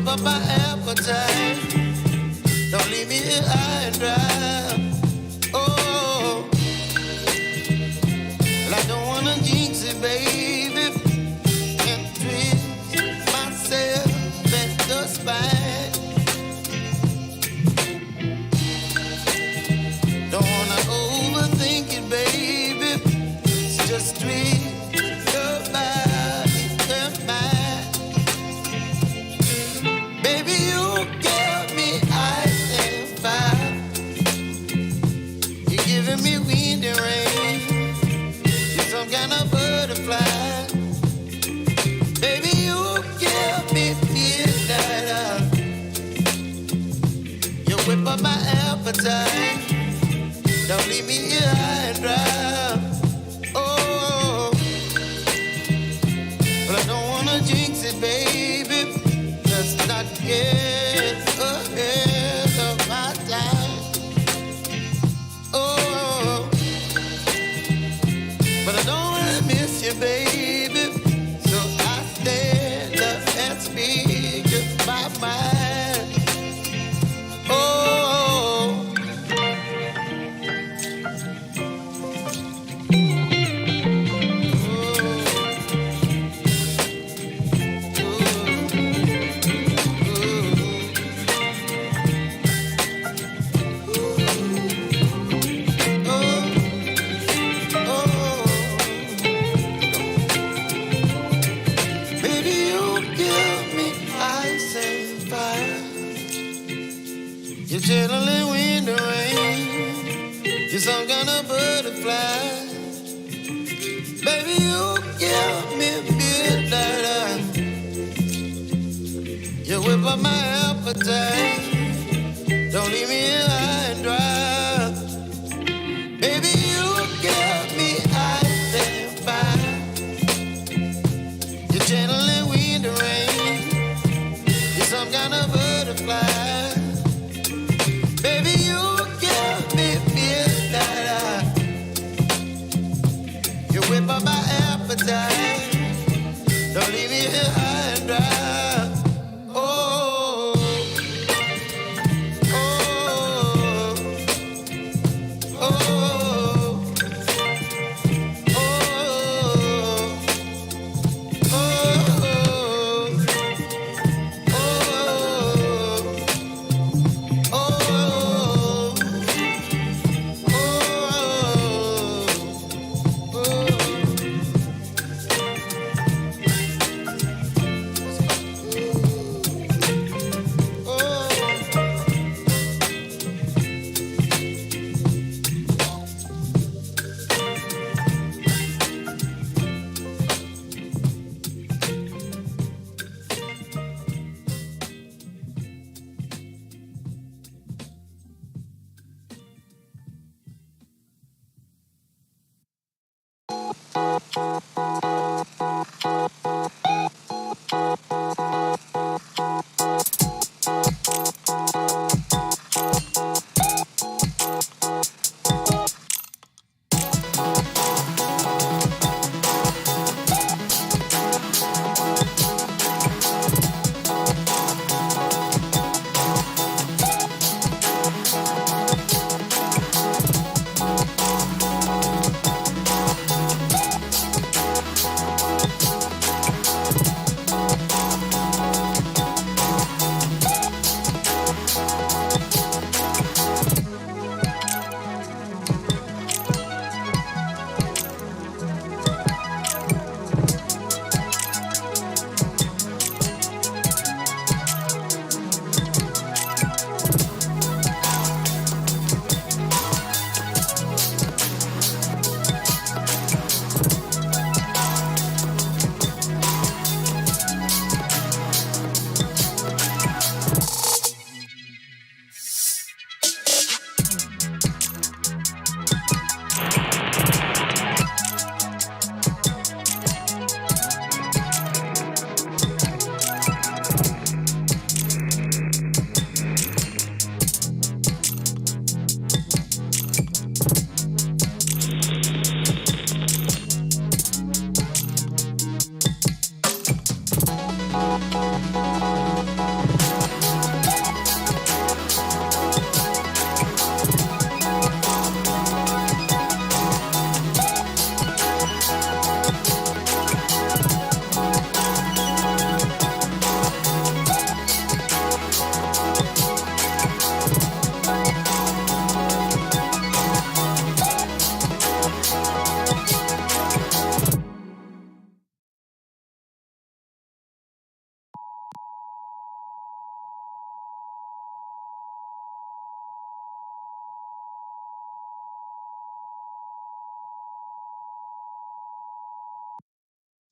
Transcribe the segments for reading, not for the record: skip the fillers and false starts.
whip up my appetite. Don't leave me here high and dry. Oh, well, I don't wanna jinx it, baby, and twist myself at the spine. Don't wanna overthink it, baby. It's just twist your body and mine. Baby, you give me ice and fire. You're giving me wind and rain. You're some kind of butterfly. Baby, you give me midnight. You whip up my appetite. Don't leave me here high and dry. Oh, but I don't wanna jinx it, baby. Let's not get ahead of my time. Oh, but I don't wanna miss you, baby. So I stand up and speak my mind. Oh. You're channeling wind and rain. You're some kind of butterfly. Baby, you give me midnight. You whip up my appetite. Don't leave me here high and dry. Baby, you give me ice and fire. You're channeling wind and rain. You're some kind of butterfly. Baby, you give me midnight. You whip up my appetite. Don't leave me here high and dry. Oh, oh, oh, oh,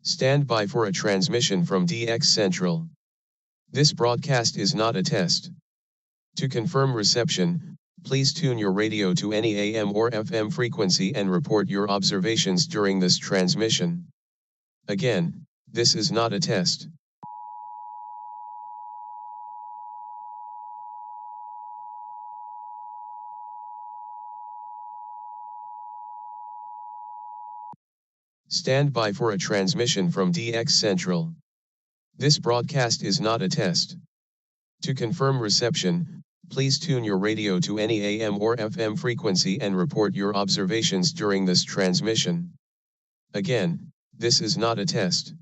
Stand by for a transmission from DX Central. This broadcast is not a test. To confirm reception, please tune your radio to any AM or FM frequency and report your observations during this transmission. Again, this is not a test. Stand by for a transmission from DX Central. This broadcast is not a test. To confirm reception, please tune your radio to any AM or FM frequency and report your observations during this transmission. Again, this is not a test.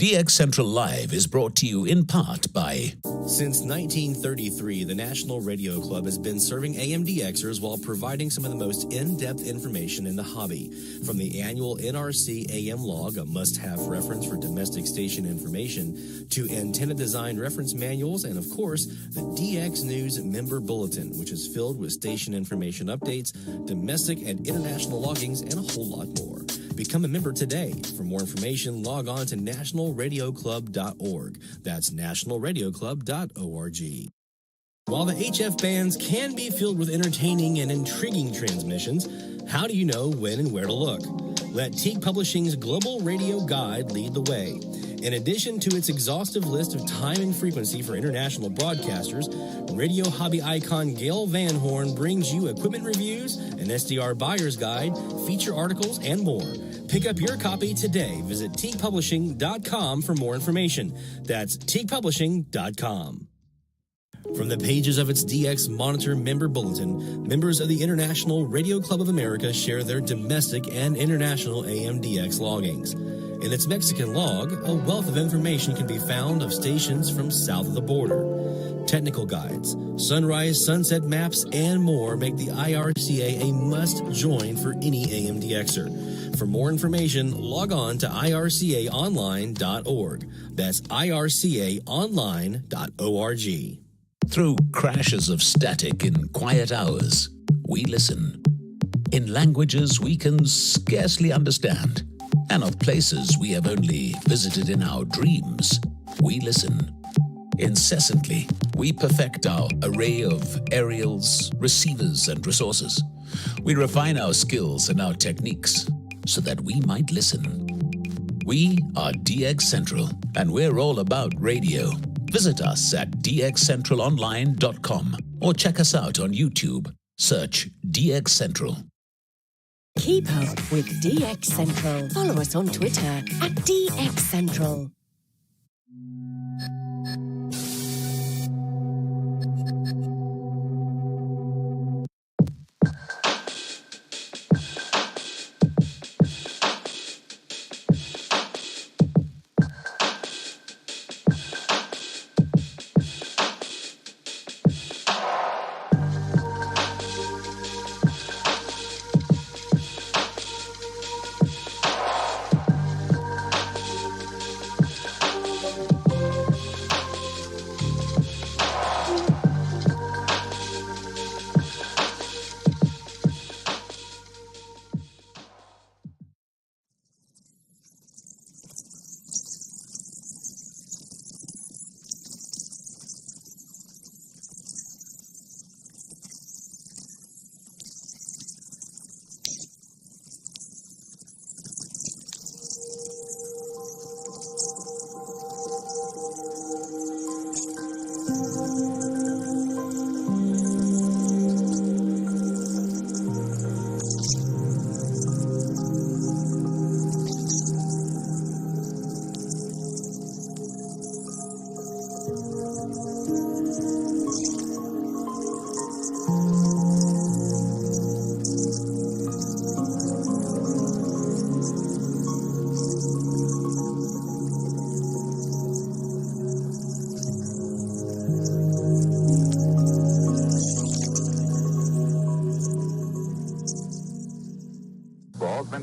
DX Central Live is brought to you in part by... Since 1933, the National Radio Club has been serving AMDXers while providing some of the most in-depth information in the hobby. From the annual NRC AM log, a must-have reference for domestic station information, to antenna design reference manuals, and of course, the DX News Member Bulletin, which is filled with station information updates, domestic and international loggings, and a whole lot more. Become a member today. For more information, log on to nationalradioclub.org. That's nationalradioclub.org. While the HF bands can be filled with entertaining and intriguing transmissions, how do you know when and where to look? Let Teague Publishing's Global Radio Guide lead the way. In addition to its exhaustive list of time and frequency for international broadcasters, radio hobby icon Gail Van Horn brings you equipment reviews, an SDR buyer's guide, feature articles, and more. Pick up your copy today. Visit teaguepublishing.com for more information. That's teaguepublishing.com. From the pages of its DX Monitor Member Bulletin, members of the International Radio Club of America share their domestic and international AMDX loggings. In its Mexican log, a wealth of information can be found of stations from south of the border. Technical guides, sunrise, sunset maps, and more make the IRCA a must-join for any AMDXer. For more information, log on to ircaonline.org. That's ircaonline.org. Through crashes of static in quiet hours, we listen. In languages we can scarcely understand, and of places we have only visited in our dreams, we listen. Incessantly, we perfect our array of aerials, receivers, and resources. We refine our skills and our techniques so that we might listen. We are DX Central, and we're all about radio. Visit us at dxcentralonline.com or check us out on YouTube. Search DX Central. Keep up with DX Central. Follow us on Twitter at DX Central.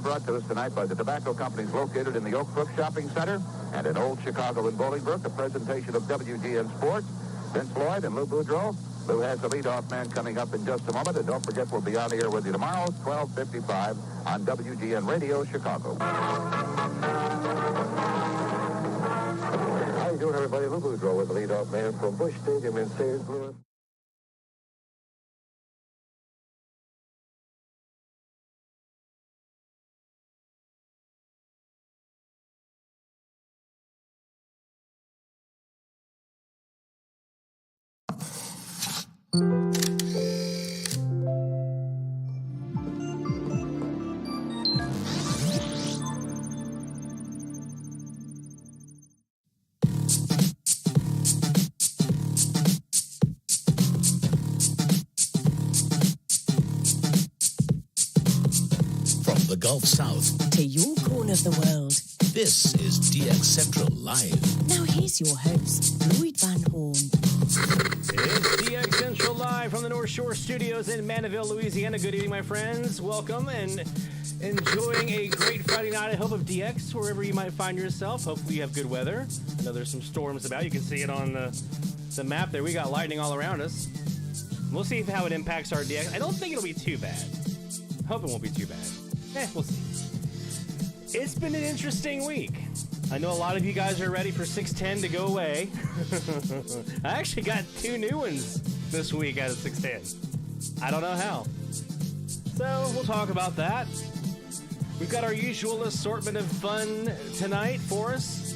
brought to us tonight by the tobacco companies located in the Oak Brook Shopping Center and in Old Chicago and Bolingbrook. A presentation of WGN Sports. Vince Lloyd and Lou Boudreau. Lou has the leadoff man coming up in just a moment. And don't forget, we'll be on the air with you tomorrow, 12:55 on WGN Radio Chicago. How you doing, everybody? Lou Boudreau with the leadoff man from Busch Stadium in St. Louis. The Gulf South to your corner of the world. This is DX Central Live. Now here's your host, Lloyd Van Horn. It's DX Central Live from the North Shore Studios in Mandeville, Louisiana. Good evening, my friends. Welcome and enjoying a great Friday night, I hope, of DX, wherever you might find yourself. Hopefully you have good weather. I know there's some storms about. You can see it on the map there. We got lightning all around us. We'll see how it impacts our DX. I don't think it'll be too bad. Hope it won't be too bad. We'll see. It's been an interesting week. I know a lot of you guys are ready for 610 to go away. I actually got 2 new ones this week out of 610. I don't know how. So we'll talk about that. We've got our usual assortment of fun tonight for us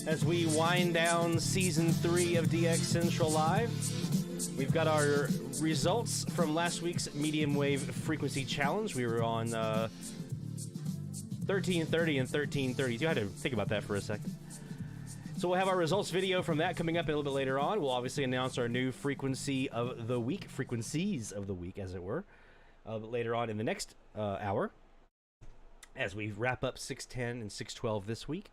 as we wind down Season 3 of DX Central Live. We've got our results from last week's medium wave frequency challenge. We were on 1330 and 1332. I had to think about that for a second. So we'll have our results video from that coming up a little bit later on. We'll obviously announce our new frequencies of the week, as it were, later on in the next hour as we wrap up 610 and 612 this week.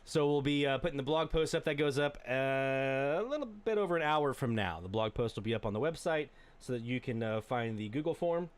So we'll be putting the blog post up. That goes up a little bit over an hour from now. The blog post will be up on the website so that you can find the Google form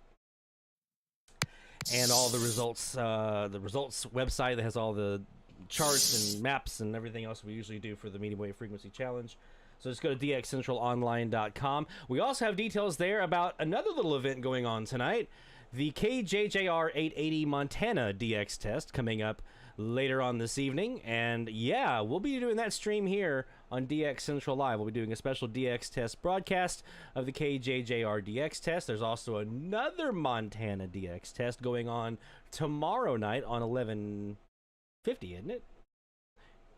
and all the results website that has all the charts and maps and everything else we usually do for the medium wave frequency challenge. So just go to dxcentralonline.com. We also have details there about another little event going on tonight, the KJJR 880 Montana DX test coming up later on this evening. And yeah, we'll be doing that stream here on DX Central Live. We'll be doing a special DX test broadcast of the KJJR DX test. There's also another Montana DX test going on tomorrow night on 1150, isn't it?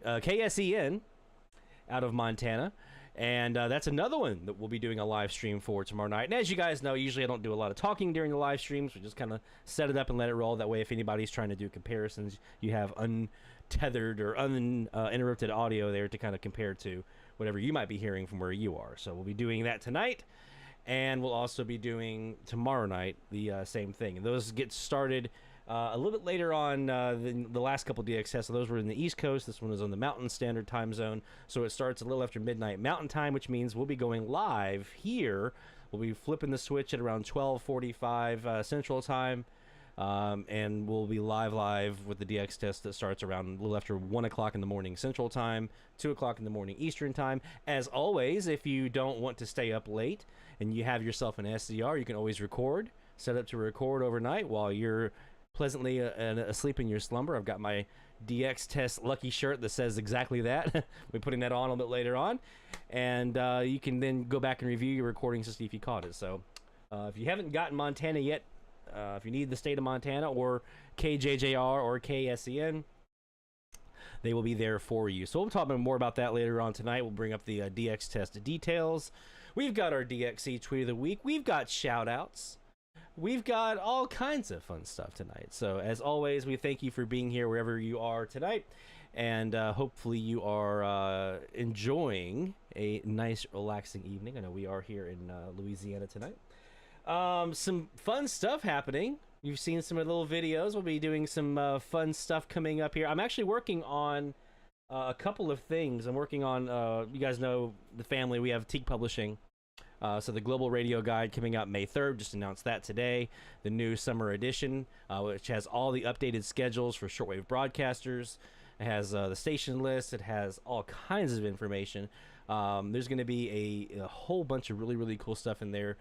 KSEN out of Montana. And that's another one that we'll be doing a live stream for tomorrow night. And as you guys know, usually I don't do a lot of talking during the live streams. We just kind of set it up and let it roll. That way, if anybody's trying to do comparisons, you have untethered or uninterrupted audio there to kind of compare to whatever you might be hearing from where you are. So we'll be doing that tonight. And we'll also be doing tomorrow night the same thing. And those get started a little bit later on than the last couple DX tests. So those were in the East Coast. This one is on the Mountain Standard Time Zone. So it starts a little after midnight Mountain Time, which means we'll be going live here. We'll be flipping the switch at around 12:45 Central Time. And we'll be live with the DX test that starts around a little after 1 o'clock in the morning Central Time, 2 o'clock in the morning Eastern Time. As always, if you don't want to stay up late and you have yourself an SDR, you can always record. Set up to record overnight while you're pleasantly asleep in your slumber. I've got my DX test lucky shirt that says exactly that. We'll be putting that on a little bit later on. And you can then go back and review your recordings to see if you caught it. So if you haven't gotten Montana yet, if you need the state of Montana or KJJR or KSEN, they will be there for you. So we'll talk more about that later on tonight. We'll bring up the DX test details. We've got our DXC tweet of the week. We've got shout outs. We've got all kinds of fun stuff tonight. So as always, we thank you for being here wherever you are tonight. And hopefully you are enjoying a nice, relaxing evening. I know we are here in Louisiana tonight. Some fun stuff happening. You've seen some of the little videos. We'll be doing some fun stuff coming up here. I'm actually working on a couple of things. I'm working on, you guys know the family. We have Teak Publishing. So the Global Radio Guide coming out May 3rd, just announced that today. The new summer edition, which has all the updated schedules for shortwave broadcasters. It has the station list. It has all kinds of information. There's going to be a whole bunch of really, really cool stuff in there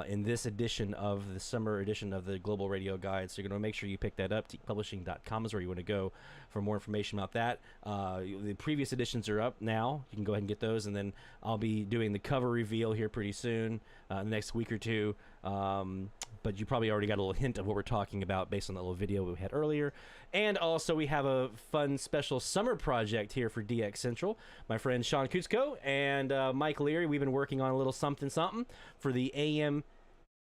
in this edition of the summer edition of the Global Radio Guide. So you're going to make sure you pick that up. teakpublishing.com is where you want to go for more information about that. The previous editions are up now. You can go ahead and get those, and then I'll be doing the cover reveal here pretty soon, the next week or two. But you probably already got a little hint of what we're talking about based on that little video we had earlier. And also we have a fun special summer project here for DX Central. My friend Sean Kutsko and Mike Leary, we've been working on a little something for the AM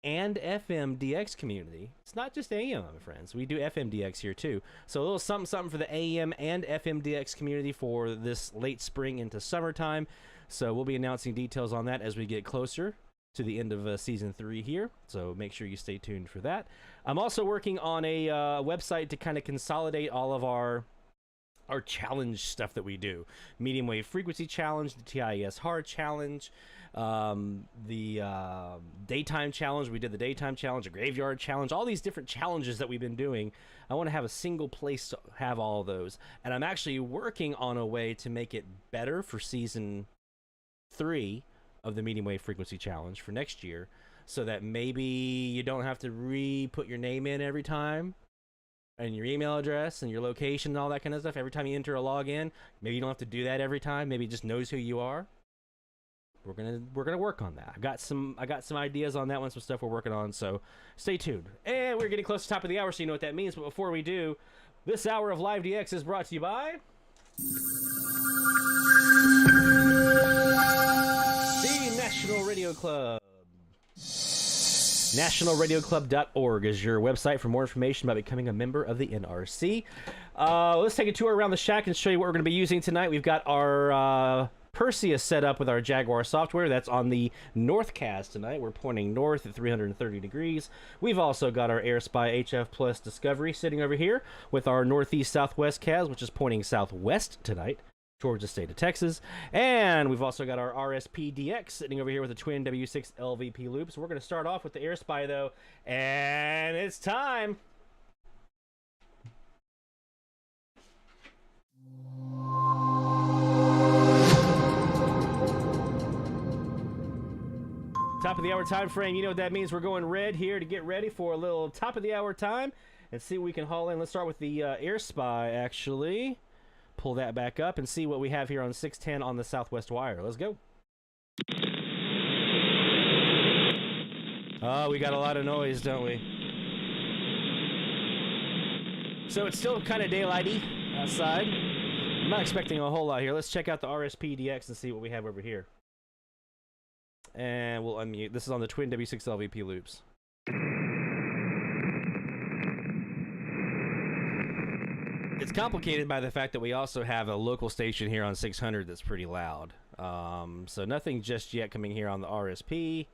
and FM DX community. It's not just AM, my friends. We do FM DX here too. So a little something for the AM and FM DX community for this late spring into summertime. So we'll be announcing details on that as we get closer to the end of season 3 here, so make sure you stay tuned for that. I'm also working on a website to kind of consolidate all of our challenge stuff that we do. Medium wave frequency challenge, the TIS hard challenge, the daytime challenge. We did the daytime challenge, the graveyard challenge, all these different challenges that we've been doing. I want to have a single place to have all of those, and I'm actually working on a way to make it better for season 3 of the medium wave frequency challenge for next year, so that maybe you don't have to re-put your name in every time, and your email address and your location and all that kind of stuff every time you enter a login. Maybe you don't have to do that every time. Maybe it just knows who you are. We're gonna work on that. I got some ideas on that one, some stuff we're working on, so stay tuned. And we're getting close to the top of the hour, so you know what that means. But before we do, this hour of Live DX is brought to you by National Radio Club. NationalRadioClub.org is your website for more information about becoming a member of the NRC. Let's take a tour around the shack and show you what we're going to be using tonight. We've got our Perseus set up with our Jaguar software. That's on the Northcast tonight. We're pointing north at 330 degrees. We've also got our AirSpy HF Plus Discovery sitting over here with our Northeast Southwest CAS, which is pointing southwest tonight towards the state of Texas. And we've also got our RSP DX sitting over here with a twin W6 LVP loop. So we're going to start off with the AirSpy, though, and it's time. Top of the hour time frame, you know what that means. We're going red here to get ready for a little top of the hour time and see what we can haul in. Let's start with the AirSpy, actually. Pull that back up and see what we have here on 610 on the Southwest Wire. Let's go. Oh, we got a lot of noise, don't we? So it's still kind of daylighty outside. I'm not expecting a whole lot here. Let's check out the RSP DX and see what we have over here. And we'll unmute. This is on the twin W6 LVP loops. It's complicated by the fact that we also have a local station here on 600 that's pretty loud. So nothing just yet coming here on the RSP.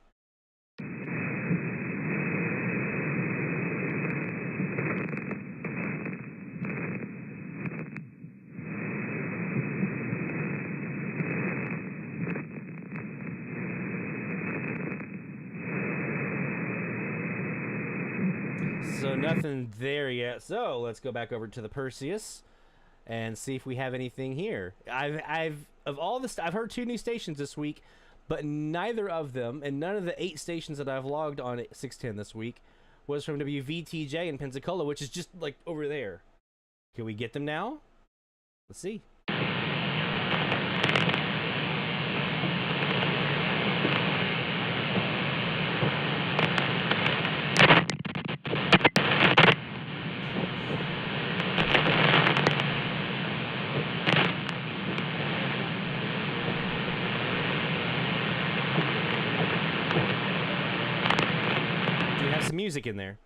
So nothing there yet. So let's go back over to the Perseus and see if we have anything here. I've heard 2 new stations this week, but neither of them, and none of the 8 stations that I've logged on 610 this week, was from WVTJ in Pensacola, which is just like over there. Can we get them now? Let's see. Some music in there.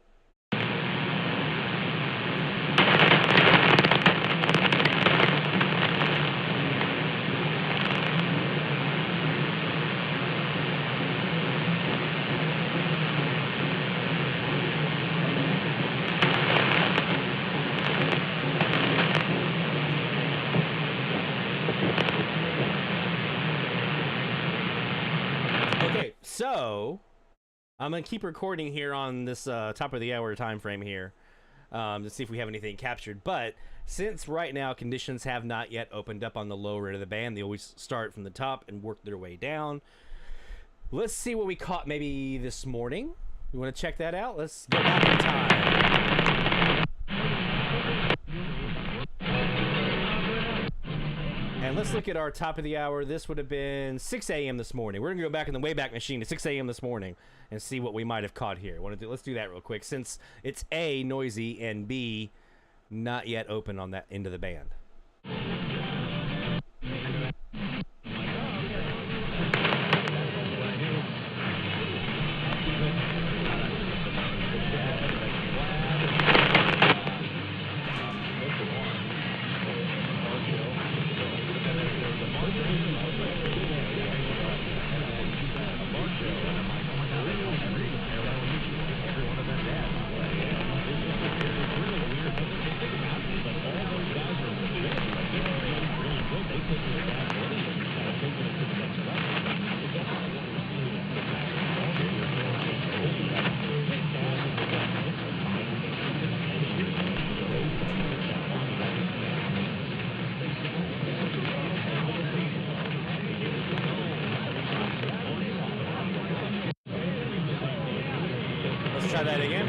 So I'm going to keep recording here on this top of the hour time frame here to see if we have anything captured. But since right now conditions have not yet opened up on the lower end of the band, they always start from the top and work their way down. Let's see what we caught maybe this morning. You want to check that out? Let's go back in time. And let's look at our top of the hour. This would have been 6 a.m. this morning. We're going to go back in the Wayback Machine to 6 a.m. this morning and see what we might have caught here. Let's do that real quick, since it's A, noisy, and B, not yet open on that end of the band. Try that again.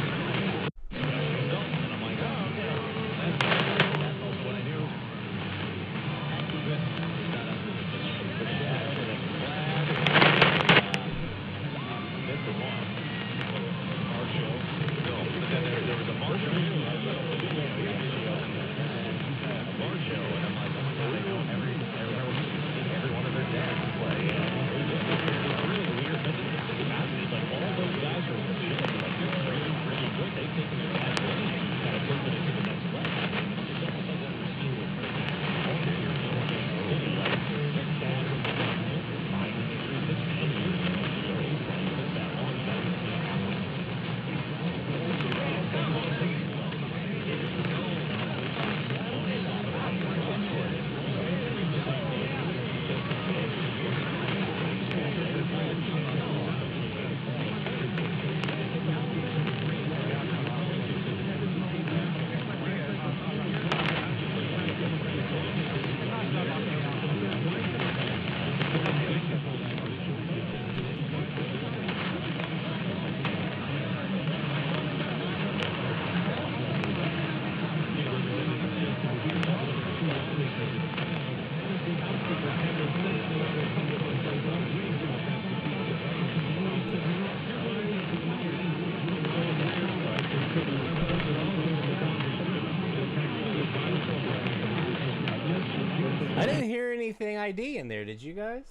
I didn't hear anything ID in there, did you guys?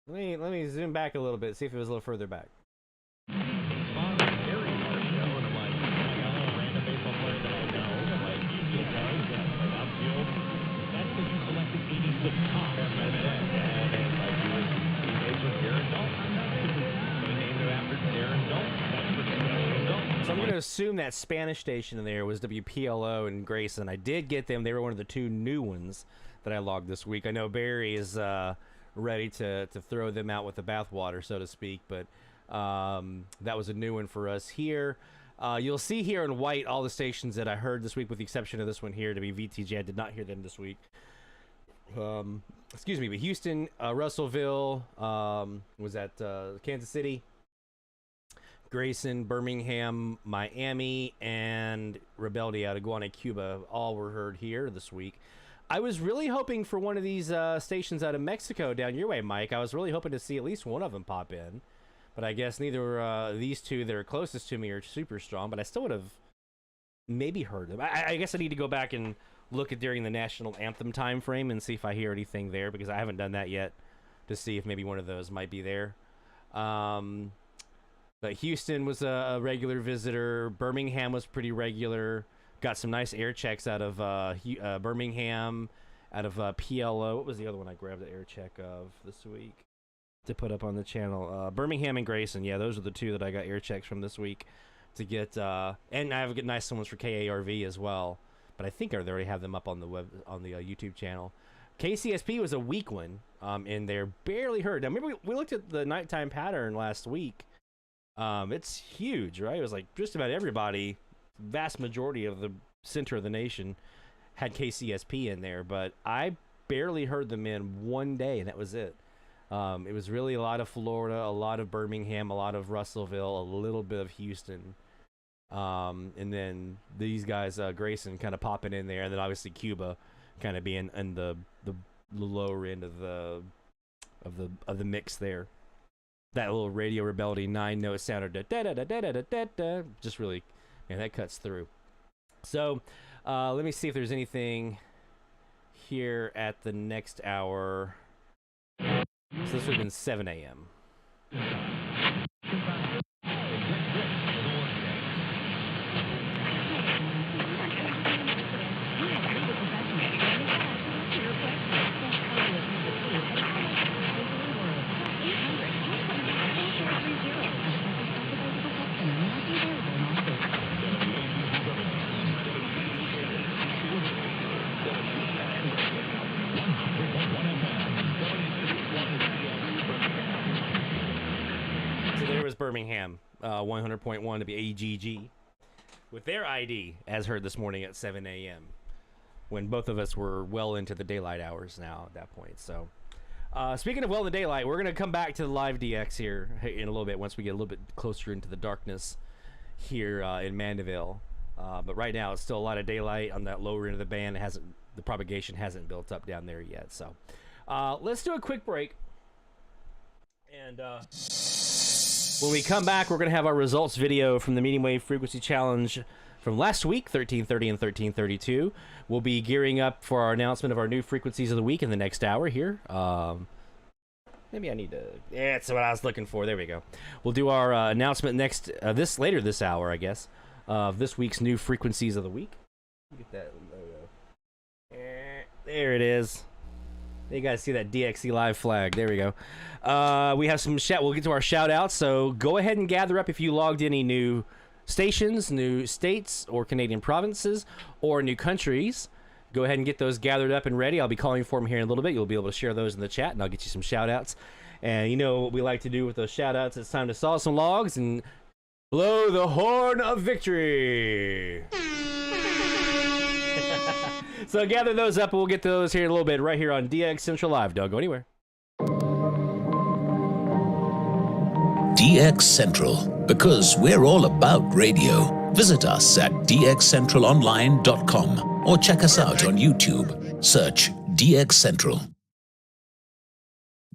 Let me zoom back a little bit, see if it was a little further back. So I'm going to assume that Spanish station in there was WPLO and Grayson. I did get them. They were one of the two new ones that I logged this week. I know Barry is ready to throw them out with the bathwater, so to speak, but that was a new one for us here. You'll see here in white all the stations that I heard this week, with the exception of this one here to be VTJ. I did not hear them this week. Excuse me, but Houston, Russellville, was that Kansas City, Grayson, Birmingham, Miami, and Rebelde out of Guana, Cuba, all were heard here this week. I was really hoping for one of these stations out of Mexico down your way, Mike. I was really hoping to see at least one of them pop in. But I guess neither these two that are closest to me are super strong, but I still would have maybe heard them. I guess I need to go back and look at during the national anthem time frame and see if I hear anything there, because I haven't done that yet to see if maybe one of those might be there. But Houston was a regular visitor. Birmingham was pretty regular. Got some nice air checks out of Birmingham, out of PLO. What was the other one I grabbed the air check of this week to put up on the channel? Birmingham and Grayson. Yeah, those are the two that I got air checks from this week to get. And I have a nice ones for KARV as well. But I think I already have them up on the web, on the YouTube channel KCSP was a weak one in there, barely heard. Now, remember we looked at the nighttime pattern last week. It's huge, right? It was like just about everybody, vast majority of the center of the nation had KCSP in there, but I barely heard them in one day, and that was it. It was really a lot of Florida, a lot of Birmingham, a lot of Russellville, a little bit of Houston. And then these guys, Grayson kind of popping in there, and then obviously Cuba kind of being in the lower end of the mix there. That little Radio Rebellion 9-note sounder, da da da da da da da, just really, man, that cuts through. So, let me see if there's anything here at the next hour. So this would have been 7 a.m. Birmingham, 100.1 to be AGG, with their ID, as heard this morning at 7 a.m., when both of us were well into the daylight hours now at that point. So, speaking of well in the daylight, we're going to come back to the live DX here in a little bit once we get a little bit closer into the darkness here in Mandeville. But right now, it's still a lot of daylight on that lower end of the band. The propagation hasn't built up down there yet. So, let's do a quick break. And when we come back, we're going to have our results video from the Medium Wave Frequency Challenge from last week, 1330 and 1332. We'll be gearing up for our announcement of our new frequencies of the week in the next hour here. Maybe I need to... Yeah, that's what I was looking for. There we go. We'll do our announcement later this hour, I guess, of this week's new frequencies of the week. Get that logo. There it is. You guys see that DXE live flag. There we go. We have some we'll get to our shout outs. So go ahead and gather up if you logged any new stations, new states or Canadian provinces, or new countries. Go ahead and get those gathered up and ready. I'll be calling for them here in a little bit. You'll be able to share those in the chat, and I'll get you some shout outs. And you know what we like to do with those shout outs. It's time to saw some logs and blow the horn of victory. So gather those up, and we'll get to those here in a little bit, right here on DX Central Live. Don't go anywhere. DX Central, because we're all about radio. Visit us at dxcentralonline.com or check us out on YouTube. Search DX Central.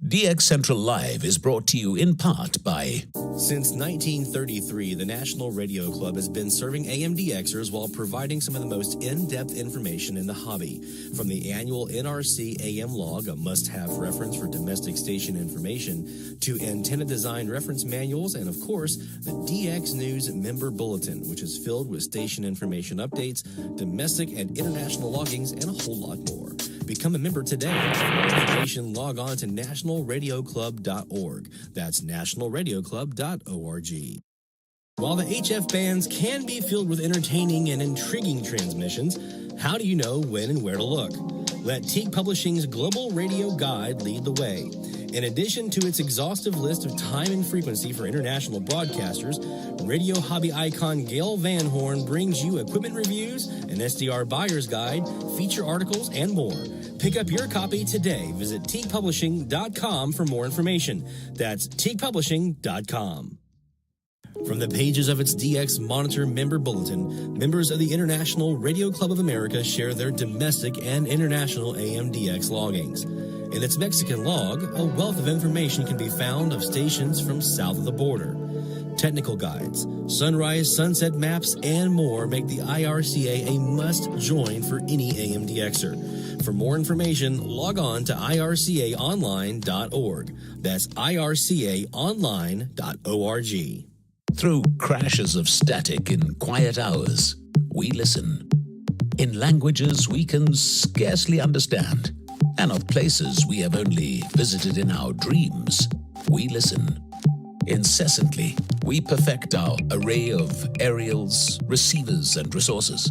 DX Central Live is brought to you in part by... Since 1933, the National Radio Club has been serving AMDXers while providing some of the most in-depth information in the hobby. From the annual NRC AM log, a must-have reference for domestic station information, to antenna design reference manuals, and of course, the DX News Member Bulletin, which is filled with station information updates, domestic and international loggings, and a whole lot more. Become a member today. For more information, log on to nationalradioclub.org. That's nationalradioclub.org. While the HF bands can be filled with entertaining and intriguing transmissions, how do you know when and where to look? Let Teague Publishing's Global Radio Guide lead the way. In addition to its exhaustive list of time and frequency for international broadcasters, radio hobby icon Gail Van Horn brings you equipment reviews, an SDR buyer's guide, feature articles, and more. Pick up your copy today. Visit teaguepublishing.com for more information. That's teaguepublishing.com. From the pages of its DX Monitor Member Bulletin, members of the International Radio Club of America share their domestic and international AMDX loggings. In its Mexican log, a wealth of information can be found of stations from south of the border. Technical guides, sunrise, sunset maps, and more make the IRCA a must-join for any AMDXer. For more information, log on to ircaonline.org. That's ircaonline.org. Through crashes of static in quiet hours, we listen. In languages we can scarcely understand, and of places we have only visited in our dreams, we listen. Incessantly, we perfect our array of aerials, receivers, and resources.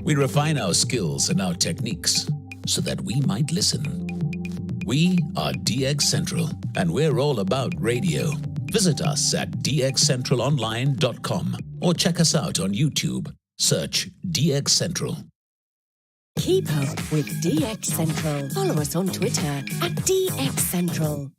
We refine our skills and our techniques so that we might listen We are DX Central, and we're all about radio. Visit us at dxcentralonline.com or check us out on YouTube. Search DX Central. Keep up with DX Central. Follow us on Twitter at DX Central.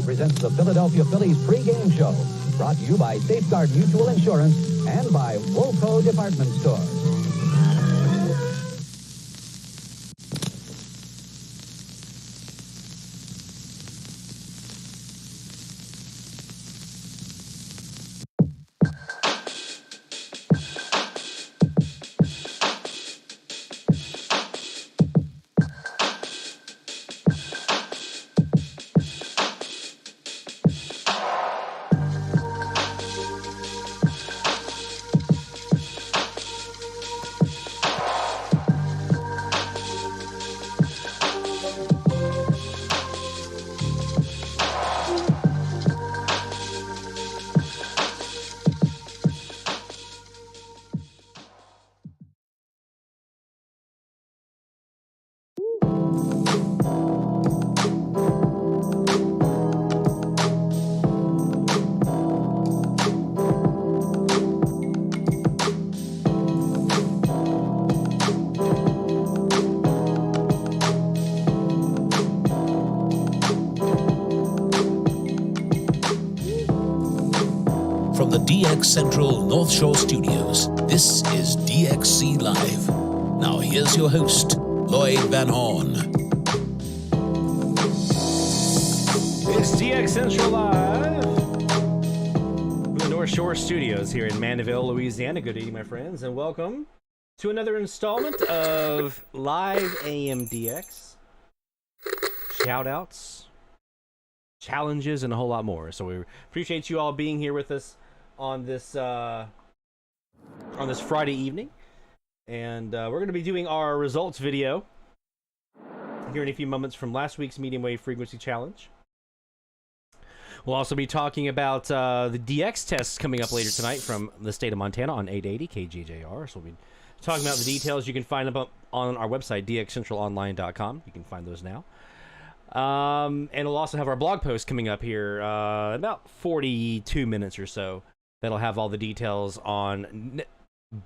Presents the Philadelphia Phillies pregame show, brought to you by Safeguard Mutual Insurance and by Woco Department Stores. From the DX Central North Shore Studios, this is DXC Live. Now here's your host, Lloyd Van Horn. It's DX Central Live from the North Shore Studios here in Mandeville, Louisiana. Good evening, my friends, and welcome to another installment of Live AM DX. Shout-outs, challenges, and a whole lot more. So we appreciate you all being here with us on this Friday evening, and we're going to be doing our results video here in a few moments from last week's medium wave frequency challenge. We'll also be talking about the DX tests coming up later tonight from the state of Montana on 880 KGJR. So we'll be talking about the details. You can find them up on our website, dxcentralonline.com. You can find those now. And we'll also have our blog post coming up here in about 42 minutes or so. That'll have all the details on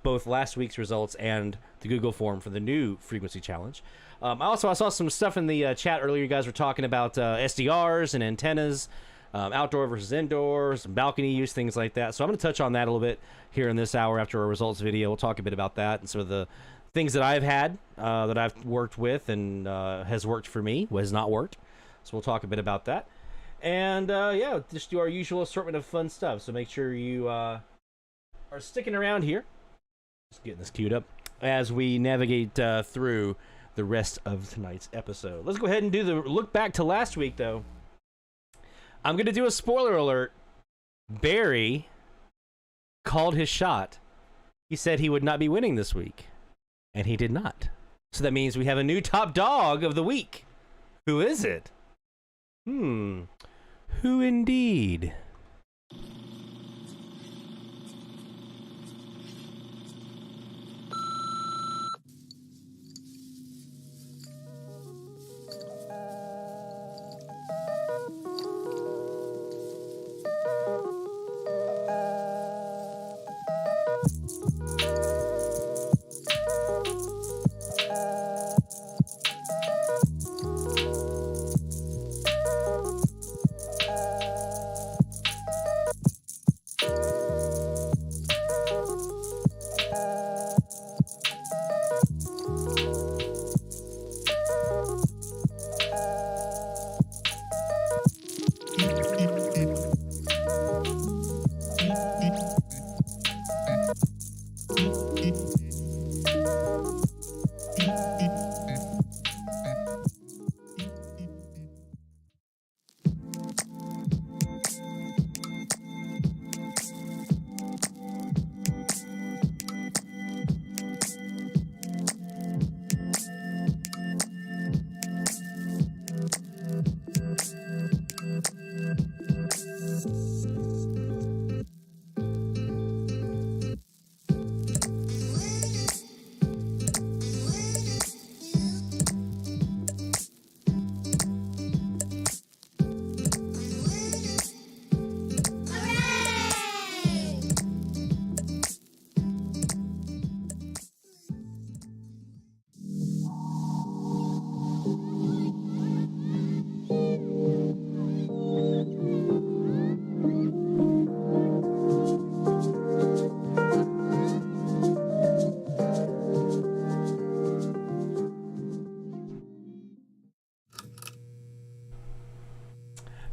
both last week's results and the Google form for the new frequency challenge. I saw some stuff in the chat earlier. You guys were talking about SDRs and antennas, outdoor versus indoors, balcony use, things like that. So I'm going to touch on that a little bit here in this hour after our results video. We'll talk a bit about that and some of the things that I've had, that I've worked with and has worked for me, has not worked. So we'll talk a bit about that. And yeah, just do our usual assortment of fun stuff. So make sure you are sticking around here. Just getting this queued up as we navigate through the rest of tonight's episode. Let's go ahead and do the look back to last week, though. I'm going to do a spoiler alert. Barry called his shot. He said he would not be winning this week, and he did not. So that means we have a new top dog of the week. Who is it? Who indeed?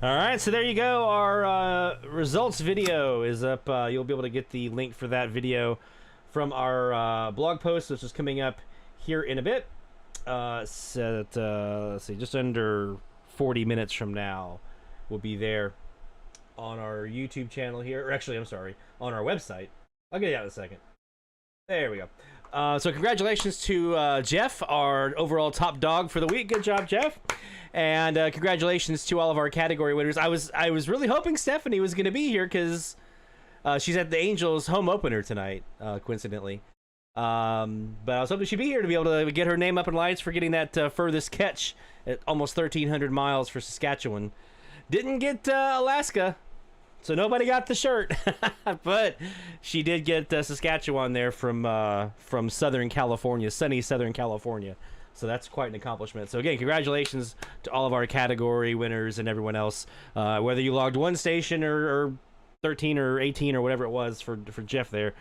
All right, so there you go. Our results video is up. You'll be able to get the link for that video from our blog post, which is coming up here in a bit. Let's see, just under 40 minutes from now, we'll be there on our YouTube channel here. Or actually, I'm sorry, on our website. I'll get it out in a second. There we go. So congratulations to Jeff, our overall top dog for the week. Good job, Jeff. And congratulations to all of our category winners. I was really hoping Stephanie was going to be here because she's at the Angels home opener tonight, coincidentally. But I was hoping she'd be here to be able to get her name up in lights for getting that furthest catch at almost 1,300 miles for Saskatchewan. Didn't get Alaska, so nobody got the shirt. But she did get Saskatchewan there from Southern California, sunny Southern California. So that's quite an accomplishment. So again, congratulations to all of our category winners and everyone else. Whether you logged one station or 13 or 18 or whatever it was for Jeff there.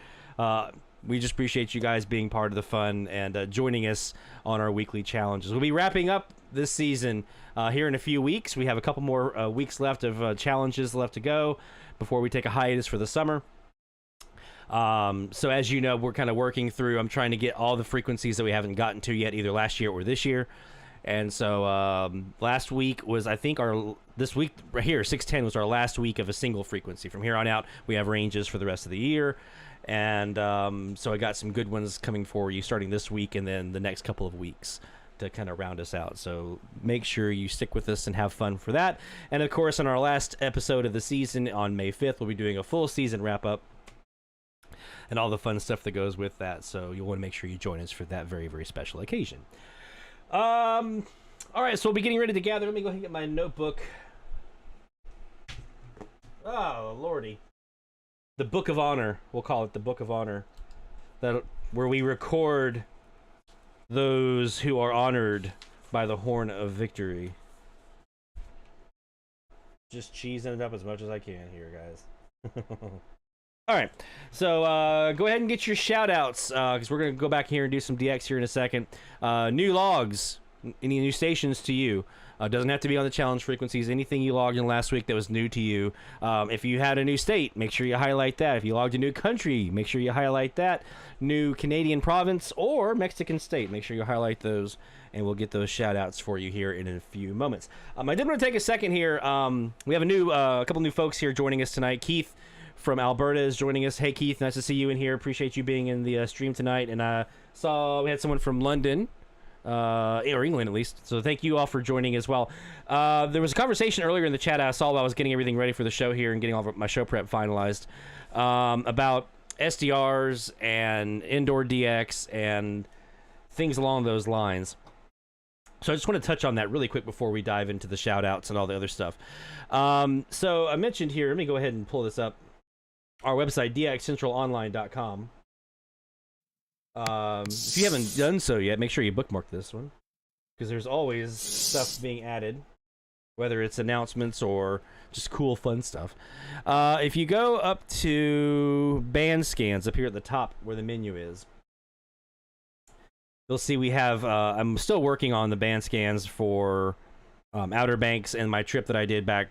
We just appreciate you guys being part of the fun and joining us on our weekly challenges. We'll be wrapping up this season here in a few weeks. We have a couple more weeks left of challenges left to go before we take a hiatus for the summer. So as you know, we're kind of working through, I'm trying to get all the frequencies that we haven't gotten to yet, either last year or this year. And so last week was, I think, this week right here, 610 was our last week of a single frequency. From here on out, we have ranges for the rest of the year. And so I got some good ones coming for you starting this week and then the next couple of weeks to kind of round us out. So make sure you stick with us and have fun for that. And of course, on our last episode of the season on May 5th, we'll be doing a full season wrap-up and all the fun stuff that goes with that. So you'll want to make sure you join us for that very, very special occasion. All right, so we'll be getting ready to gather. Let me go ahead and get my notebook. Oh, lordy. The Book of Honor. We'll call it the Book of Honor. Where we record those who are honored by the Horn of Victory. Just cheesing it up as much as I can here, guys. All right, so go ahead and get your shout-outs, because we're going to go back here and do some DX here in a second. New logs, any new stations to you. Doesn't have to be on the challenge frequencies. Anything you logged in last week that was new to you. If you had a new state, make sure you highlight that. If you logged a new country, make sure you highlight that. New Canadian province or Mexican state, make sure you highlight those, and we'll get those shout-outs for you here in a few moments. I did want to take a second here. We have a couple new folks here joining us tonight. Keith from Alberta is joining us. Hey, Keith, nice to see you in here. Appreciate you being in the stream tonight. And I saw we had someone from London, or England at least. So thank you all for joining as well. There was a conversation earlier in the chat I saw while I was getting everything ready for the show here and getting all of my show prep finalized about SDRs and indoor DX and things along those lines. So I just want to touch on that really quick before we dive into the shout-outs and all the other stuff. So I mentioned here, let me go ahead and pull this up. Our website, dxcentralonline.com. If you haven't done so yet, make sure you bookmark this one, because there's always stuff being added, whether it's announcements or just cool, fun stuff. If you go up to band scans up here at the top where the menu is, you'll see we have, I'm still working on the band scans for Outer Banks and my trip that I did back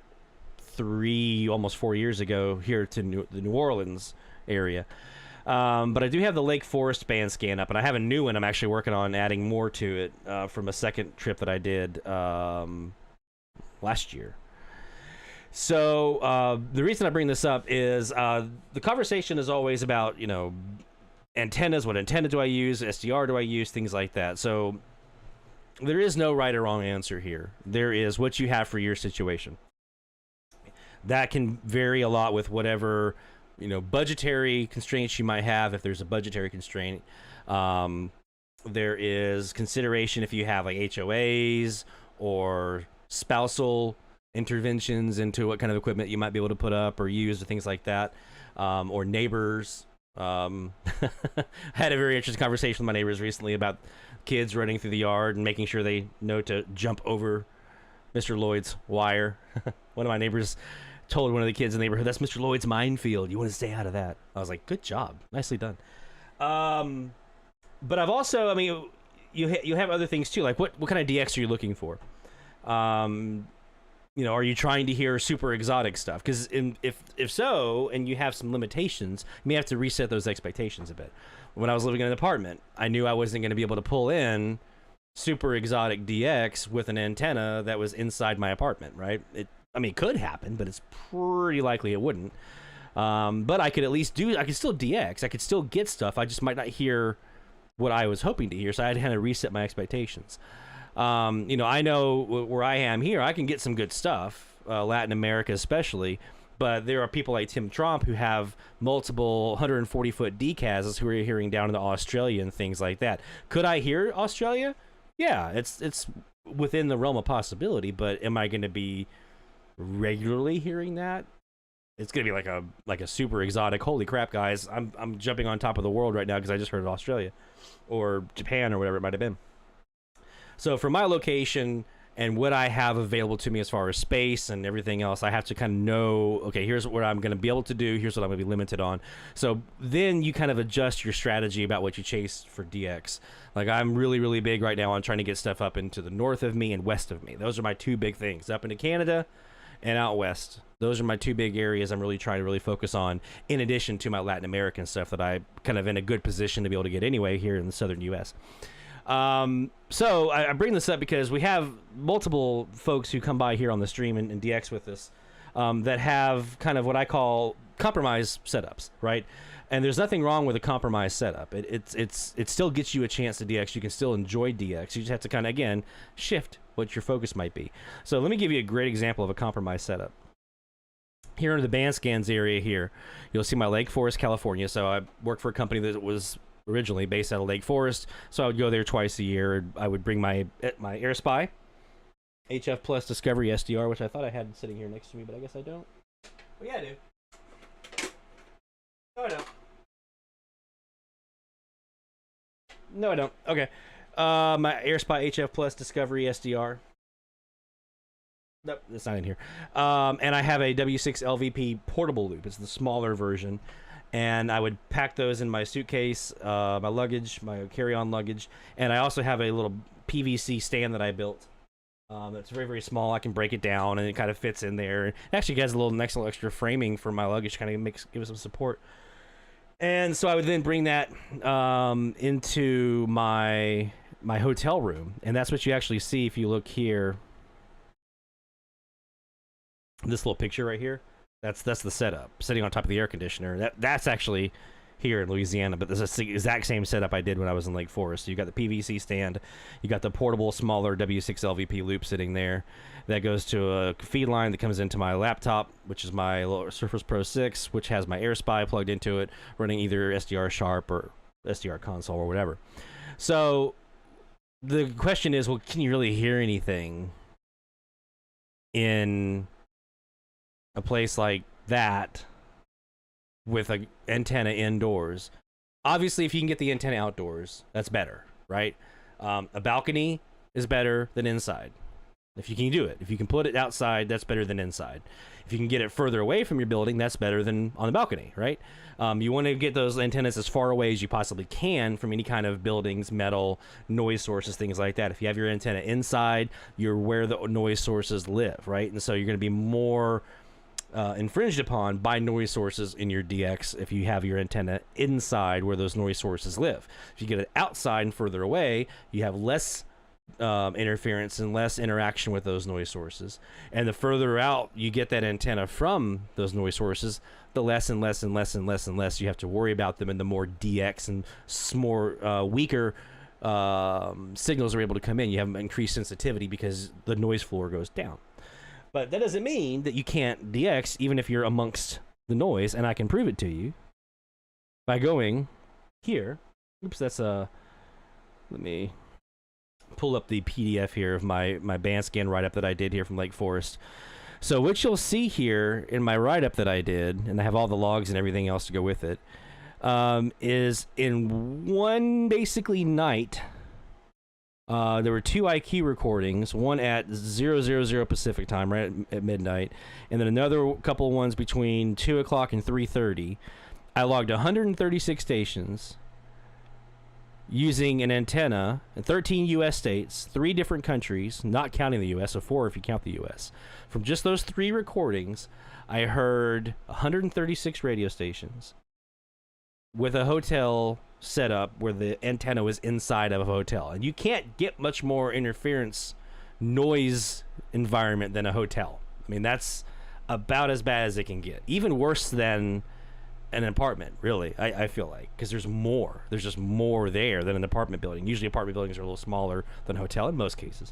almost 4 years ago here to the New Orleans area. But I do have the Lake Forest band scan up, and I have a new one I'm actually working on adding more to it from a second trip that I did last year. So the reason I bring this up is the conversation is always about, antennas. What antenna do I use? SDR do I use? Things like that. So there is no right or wrong answer here. There is what you have for your situation. That can vary a lot with whatever, budgetary constraints you might have, if there's a budgetary constraint. There is consideration if you have like HOAs or spousal interventions into what kind of equipment you might be able to put up or use or things like that, or neighbors. I had a very interesting conversation with my neighbors recently about kids running through the yard and making sure they know to jump over Mr. Lloyd's wire. One of my neighbors told one of the kids in the neighborhood, "That's Mr. Lloyd's minefield. You want to stay out of that." I was like, "Good job, nicely done." But I've also, you have other things too. Like what kind of DX are you looking for? are you trying to hear super exotic stuff? Because if so, and you have some limitations, you may have to reset those expectations a bit. When I was living in an apartment, I knew I wasn't going to be able to pull in super exotic DX with an antenna that was inside my apartment, right? It could happen, but it's pretty likely it wouldn't. But I could at least I could still DX. I could still get stuff. I just might not hear what I was hoping to hear, so I had to kind of reset my expectations. I know where I am here, I can get some good stuff, Latin America especially, but there are people like Tim Tromp who have multiple 140-foot DCASs who are hearing down into Australia and things like that. Could I hear Australia? Yeah, it's within the realm of possibility, but am I going to be regularly hearing that? It's going to be like a super exotic, holy crap, guys, I'm jumping on top of the world right now because I just heard Australia or Japan or whatever it might have been. So for my location and what I have available to me as far as space and everything else, I have to kind of know, okay, here's what I'm going to be able to do, here's what I'm going to be limited on. So then you kind of adjust your strategy about what you chase for DX. Like I'm really, really big right now on trying to get stuff up into the north of me and west of me. Those are my two big things, up into Canada and out west. Those are my two big areas I'm really trying to focus on, in addition to my Latin American stuff that I kind of in a good position to be able to get anyway here in the southern U.S. So I bring this up because we have multiple folks who come by here on the stream and DX with us that have kind of what I call compromise setups, right? And there's nothing wrong with a compromise setup. It still gets you a chance to DX. You can still enjoy DX. You just have to kind of, again, shift what your focus might be. So let me give you a great example of a compromise setup. Here in the band scans area here, you'll see my Lake Forest, California. So I work for a company that was originally based out of Lake Forest, so I would go there twice a year. I would bring my AirSpy HF Plus Discovery SDR, which I thought I had sitting here next to me, but I guess I don't. Oh yeah, I do. No, I don't. No, I don't. Okay. My AirSpy HF Plus Discovery SDR. Nope, it's not in here. And I have a W6 LVP portable loop. It's the smaller version. And I would pack those in my suitcase, my luggage, my carry-on luggage. And I also have a little PVC stand that I built. That's very, very small. I can break it down, and it kind of fits in there. It actually has a little extra framing for my luggage, kind of give it some support. And so I would then bring that into my hotel room. And that's what you actually see if you look here. This little picture right here. That's the setup, sitting on top of the air conditioner. That's actually here in Louisiana, but this is the exact same setup I did when I was in Lake Forest. So you got the PVC stand, you got the portable, smaller W6 LVP loop sitting there. That goes to a feed line that comes into my laptop, which is my Surface Pro 6, which has my AirSpy plugged into it, running either SDR Sharp or SDR Console or whatever. So the question is, well, can you really hear anything in a place like that with an antenna indoors? Obviously, if you can get the antenna outdoors, that's better, right? A balcony is better than inside. If you can do it. If you can put it outside, that's better than inside. If you can get it further away from your building, that's better than on the balcony, right? You want to get those antennas as far away as you possibly can from any kind of buildings, metal, noise sources, things like that. If you have your antenna inside, you're where the noise sources live, right? And so you're going to be more infringed upon by noise sources in your DX if you have your antenna inside where those noise sources live. If you get it outside and further away, you have less interference and less interaction with those noise sources. And the further out you get that antenna from those noise sources, the less and less and less and less and less you have to worry about them, and the more DX and more weaker signals are able to come in. You have increased sensitivity because the noise floor goes down. But that doesn't mean that you can't DX even if you're amongst the noise, and I can prove it to you by going here. Oops, that's let me pull up the PDF here of my band scan write-up that I did here from Lake Forest. So what you'll see here in my write-up that I did, and I have all the logs and everything else to go with it, is in one basically night, there were 2 IQ recordings, one at 000 Pacific time, right at midnight, and then another couple of ones between 2 o'clock and 3:30. I logged 136 stations using an antenna in 13 U.S. states, 3 different countries, not counting the U.S., so 4 if you count the U.S. From just those 3 recordings, I heard 136 radio stations with a hotel set up where the antenna was inside of a hotel. And you can't get much more interference noise environment than a hotel. I mean, that's about as bad as it can get. Even worse than an apartment, really, I feel like, because there's more. There's just more there than an apartment building. Usually apartment buildings are a little smaller than a hotel in most cases.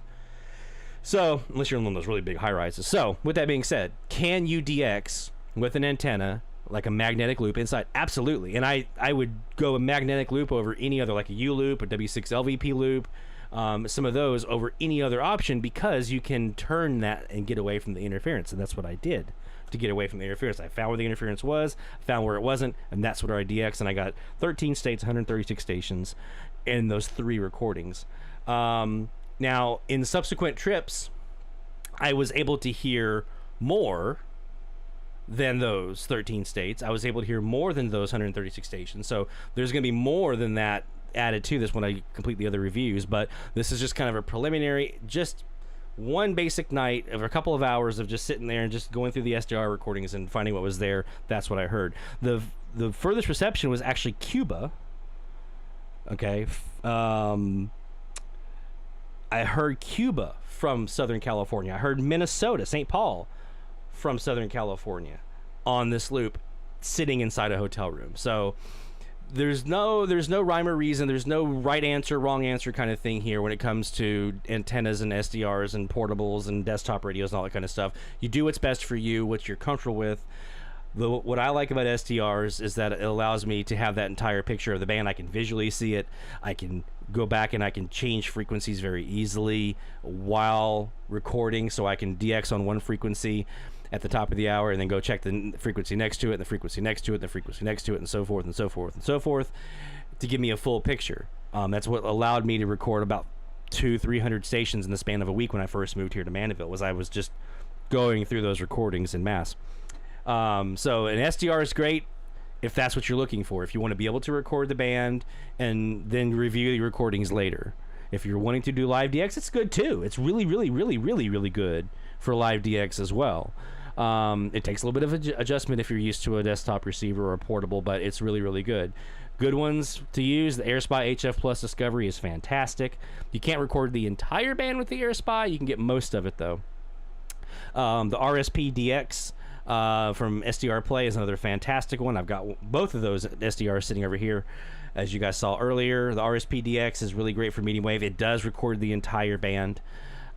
So, unless you're in one of those really big high-rises. So, with that being said, can you DX with an antenna, like a magnetic loop inside? Absolutely. And I would go a magnetic loop over any other, like a U loop, a W6 LVP loop, some of those over any other option, because you can turn that and get away from the interference. And that's what I did to get away from the interference. I found where the interference was, found where it wasn't, and that's what I DX. And I got 13 states, 136 stations in those 3 recordings. Now, in subsequent trips, I was able to hear more than those 13 states. I was able to hear more than those 136 stations. So there's going to be more than that added to this when I complete the other reviews. But this is just kind of a preliminary, just one basic night of a couple of hours of just sitting there and just going through the SDR recordings and finding what was there. That's what I heard. The furthest reception was actually Cuba. Okay. I heard Cuba from Southern California. I heard Minnesota, St. Paul, from Southern California on this loop, sitting inside a hotel room. So there's no rhyme or reason. There's no right answer, wrong answer kind of thing here when it comes to antennas and SDRs and portables and desktop radios and all that kind of stuff. You do what's best for you, what you're comfortable with. What I like about SDRs is that it allows me to have that entire picture of the band. I can visually see it. I can go back and I can change frequencies very easily while recording, so I can DX on one frequency at the top of the hour and then go check the frequency next to it and the frequency next to it and the frequency next to it and so forth and so forth and so forth to give me a full picture. That's what allowed me to record about 200-300 stations in the span of a week when I first moved here to Mandeville, was I was just going through those recordings en masse. So an SDR is great if that's what you're looking for, if you want to be able to record the band and then review the recordings later. If you're wanting to do live DX, it's good too. It's really, really, really, really, really good for live DX as well. It takes a little bit of adjustment if you're used to a desktop receiver or a portable, but it's really, really good. Good ones to use. The AirSpy HF Plus Discovery is fantastic. You can't record the entire band with the AirSpy. You can get most of it though. The RSP DX from SDR Play is another fantastic one. I've got both of those SDRs sitting over here, as you guys saw earlier. The RSP DX is really great for medium wave. It does record the entire band.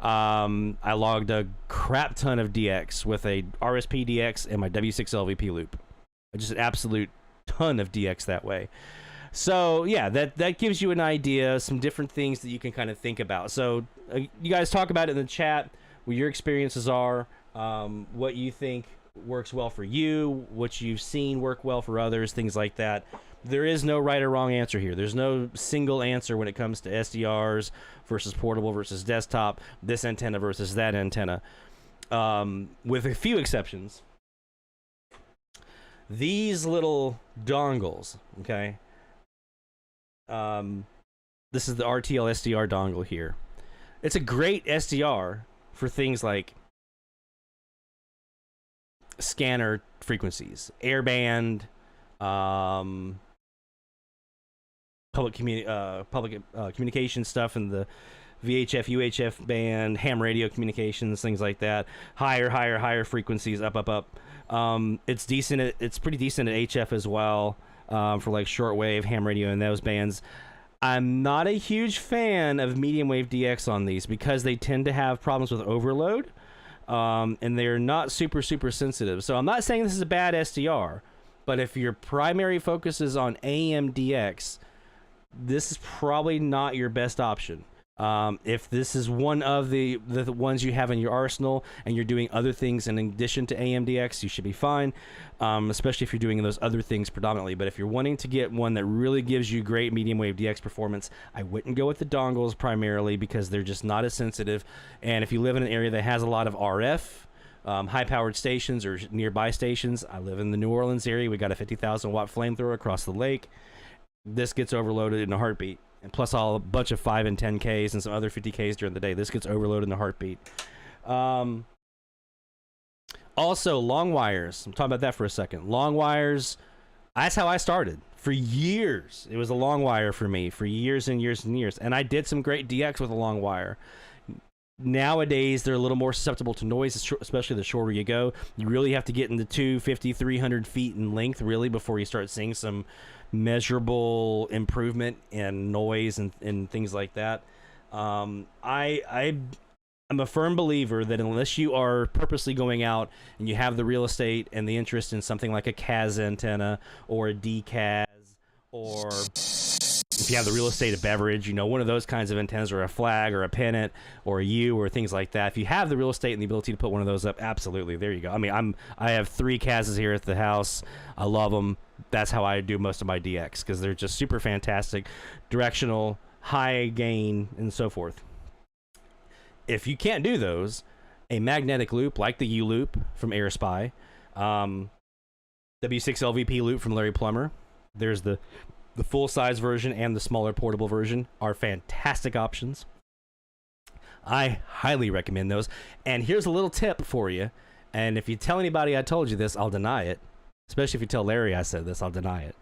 I logged a crap ton of DX with a RSP DX and my W6 LVP loop. Just an absolute ton of DX that way. So yeah, that gives you an idea, some different things that you can kind of think about. So you guys talk about it in the chat, what your experiences are, what you think works well for you, what you've seen work well for others, things like that. There is no right or wrong answer here. There's no single answer when it comes to SDRs versus portable versus desktop, this antenna versus that antenna, with a few exceptions. These little dongles, okay? This is the RTL SDR dongle here. It's a great SDR for things like scanner frequencies, airband, public communication stuff in the VHF, UHF band, ham radio communications, things like that. Higher frequencies, up. It's decent. It's pretty decent at HF as well, for like shortwave, ham radio, and those bands. I'm not a huge fan of medium wave DX on these because they tend to have problems with overload, and they're not super sensitive. So I'm not saying this is a bad SDR, but if your primary focus is on AM DX, this is probably not your best option. If this is one of the ones you have in your arsenal and you're doing other things in addition to AMDX, you should be fine, especially if you're doing those other things predominantly. But if you're wanting to get one that really gives you great medium wave DX performance, I wouldn't go with the dongles primarily because they're just not as sensitive. And if you live in an area that has a lot of RF, high-powered stations or nearby stations, I live in the New Orleans area. We got a 50,000 watt flamethrower across the lake. This gets overloaded in a heartbeat. and plus a bunch of 5 and 10Ks and some other 50Ks during the day. This gets overloaded in the heartbeat. Also, long wires. I'm talking about that for a second. Long wires, that's how I started. For years, it was a long wire for me, for years and years and years. And I did some great DX with a long wire. Nowadays, they're a little more susceptible to noise, especially the shorter you go. You really have to get into 250, 300 feet in length, really, before you start seeing some measurable improvement in noise and things like that. I'm a firm believer that unless you are purposely going out and you have the real estate and the interest in something like a CAS antenna or a DCAS, or if you have the real estate, a beverage, one of those kinds of antennas, or a flag or a pennant or a U or things like that. If you have the real estate and the ability to put one of those up, absolutely, there you go. I mean, I have 3 CASs here at the house. I love them. That's how I do most of my DX, because they're just super fantastic, directional, high gain, and so forth. If you can't do those, a magnetic loop like the U loop from AirSpy, W6LVP loop from Larry Plummer, there's the full-size version and the smaller portable version, are fantastic options. I highly recommend those. And here's a little tip for you. And if you tell anybody I told you this, I'll deny it. Especially if you tell Larry I said this, I'll deny it.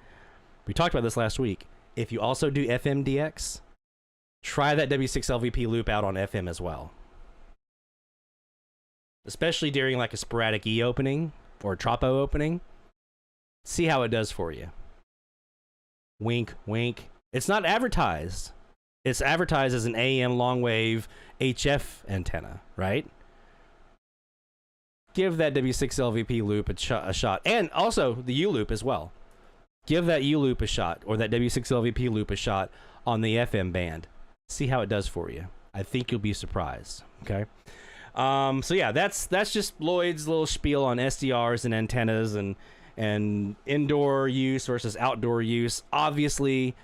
We talked about this last week. If you also do FMDX, try that W6LVP loop out on FM as well. Especially during like a sporadic E opening or a tropo opening. See how it does for you. Wink, wink. It's not advertised. It's advertised as an AM long wave HF antenna, right? Give that W6LVP loop a shot. And also the U loop as well. Give that U loop a shot, or that W6LVP loop a shot on the FM band. See how it does for you. I think you'll be surprised. Okay. So yeah, that's just Lloyd's little spiel on SDRs and antennas and indoor use versus outdoor use. Obviously,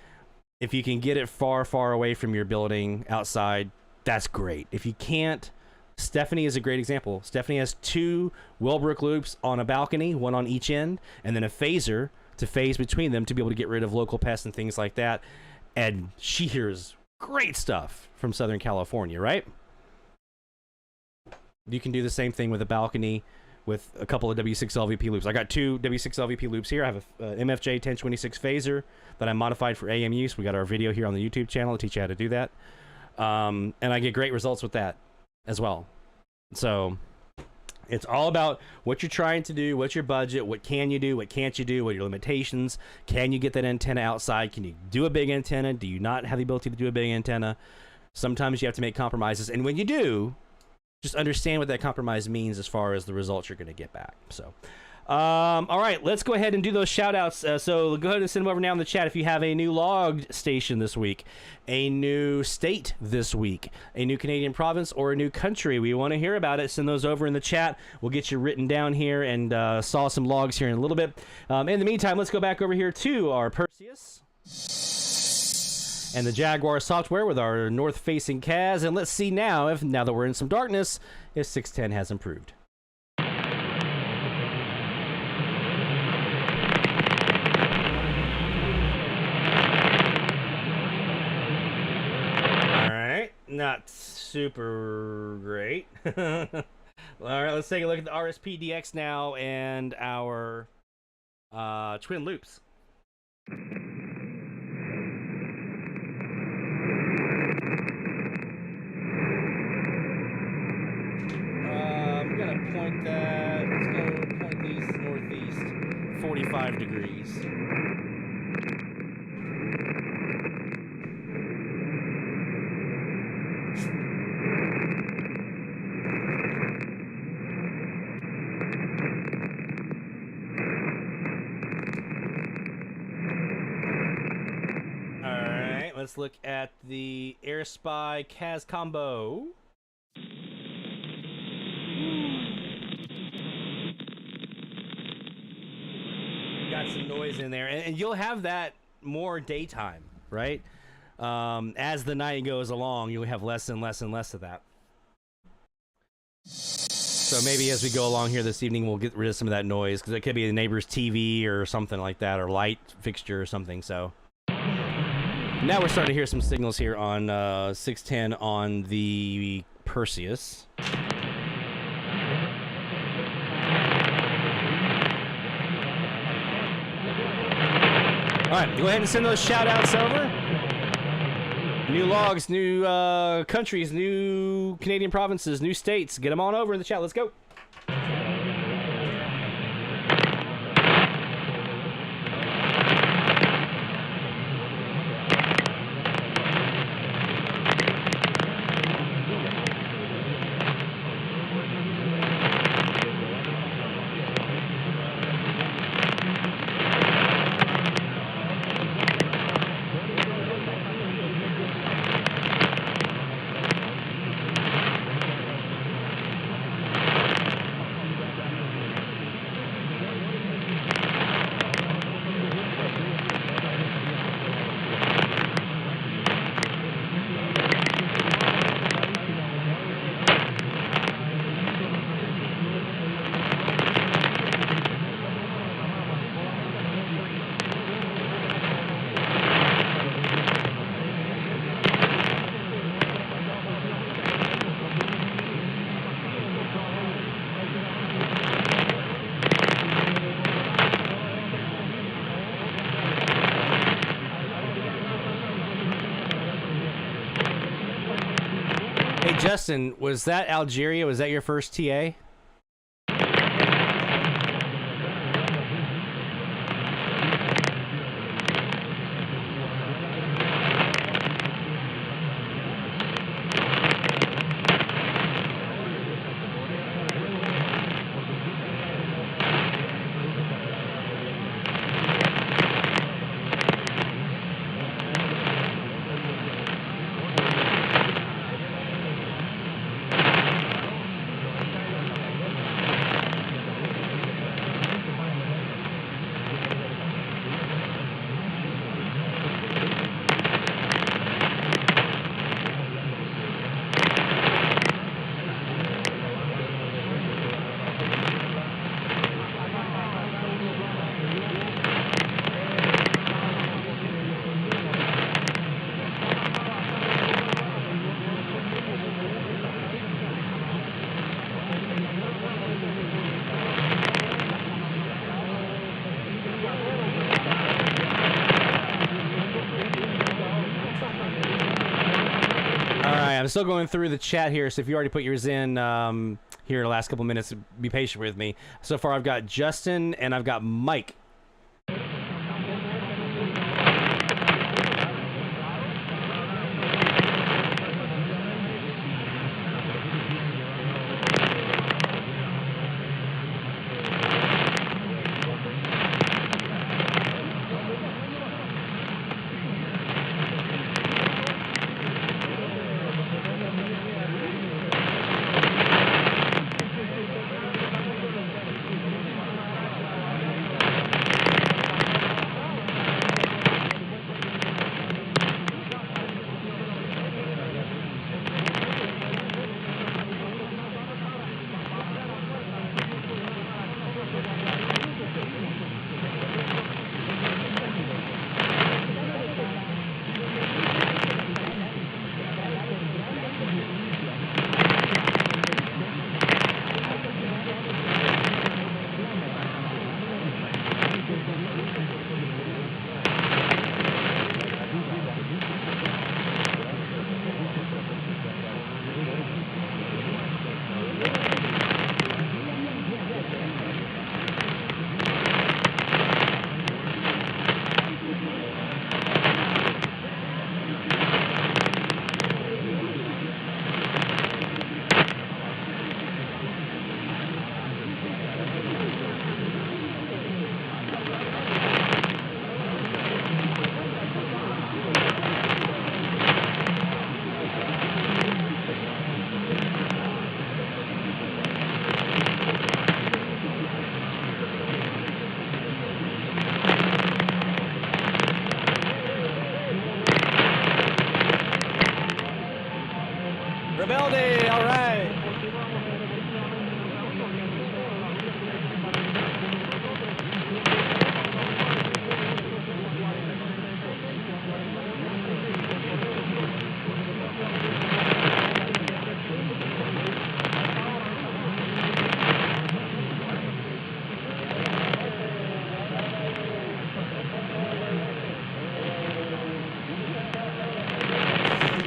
if you can get it far, far away from your building outside, that's great. If you can't, Stephanie is a great example. Stephanie has 2 Willbrook loops on a balcony, one on each end, and then a phaser to phase between them to be able to get rid of local pests and things like that. And she hears great stuff from Southern California, right? You can do the same thing with a balcony with a couple of W6LVP loops. I got 2 W6LVP loops here. I have a MFJ-1026 Phaser that I modified for AM use. We got our video here on the YouTube channel to teach you how to do that. And I get great results with that as well. So it's all about what you're trying to do, what's your budget, what can you do, what can't you do, what are your limitations, can you get that antenna outside, can you do a big antenna, do you not have the ability to do a big antenna? Sometimes you have to make compromises, and when you do, just understand what that compromise means as far as the results you're going to get back. So, all right, let's go ahead and do those shout-outs. So go ahead and send them over now in the chat if you have a new logged station this week, a new state this week, a new Canadian province, or a new country. We want to hear about it. Send those over in the chat. We'll get you written down here and saw some logs here in a little bit. In the meantime, let's go back over here to our Perseus and the Jaguar software with our north-facing CAS, and let's see now that we're in some darkness, if 610 has improved. All right, not super great. All right, let's take a look at the RSP DX now and our twin loops. I'm gonna point that. Let's go point these northeast, 45 degrees. All right, let's look at the AirSpy CAS combo. Got some noise in there, and you'll have that more daytime, right? As the night goes along, you'll have less and less and less of that. So maybe as we go along here this evening, we'll get rid of some of that noise, because it could be the neighbor's TV or something like that, or light fixture or something. So Now we're starting to hear some signals here on 610 on the Perseus. All right, go ahead and send those shout-outs over. New logs, new countries, new Canadian provinces, new states. Get them on over in the chat. Let's go. Justin, was that Algeria? Was that your first TA? I'm still going through the chat here, so if you already put yours in here in the last couple minutes, be patient with me. So far, I've got Justin and I've got Mike. Rebelde, all right.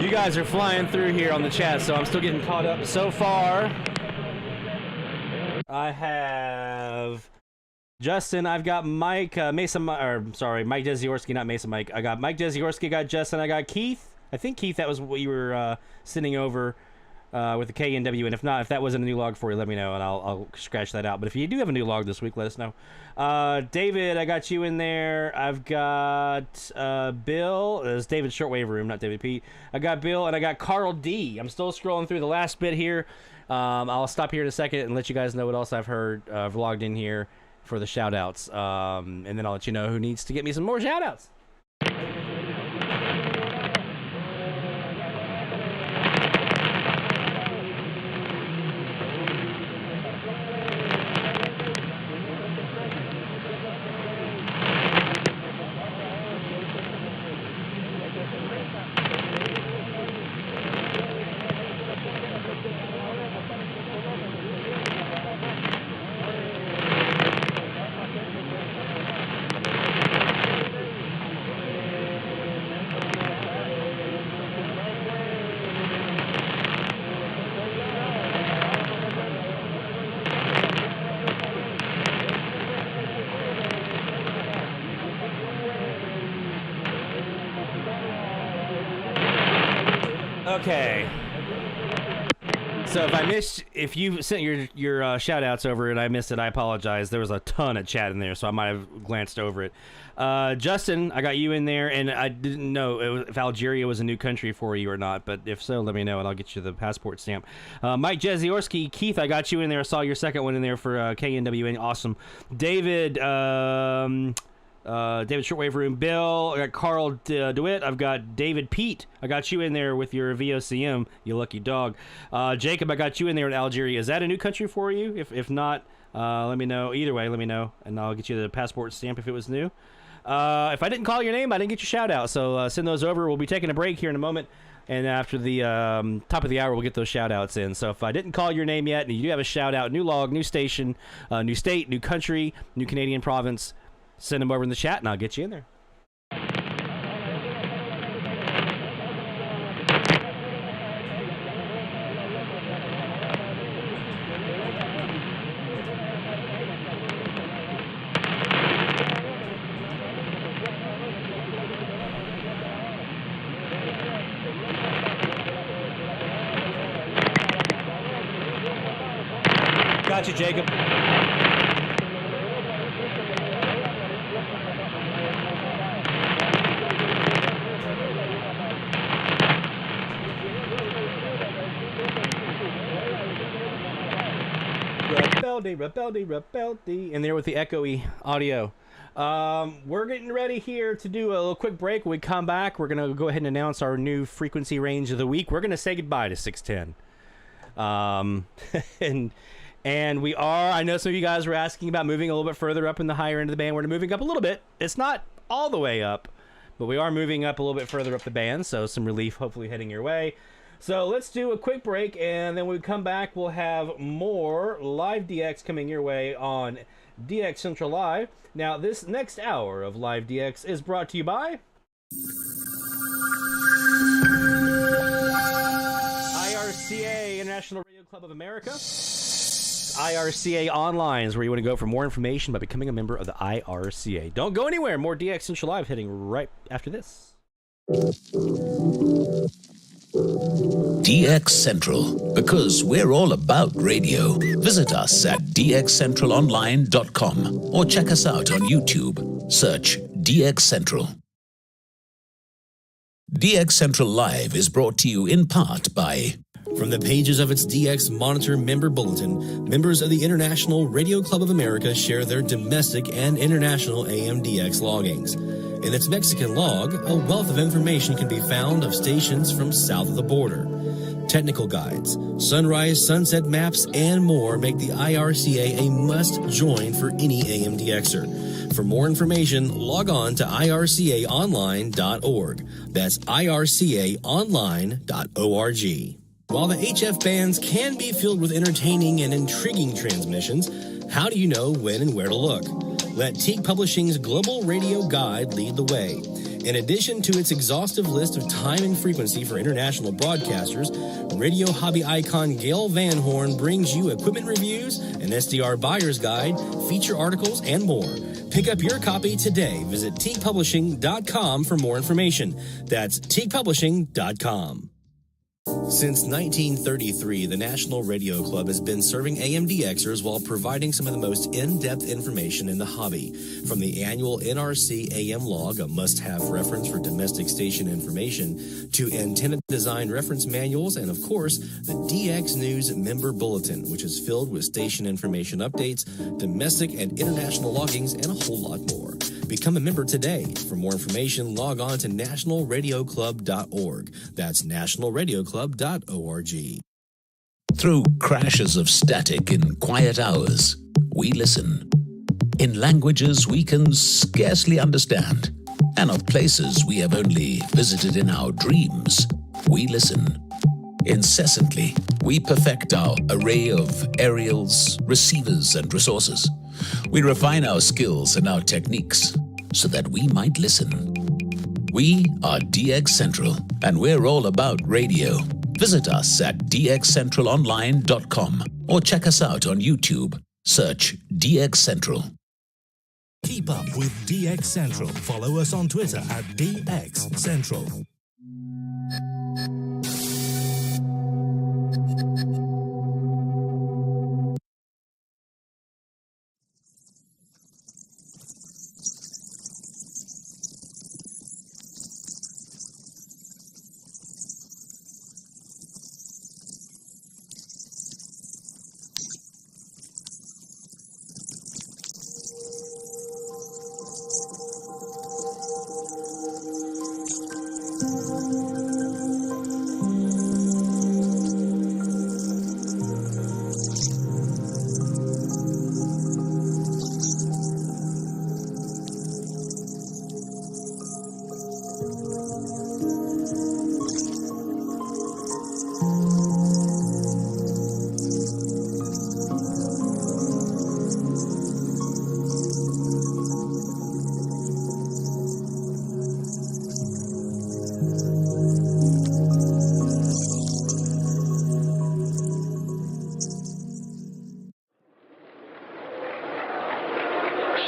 You guys are flying through here on the chat, so I'm still getting caught up. So far, I have Justin. I've got Mike, Mike Desiorski, not Mesa Mike. I got Mike Desiorski, got Justin, I got Keith. I think, Keith, that was what you were sending over with the KNW, and if not, if that wasn't a new log for you, let me know, and I'll scratch that out. But if you do have a new log this week, let us know. David, I got you in there. I've got Bill. It's David Shortwave Room, not David Pete. I got Bill, and I got Carl D. I'm still scrolling through the last bit here. I'll stop here in a second and let you guys know what else I've heard vlogged in here for the shout-outs. And then I'll let you know who needs to get me some more shout-outs. Okay. So if you sent your shout outs over and I missed it, I apologize. There was a ton of chat in there, so I might have glanced over it. Justin, I got you in there, and I didn't know if Algeria was a new country for you or not, but if so, let me know, and I'll get you the passport stamp. Mike Jeziorski, Keith, I got you in there. I saw your second one in there for KNWN. Awesome. David, David Shortwave Room, Bill, I got Carl DeWitt, I've got David Pete, I got you in there with your VOCM, you lucky dog. Jacob, I got you in there in Algeria. Is that a new country for you? If not, let me know. Either way, let me know, and I'll get you the passport stamp if it was new. If I didn't call your name, I didn't get your shout out, so send those over. We'll be taking a break here in a moment, and after the top of the hour, we'll get those shout outs in. So if I didn't call your name yet, and you do have a shout out, new log, new station, new state, new country, new Canadian province, send them over in the chat, and I'll get you in there. Gotcha, Jacob. Rebeldy, and there with the echoey audio. We're getting ready here to do a little quick break. When we come back, we're going to go ahead and announce our new frequency range of the week. We're going to say goodbye to 610. And we are, I know some of you guys were asking about moving a little bit further up in the higher end of the band. We're moving up a little bit. It's not all the way up, but we are moving up a little bit further up the band, so some relief hopefully heading your way. So let's do a quick break, and then when we come back, we'll have more live DX coming your way on DX Central Live. Now, this next hour of Live DX is brought to you by IRCA, International Radio Club of America. IRCA Online is where you want to go for more information by becoming a member of the IRCA. Don't go anywhere. More DX Central Live hitting right after this. DX Central, because we're all about radio. Visit us at dxcentralonline.com or check us out on YouTube. Search DX Central. DX Central Live is brought to you in part by... From the pages of its DX Monitor member bulletin, members of the International Radio Club of America share their domestic and international AM/DX loggings. In its Mexican log, a wealth of information can be found of stations from south of the border. Technical guides, sunrise, sunset maps, and more make the IRCA a must-join for any AM/DXer. For more information, log on to ircaonline.org. That's ircaonline.org. While the HF bands can be filled with entertaining and intriguing transmissions, how do you know when and where to look? Let Teague Publishing's Global Radio Guide lead the way. In addition to its exhaustive list of time and frequency for international broadcasters, radio hobby icon Gail Van Horn brings you equipment reviews, an SDR buyer's guide, feature articles, and more. Pick up your copy today. Visit teakpublishing.com for more information. That's teakpublishing.com. Since 1933, the National Radio Club has been serving AMDXers while providing some of the most in-depth information in the hobby. From the annual NRC AM log, a must-have reference for domestic station information, to antenna design reference manuals, and of course, the DX News Member Bulletin, which is filled with station information updates, domestic and international loggings, and a whole lot more. Become a member today. For more information, log on to nationalradioclub.org. That's nationalradioclub.org. Through crashes of static in quiet hours, we listen. In languages we can scarcely understand, and of places we have only visited in our dreams, we listen. Incessantly, we perfect our array of aerials, receivers, and resources. We refine our skills and our techniques so that we might listen. We are DX Central, and we're all about radio. Visit us at dxcentralonline.com or check us out on YouTube. Search DX Central. Keep up with DX Central. Follow us on Twitter at DX Central.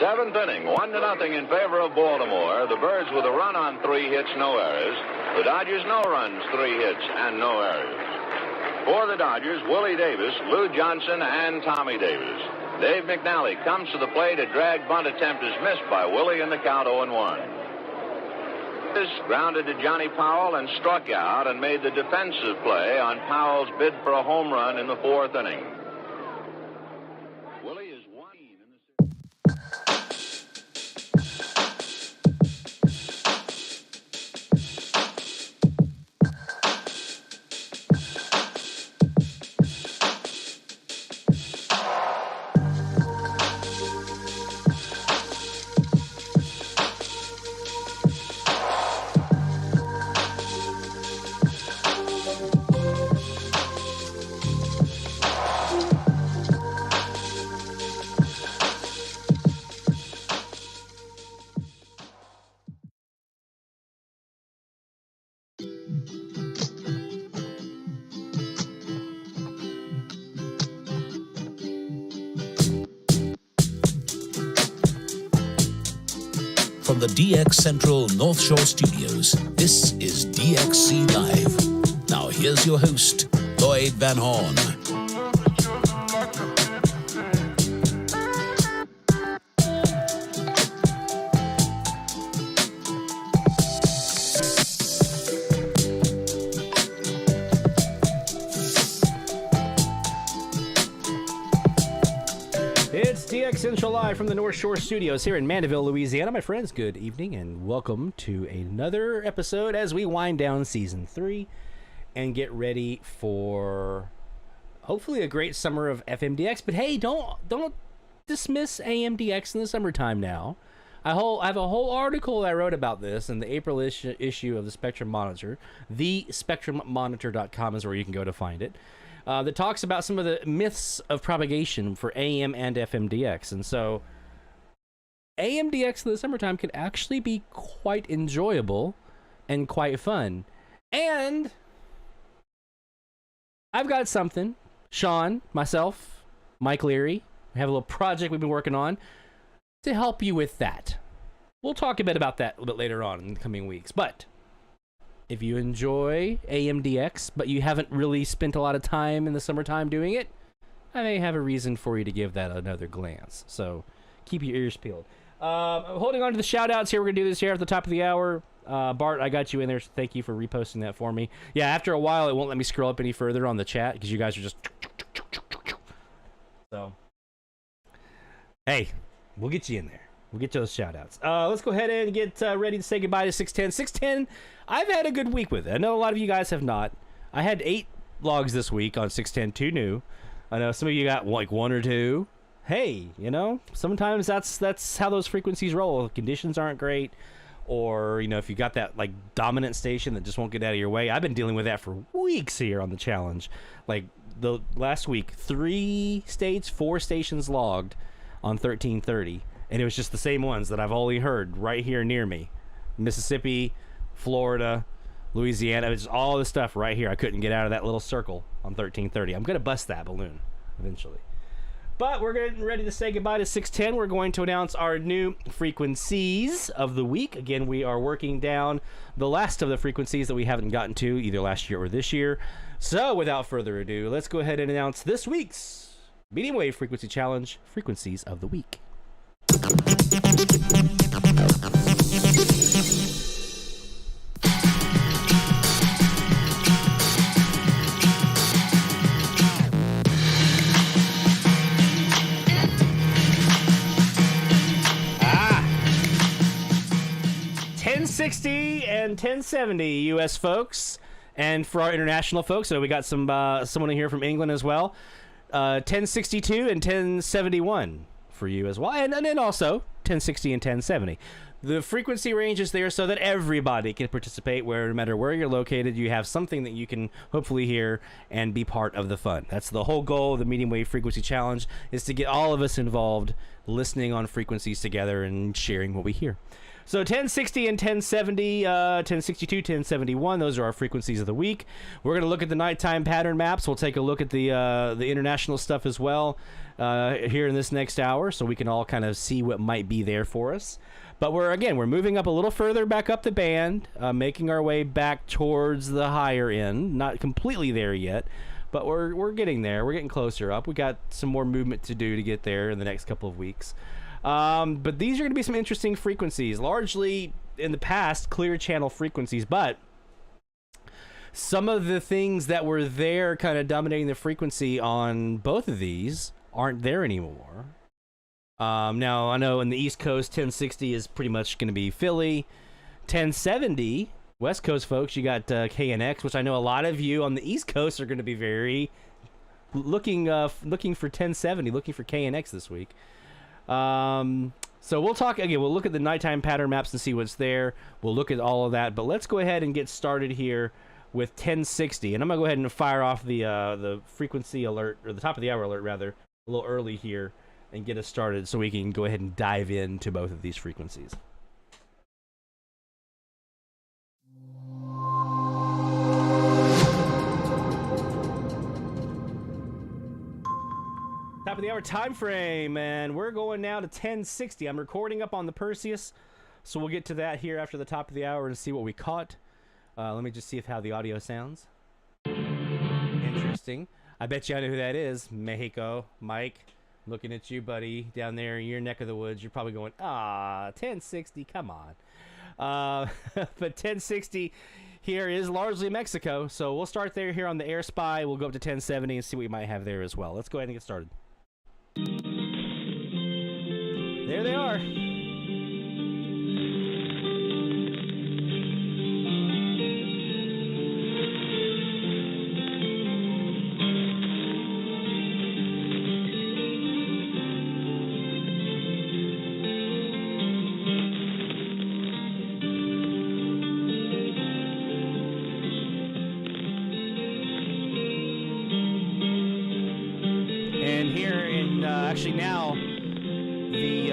Seventh inning, 1-0 in favor of Baltimore. The Birds with a run on 3 hits, no errors. The Dodgers, no runs, 3 hits, and no errors. For the Dodgers, Willie Davis, Lou Johnson, and Tommy Davis. Dave McNally comes to the plate. A drag bunt attempt is missed by Willie, and the count 0-1. This grounded to Johnny Powell and struck out and made the defensive play on Powell's bid for a home run in the 4th inning. Willie is 1 in the From the DX Central North Shore Studios, this is DXC Live. Now here's your host, Lloyd Van Horn. It's DX Central Live from the North Shore Studios here in Mandeville, Louisiana. My friends, good evening and welcome to another episode as we wind down Season 3 and get ready for hopefully a great summer of FMDX. But hey, don't dismiss AMDX in the summertime now. I have a whole article I wrote about this in the April issue of the Spectrum Monitor. TheSpectrumMonitor.com is where you can go to find it. That talks about some of the myths of propagation for AM and FMDX. And so AMDX in the summertime can actually be quite enjoyable and quite fun. And I've got something. Sean, myself, Mike Leary, we have a little project we've been working on to help you with that. We'll talk a bit about that a little bit later on in the coming weeks. But if you enjoy AMDX, but you haven't really spent a lot of time in the summertime doing it, I may have a reason for you to give that another glance. So keep your ears peeled. Holding on to the shout-outs here. We're going to do this here at the top of the hour. Bart, I got you in there, so thank you for reposting that for me. Yeah, after a while, it won't let me scroll up any further on the chat because you guys are just... So, hey, we'll get you in there. We'll get to those shout-outs. Let's go ahead and get ready to say goodbye to 610. 610, I've had a good week with it. I know a lot of you guys have not. I had 8 logs this week on 610, 2 new. I know some of you got like 1 or 2. Hey, you know, sometimes that's how those frequencies roll. If conditions aren't great, or, you know, if you got that like dominant station that just won't get out of your way. I've been dealing with that for weeks here on the challenge. Like the last week, 4 stations logged on 1330, and it was just the same ones that I've only heard right here near me. Mississippi, Florida, Louisiana, it's all this stuff right here. I couldn't get out of that little circle on 1330. I'm gonna bust that balloon eventually. But we're getting ready to say goodbye to 610. We're going to announce our new frequencies of the week. Again, we are working down the last of the frequencies that we haven't gotten to either last year or this year. So without further ado, let's go ahead and announce this week's Medium Wave Frequency Challenge frequencies of the week. $1060 and $1070 US folks, and for our international folks, so we got some someone in here from England as well. $1062 and $1071 for you as well, and then also $1060 and $1070. The frequency range is there so that everybody can participate, where no matter where you're located, you have something that you can hopefully hear and be part of the fun. That's the whole goal of the Medium Wave Frequency Challenge, is to get all of us involved, listening on frequencies together and sharing what we hear. So 1060 and 1070, 1062, 1071, those are our frequencies of the week. We're going to look at the nighttime pattern maps. We'll take a look at the international stuff as well here in this next hour, so we can all kind of see what might be there for us. But we're moving up a little further back up the band, making our way back towards the higher end. Not completely there yet, but we're getting there. We're getting closer up. We got some more movement to do to get there in the next couple of weeks. But these are going to be some interesting frequencies, largely in the past clear channel frequencies, but some of the things that were there kind of dominating the frequency on both of these aren't there anymore. Now I know in the East Coast 1060 is pretty much going to be Philly. 1070 West Coast folks, you got KNX, which I know a lot of you on the East Coast are going to be very looking for 1070, looking for KNX this week. So we'll talk again. We'll look at the nighttime pattern maps and see what's there. We'll look at all of that, but let's go ahead and get started here with 1060. And I'm gonna go ahead and fire off the frequency alert, or the top of the hour alert rather, a little early here, and get us started so we can go ahead and dive into both of these frequencies. Top of the hour time frame, and we're going now to 1060. I'm recording up on the Perseus, so we'll get to that here after the top of the hour and see what we caught. Let me just see how the audio sounds. Interesting. I bet you I know who that is. Mexico. Mike, looking at you, buddy, down there in your neck of the woods. You're probably going, 1060, come on. But 1060 here is largely Mexico, so we'll start there here on the Air Spy. We'll go up to 1070 and see what we might have there as well. Let's go ahead and get started. There they are. Actually now, the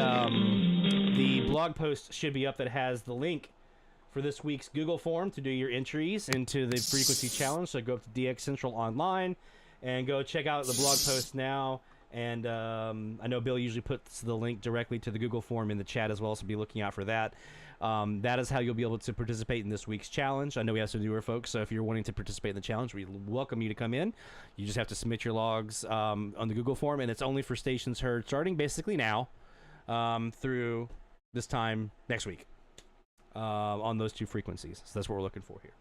blog post should be up that has the link for this week's Google form to do your entries into the frequency challenge. So go up to DX Central Online and go check out the blog post now. And I know Bill usually puts the link directly to the Google form in the chat as well, so be looking out for that. That is how you'll be able to participate in this week's challenge. I know we have some newer folks, so if you're wanting to participate in the challenge, we welcome you to come in. You just have to submit your logs on the Google form, and it's only for stations heard starting basically now through this time next week on those 2 frequencies. So that's what we're looking for here.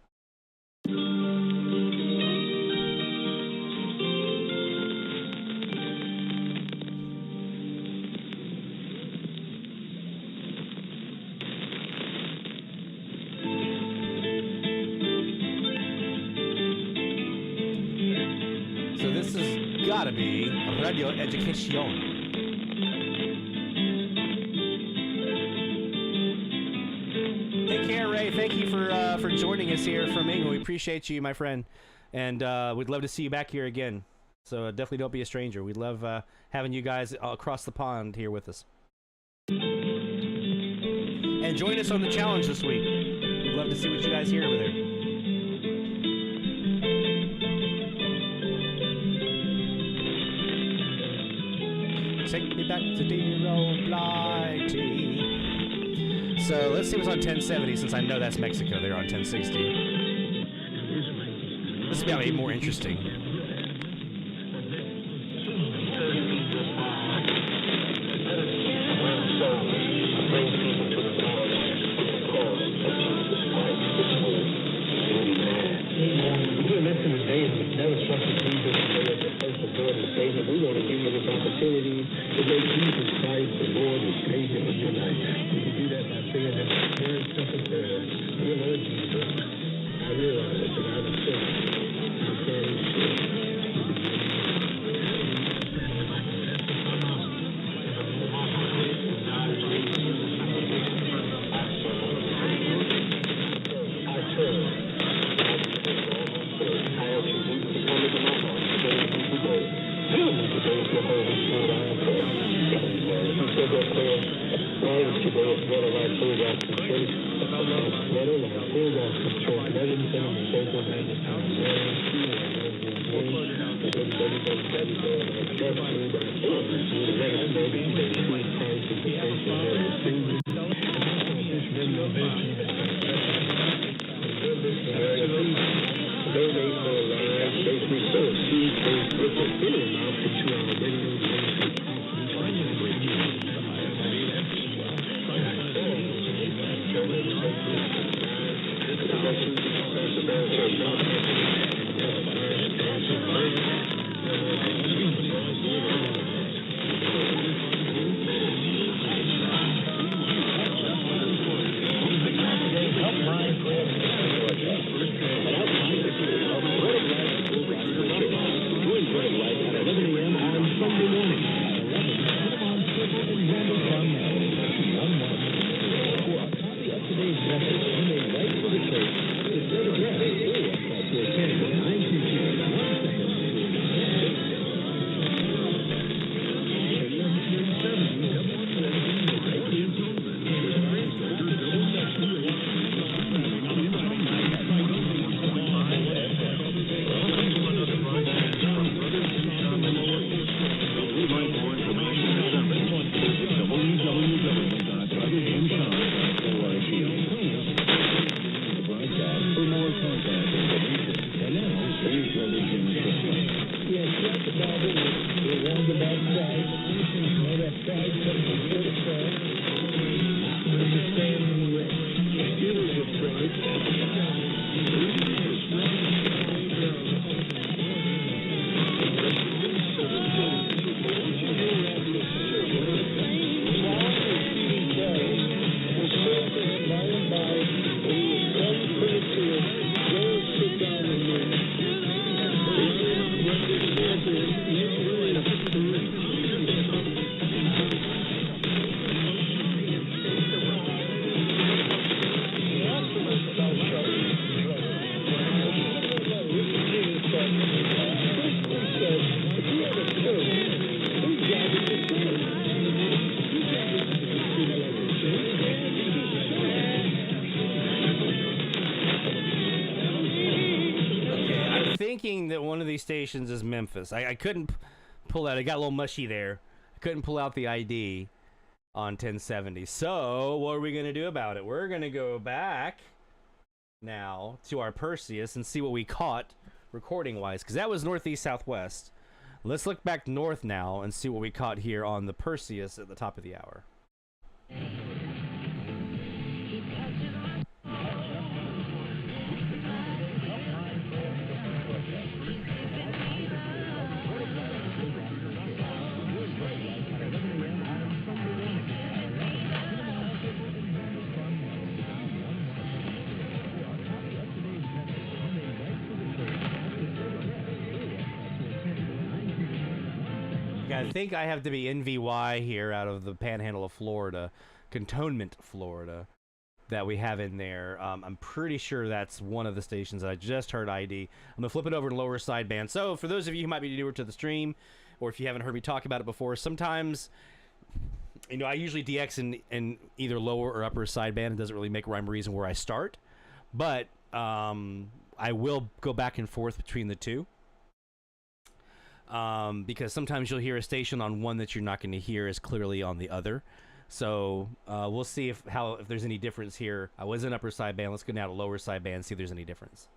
So this has got to be Radio Education. Take care, Ray. Thank you for joining us here from England. We appreciate you, my friend, and we'd love to see you back here again. So definitely don't be a stranger. We'd love having you guys across the pond here with us. And join us on the challenge this week. We'd love to see what you guys hear over there. Take me back to dear old Blighty. So let's see what's on 1070, since I know that's Mexico. They're on 1060. This is about to be more interesting. We want to give you this opportunity to make Jesus Christ the Lord and Savior of your life. You can do that by saying this very simple prayer. Dear Lord Jesus, I realize that I'm a sinner. I'm very sick. thinking that one of these stations is Memphis. I couldn't pull out. It got a little mushy there. I couldn't pull out the ID on 1070. So what are we going to do about it? We're going to go back now to our Perseus and see what we caught recording-wise, because that was northeast southwest. Let's look back north now and see what we caught here on the Perseus at the top of the hour. I think I have to be NVY here out of the panhandle of Florida, Cantonment, Florida, that we have in there. I'm pretty sure that's one of the stations that I just heard ID. I'm going to flip it over to lower sideband. So for those of you who might be newer to the stream, or if you haven't heard me talk about it before, sometimes, you know, I usually DX in either lower or upper sideband. It doesn't really make rhyme or reason where I start, but I will go back and forth between the two. Because sometimes you'll hear a station on one that you're not going to hear as clearly on the other. So we'll see if there's any difference here. I was in upper sideband. Let's go now to lower sideband and see if there's any difference.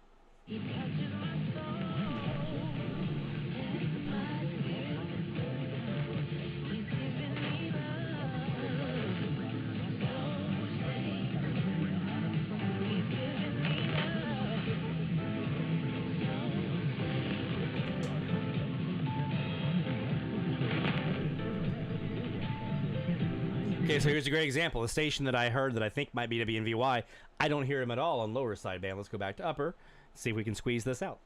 Okay, so here's a great example. A station that I heard that I think might be WNVY, I don't hear him at all on lower sideband. Let's go back to upper, see if we can squeeze this out.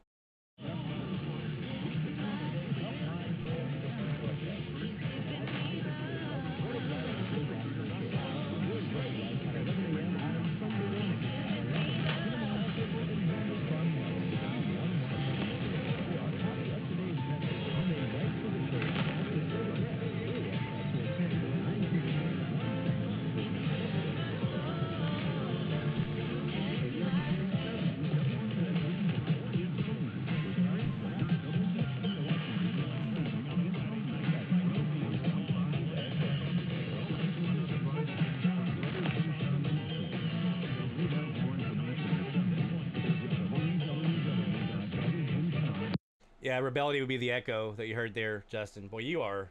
Yeah, Rebellion would be the echo that you heard there, Justin. Boy, you are...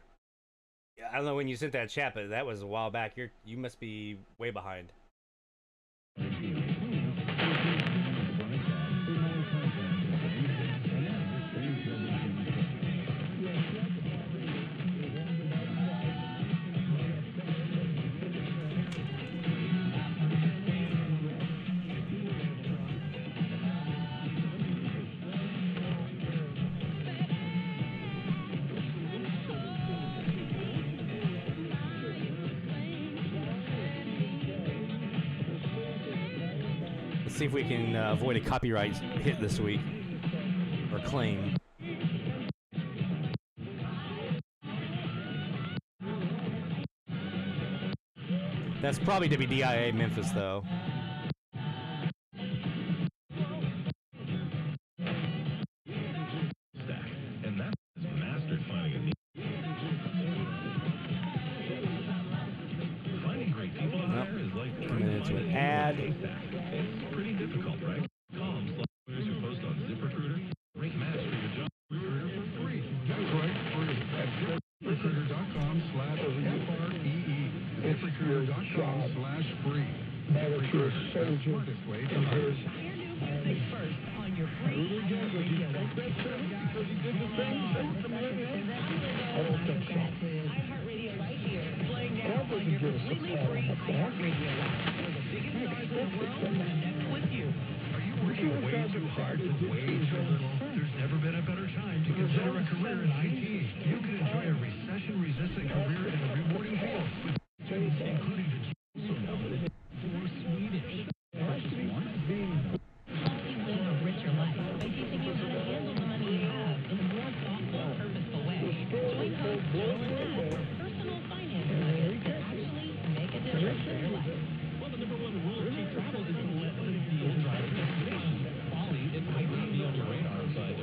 I don't know when you sent that chat, but that was a while back. You must be way behind. See if we can avoid a copyright hit this week, or claim. That's probably WDIA Memphis, though. And that is mastered finding great people out there is like coming into an ad. It's pretty difficult, right? Players who post on ZipRecruiter, rate match for your job recruiter for free. That's right, free at ZipRecruiter.com/FREE. ZipRecruiter.com/free. ZipRecruiter, the smartest way to hire. Music first on your free iHeartRadio app. iHeartRadio right here, playing now on your completely free iHeartRadio app. For the biggest stars in the world, connect with you. Are you working way too hard for way too little? There's never been a better time to consider a career in IT. You can enjoy a recession-resistant career in the rewarding field, including the Superloop or Swedish. Purchase one. Helping live a richer life by teaching you how to handle the money you have in a more thoughtful, purposeful way. Join host Joel and Ed for personal finance nuggets that actually make a difference in your life. Well, the #1 rule of cheap travel is to let the deal drive the destination. Bali, it might not be on your radar, but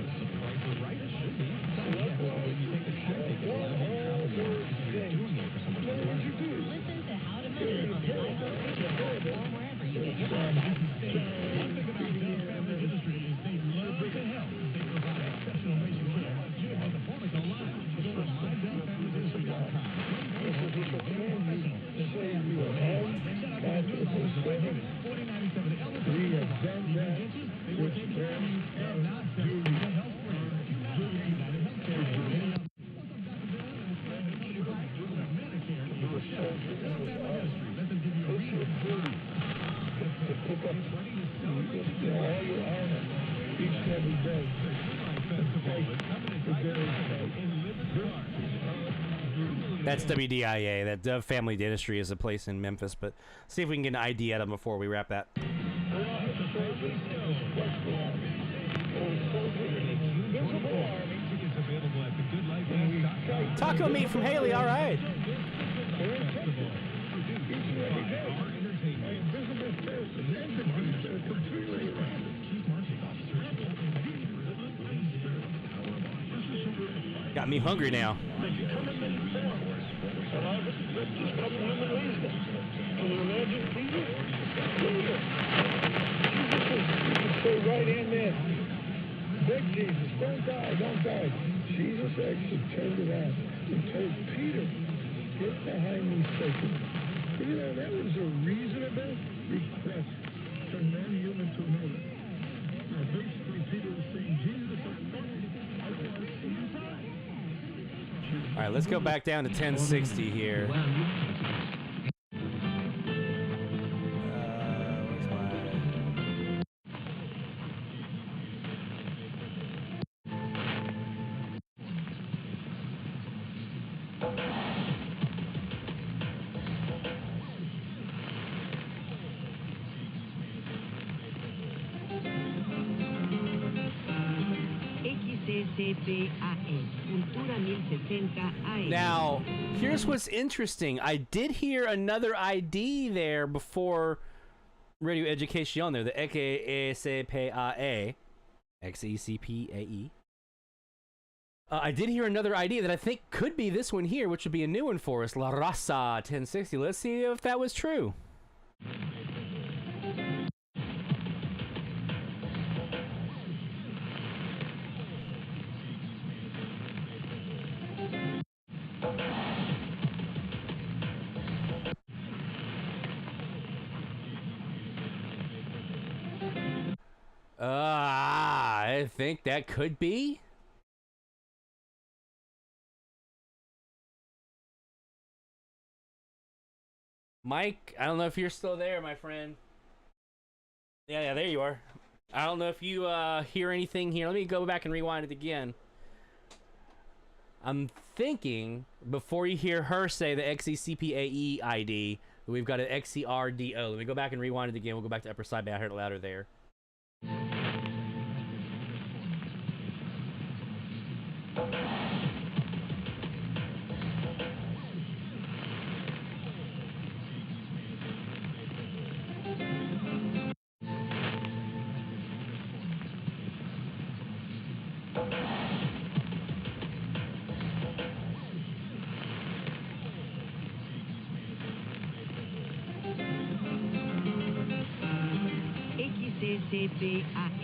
All your honor, each and every day. That's WDIA. That Dove Family Dentistry is a place in Memphis, but see if we can get an ID out of them before we wrap that. Taco meat from Haley, all right. Got me hungry now. Stay right in there. Beg Jesus, don't die, don't die. Jesus actually turned around and told Peter, get behind me, Satan. You know, that was a reasonable request from one human to another. Now, basically, Peter was saying, Jesus, I want to see you die. All right, let's go back down to 1060 here. Now, here's what's interesting. I did hear another ID there before Radio Education there, the XECPAE. XECPAE. I did hear another ID that I think could be this one here, which would be a new one for us, La Raza 1060. Let's see if that was true. I think that could be. Mike, I don't know if you're still there, my friend. Yeah, there you are. I don't know if you hear anything here. Let me go back and rewind it again. I'm thinking, before you hear her say the XECPAE ID, we've got an XCRDO. Let me go back and rewind it again. We'll go back to upper side, but I heard it louder there.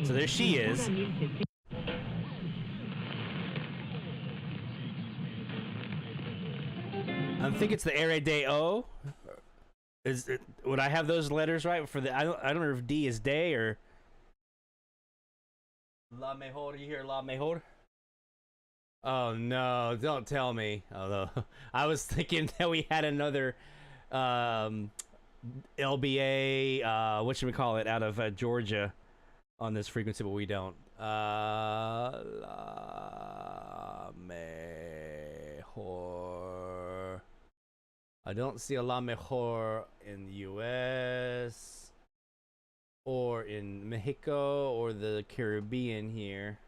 So there she is. I think it's the RADO. Is it, would I have those letters right for the? I don't know if D is day or La Mejor. You hear La Mejor? Oh no! Don't tell me. Although I was thinking that we had another LBA, whatchamacallit, out of Georgia on this frequency, but we don't. La Mejor. I don't see a La Mejor in the US or in Mexico or the Caribbean here.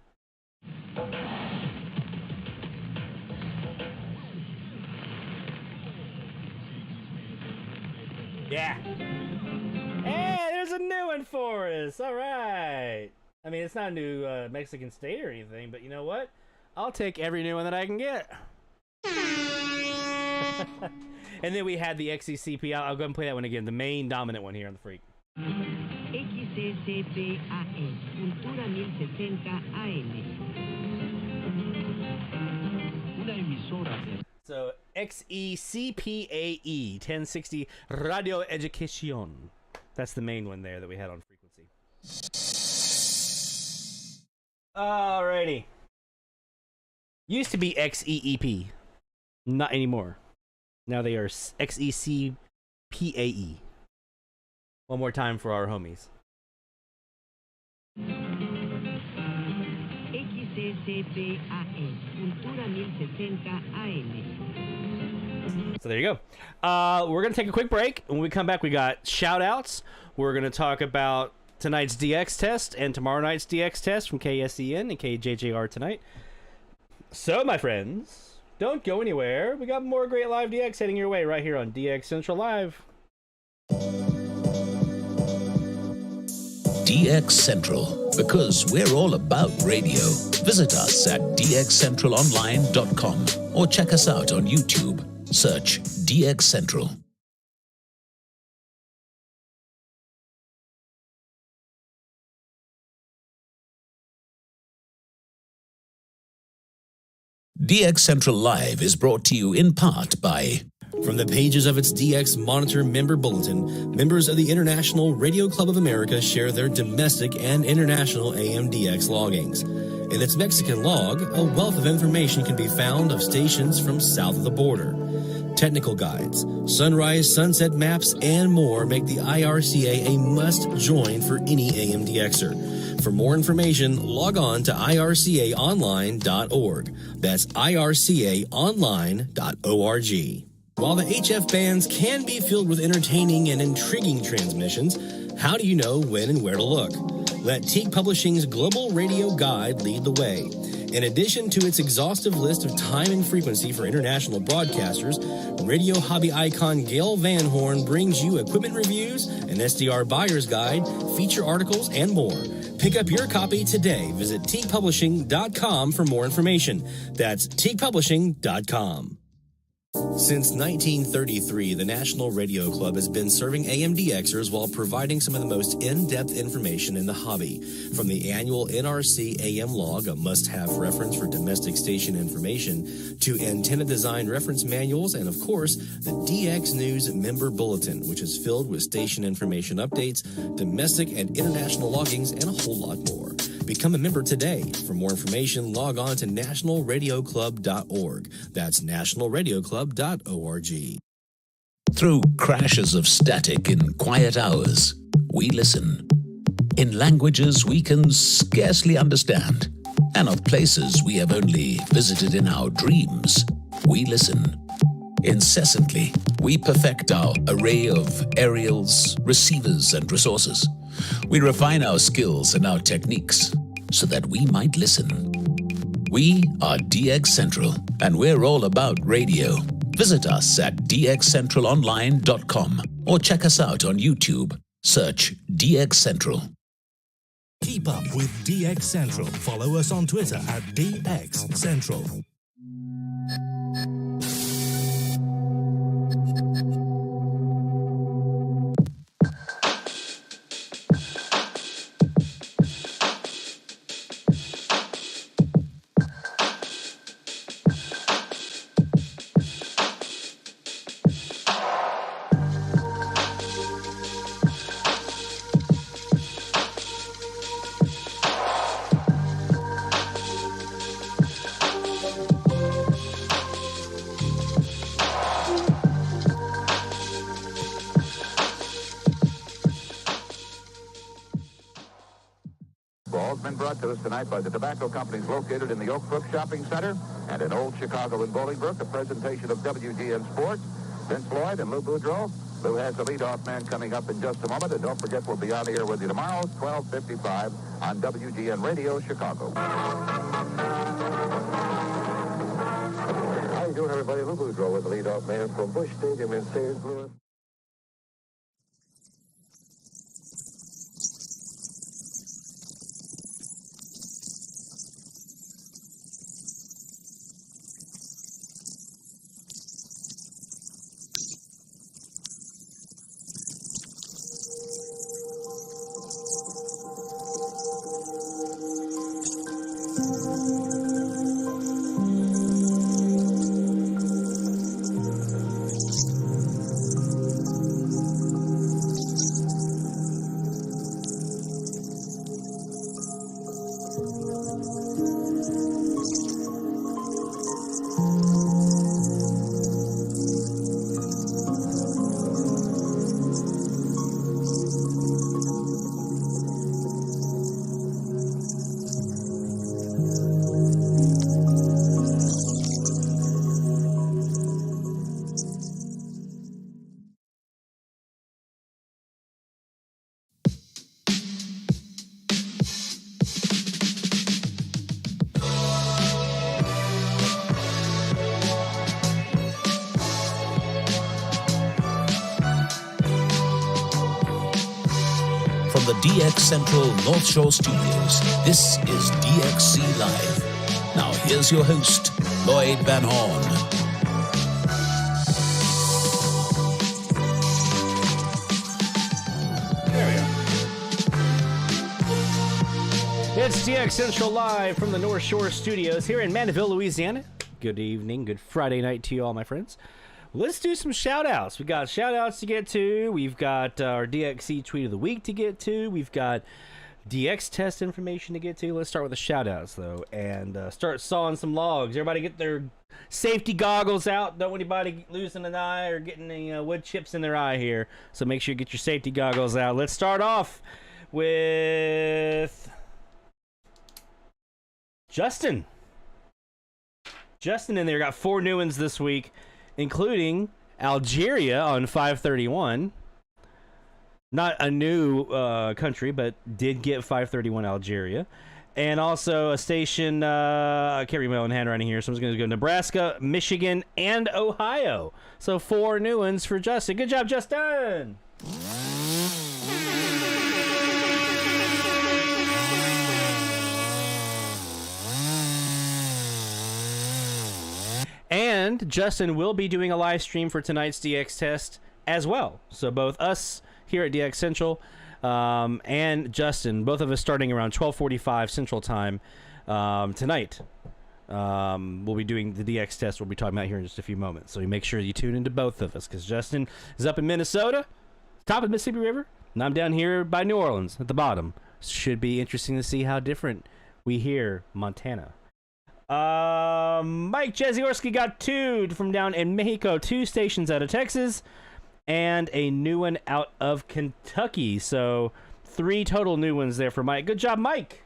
Yeah. Hey, there's a new one for us. All right. I mean, it's not a new Mexican state or anything, but you know what? I'll take every new one that I can get. And then we had the XECP. I'll go and play that one again. The main dominant one here on the Freak. XECPAE, Cultura 1060 AM. Una emisora. So XECPAE 1060 Radio Education. That's the main one there that we had on frequency. Alrighty. Used to be XEEP. Not anymore. Now they are XECPAE. One more time for our homies. SDR, Cultura 1060 AM. So there you go. We're going to take a quick break. When we come back, we got shout-outs. We're going to talk about tonight's DX test and tomorrow night's DX test from KSEN and KJJR tonight. So, my friends, don't go anywhere. We got more great live DX heading your way right here on DX Central Live. DX Central, because we're all about radio. Visit us at dxcentralonline.com or check us out on YouTube. Search DX Central. DX Central Live is brought to you in part by... From the pages of its DX Monitor member bulletin, members of the International Radio Club of America share their domestic and international AM/DX loggings. In its Mexican log, a wealth of information can be found of stations from south of the border. Technical guides, sunrise, sunset maps, and more make the IRCA a must-join for any AM/DXer. For more information, log on to ircaonline.org. That's ircaonline.org. While the HF bands can be filled with entertaining and intriguing transmissions, how do you know when and where to look? Let Teague Publishing's Global Radio Guide lead the way. In addition to its exhaustive list of time and frequency for international broadcasters, radio hobby icon Gail Van Horn brings you equipment reviews, an SDR buyer's guide, feature articles, and more. Pick up your copy today. Visit teaguepublishing.com for more information. That's teaguepublishing.com. Since 1933, the National Radio Club has been serving AM/DXers while providing some of the most in-depth information in the hobby. From the annual NRC AM log, a must-have reference for domestic station information, to antenna design reference manuals, and of course, the DX News member bulletin, which is filled with station information updates, domestic and international loggings, and a whole lot more. Become a member today. For more information, log on to nationalradioclub.org. That's nationalradioclub.org. Through crashes of static in quiet hours, we listen. In languages we can scarcely understand, and of places we have only visited in our dreams, we listen. Incessantly, we perfect our array of aerials, receivers, and resources. We refine our skills and our techniques so that we might listen. We are DX Central, and we're all about radio. Visit us at dxcentralonline.com or check us out on YouTube. Search DX Central. Keep up with DX Central. Follow us on Twitter at DX Central. To us tonight by the tobacco companies located in the Oak Brook Shopping Center and in Old Chicago in Bolingbrook, a presentation of WGN Sports. Vince Lloyd and Lou Boudreau. Lou has the leadoff man coming up in just a moment. And don't forget, we'll be on the air with you tomorrow, 12:55 on WGN Radio Chicago. How you doing, everybody? Lou Boudreau with the leadoff man from Busch Stadium in St. Louis. the DX Central North Shore Studios, this is DXC Live. Now here's your host, Lloyd Van Horn. It's DX Central Live from the North Shore Studios here in Mandeville, Louisiana. Good evening, good Friday night to you all, my friends. Let's do some shout-outs. We got shout-outs to get to. We've got our DXC Tweet of the Week to get to. We've got DX test information to get to. Let's start with the shout-outs, though, and start sawing some logs. Everybody get their safety goggles out. Don't want anybody losing an eye or getting any wood chips in their eye here. So make sure you get your safety goggles out. Let's start off with Justin in there got 4 new ones this week, including Algeria on 531. Not a new country, but did get 531 Algeria. And also a station, I can't read my own handwriting here, so I'm just going to go Nebraska, Michigan, and Ohio. So 4 new ones for Justin. Good job, Justin! And Justin will be doing a live stream for tonight's DX test as well. So both us here at DX Central and Justin, both of us starting around 12:45 Central Time tonight. We'll be doing the DX test we'll be talking about here in just a few moments. So you make sure you tune into both of us, because Justin is up in Minnesota, top of the Mississippi River, and I'm down here by New Orleans at the bottom. Should be interesting to see how different we hear Montana. Mike Jeziorski got 2 from down in Mexico, 2 stations out of Texas, and a new one out of Kentucky. So 3 total new ones there for Mike. Good job, Mike.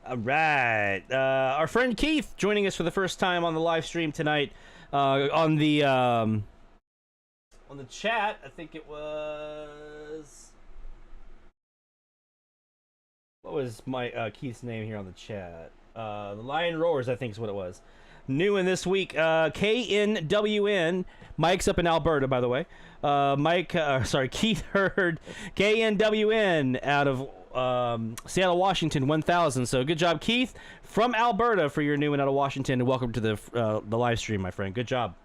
All right. Our friend Keith joining us for the first time on the live stream tonight on the chat. I think it was... What was my Keith's name here on the chat? The Lion Roars, I think is what it was. New in this week, KNWN. Mike's up in Alberta, by the way. Keith heard KNWN out of Seattle, Washington, 1000. So good job, Keith, from Alberta, for your new one out of Washington. And welcome to the live stream, my friend. Good job.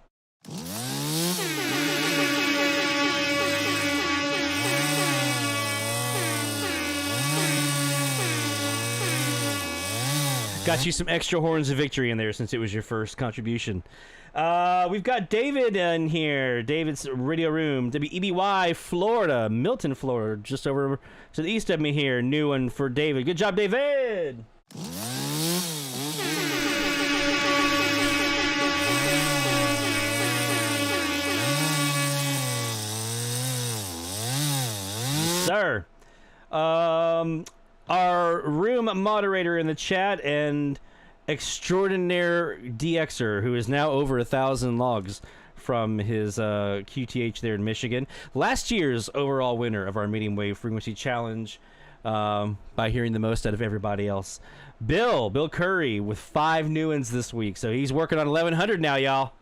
Got you some extra horns of victory in there since it was your first contribution. We've got David in here. David's Radio Room, WEBY, Florida, Milton, Florida, just over to the east of me here. New one for David. Good job, David! Sir. Our room moderator in the chat and extraordinaire DXer, who is now over 1,000 logs from his QTH there in Michigan. Last year's overall winner of our medium wave frequency challenge, by hearing the most out of everybody else. Bill Curry with 5 new ones this week. So he's working on 1,100 now, y'all.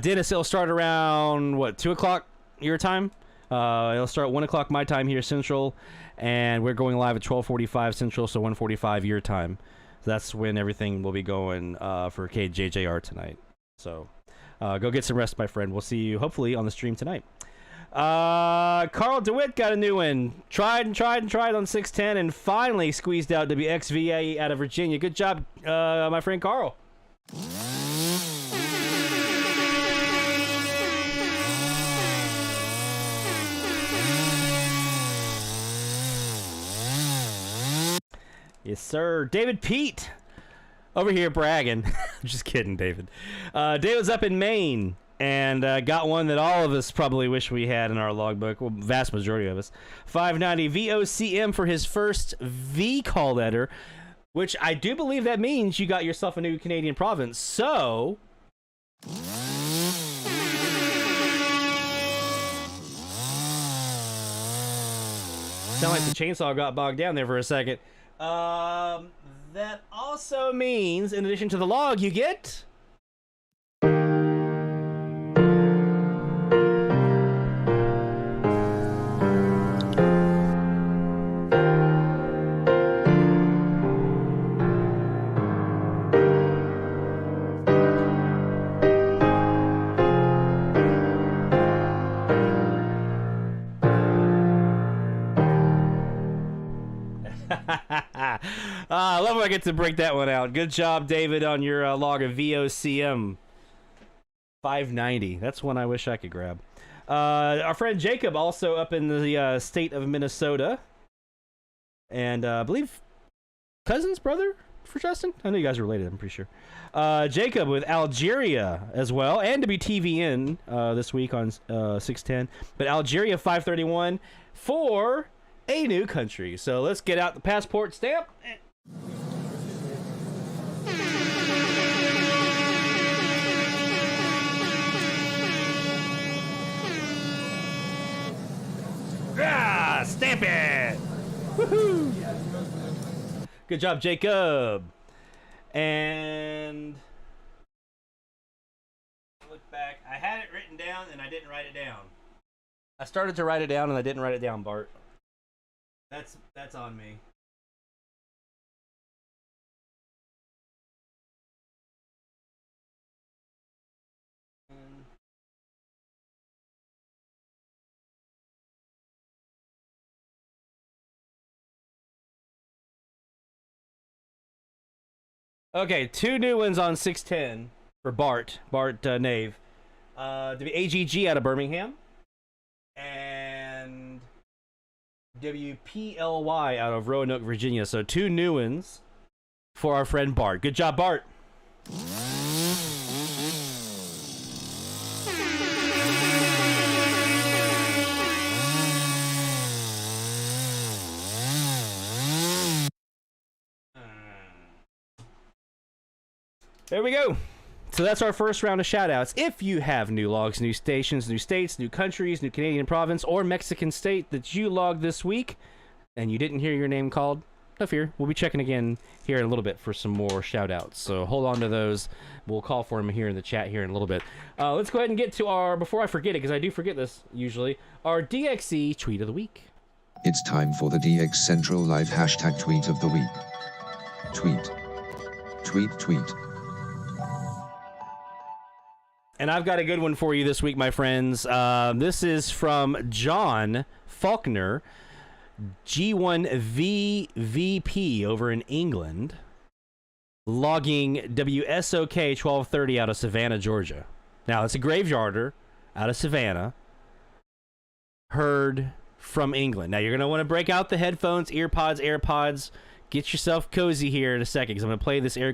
Dennis, it'll start around, 2 o'clock your time? It'll start 1 o'clock my time here Central, and we're going live at 12:45 Central, so 1:45 your time. So that's when everything will be going for KJJR tonight. So go get some rest, my friend. We'll see you hopefully on the stream tonight. Carl DeWitt got a new one. Tried on 610 and finally squeezed out WXVA out of Virginia. Good job, my friend Carl. Yes, sir. David Pete over here bragging. Just kidding, David. David's up in Maine and got one that all of us probably wish we had in our logbook. Well, vast majority of us. 590 VOCM for his first V call letter, which I do believe that means you got yourself a new Canadian province. So Sound like the chainsaw got bogged down there for a second. That also means, in addition to the log, you get... I love when I get to break that one out. Good job, David, on your log of VOCM 590. That's one I wish I could grab. Our friend Jacob, also up in the state of Minnesota. And I believe cousin's brother for Justin? I know you guys are related, I'm pretty sure. Jacob with Algeria as well, and WTVN this week on 610. But Algeria 531 for a new country. So let's get out the passport stamp. Ah, stamp it! Woohoo! Good job, Jacob. And look back. I had it written down and I didn't write it down. I started to write it down and I didn't write it down, Bart. That's on me. Okay, 2 new ones on 610 for Bart Nave. AGG out of Birmingham. And WPLY out of Roanoke, Virginia. So 2 new ones for our friend Bart. Good job, Bart. There we go. So that's our first round of shout-outs. If you have new logs, new stations, new states, new countries, new Canadian province, or Mexican state that you logged this week, and you didn't hear your name called, no fear. We'll be checking again here in a little bit for some more shout-outs. So hold on to those. We'll call for them here in the chat here in a little bit. Let's go ahead and get to our, before I forget it, because I do forget this usually, our DXE Tweet of the Week. It's time for the DX Central Live hashtag Tweet of the Week. Tweet. Tweet, tweet. And I've got a good one for you this week, my friends. This is from John Faulkner, G1VVP over in England, logging WSOK 1230 out of Savannah, Georgia. Now, it's a graveyarder out of Savannah, heard from England. Now, you're going to want to break out the headphones, earpods, AirPods. Get yourself cozy here in a second, because I'm going to play this air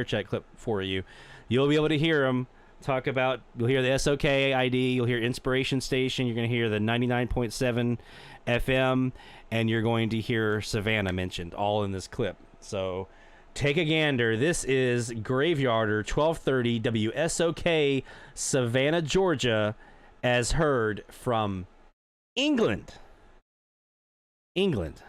check clip for you. You'll be able to hear them. Talk about, you'll hear the SOK ID, you'll hear Inspiration Station, you're going to hear the 99.7 FM, and you're going to hear Savannah mentioned, all in this clip. So take a gander. This is Graveyarder 1230 WSOK Savannah, Georgia, as heard from England. England.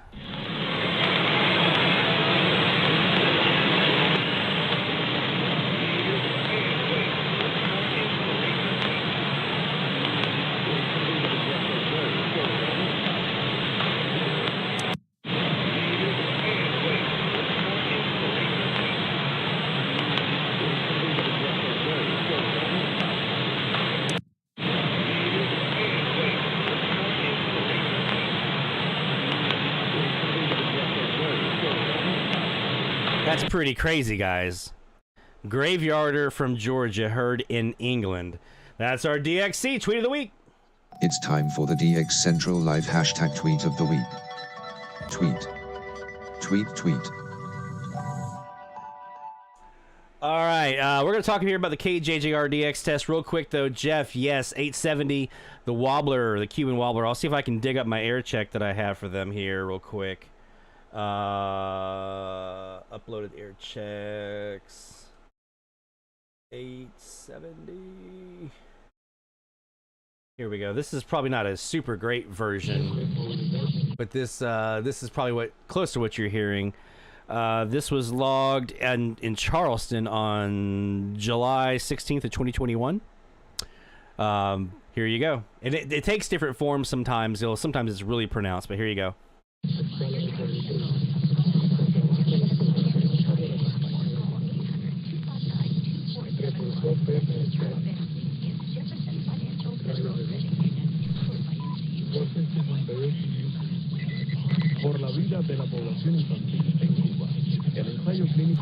That's pretty crazy, guys. Graveyarder from Georgia, heard in England. That's our DXC Tweet of the Week. It's time for the DX Central Live hashtag Tweet of the Week. Tweet. Tweet, tweet. All right, we're going to talk here about the KJJR DX test real quick, though. Jeff, yes, 870, the wobbler, the Cuban wobbler. I'll see if I can dig up my air check that I have for them here real quick. Uploaded air checks. 870. Here we go. This is probably not a super great version. But this is probably close to what you're hearing. This was logged in Charleston on July 16th of 2021. Here you go. And it takes different forms sometimes. Sometimes it's really pronounced, but here you go.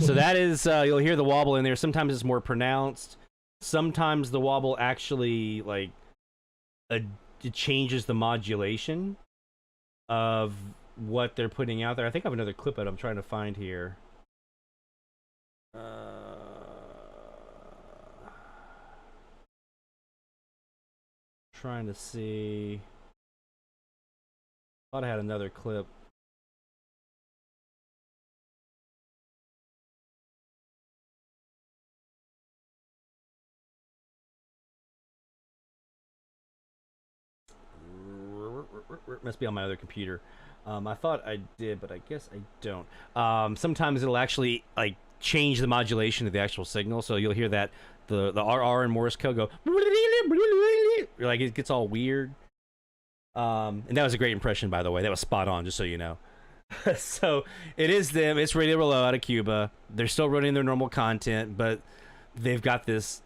So that is, you'll hear the wobble in there. Sometimes it's more pronounced. Sometimes the wobble actually, like, it changes the modulation of what they're putting out there. I think I have another clip that I'm trying to find here. Trying to see. Thought I had another clip. Must be on my other computer. I thought I did, but I guess I don't. Sometimes it'll actually like change the modulation of the actual signal, so you'll hear that the RR in Morse code go like it gets all weird. And that was a great impression, by the way. That was spot on, just so you know. So it is them. It's Radio Relay out of Cuba. They're still running their normal content, but they've got this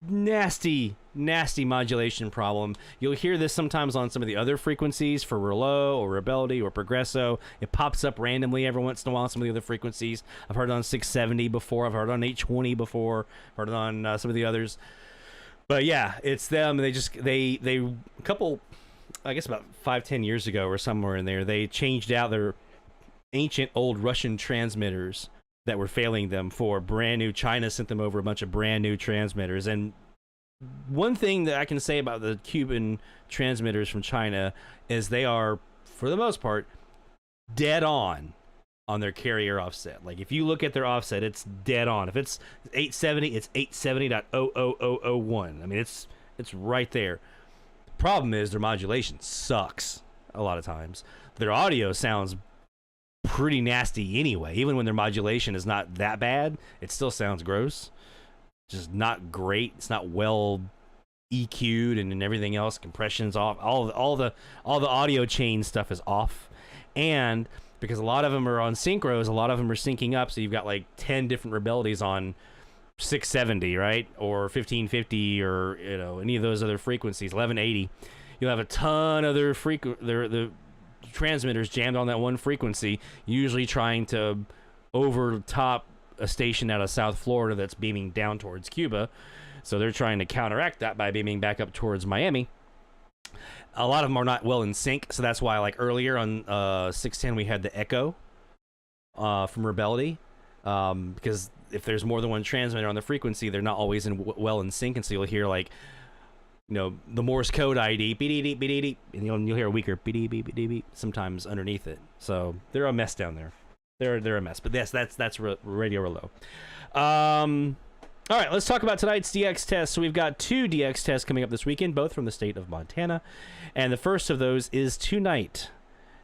nasty modulation problem. You'll hear this sometimes on some of the other frequencies for Relay or Rebeldy or Progresso. It pops up randomly every once in a while on some of the other frequencies. I've heard it on 670 before. I've heard it on 820 before. I've heard it on some of the others. But yeah, it's them. They a couple, I guess about 5-10 years ago or somewhere in there, they changed out their ancient old Russian transmitters that were failing them for brand new. China sent them over a bunch of brand new transmitters. And one thing that I can say about the Cuban transmitters from China is they are, for the most part, dead on their carrier offset. Like if you look at their offset, it's dead on. If it's 870, it's 870.00001. I mean, it's right there. The problem is their modulation sucks a lot of times. Their audio sounds pretty nasty anyway. Even when their modulation is not that bad, it still sounds gross. Just not great. It's not well EQ'd and everything else. Compression's off. All the audio chain stuff is off. And because a lot of them are on synchros, a lot of them are syncing up, so you've got like 10 different rebellities on 670, right? Or 1550 or any of those other frequencies, 1180. You'll have a ton of their the transmitters jammed on that one frequency, usually trying to overtop a station out of South Florida that's beaming down towards Cuba. So they're trying to counteract that by beaming back up towards Miami. A lot of them are not well in sync, so that's why, like earlier on 610, we had the echo from Rebeldy, because if there's more than one transmitter on the frequency, they're not always well in sync, and so you'll hear like, the Morse code ID, beep, and you'll hear a weaker beep, beep, beep, beep sometimes underneath it. So they're a mess down there. They're a mess. But yes, that's Radio Relay. All right, let's talk about tonight's DX test. So we've got 2 DX tests coming up this weekend, both from the state of Montana. And the first of those is tonight.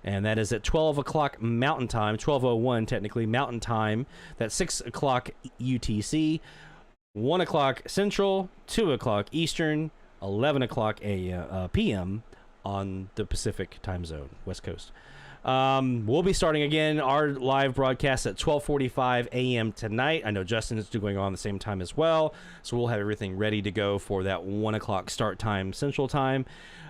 And that is at 12 o'clock Mountain Time, 12:01 technically, Mountain Time. That's 6 o'clock UTC, 1 o'clock Central, 2 o'clock Eastern, 11 o'clock p.m. on the Pacific time zone, West Coast. We'll be starting again our live broadcast at 12:45 a.m. tonight. I know Justin is going on the same time as well, so we'll have everything ready to go for that 1 o'clock start time Central Time.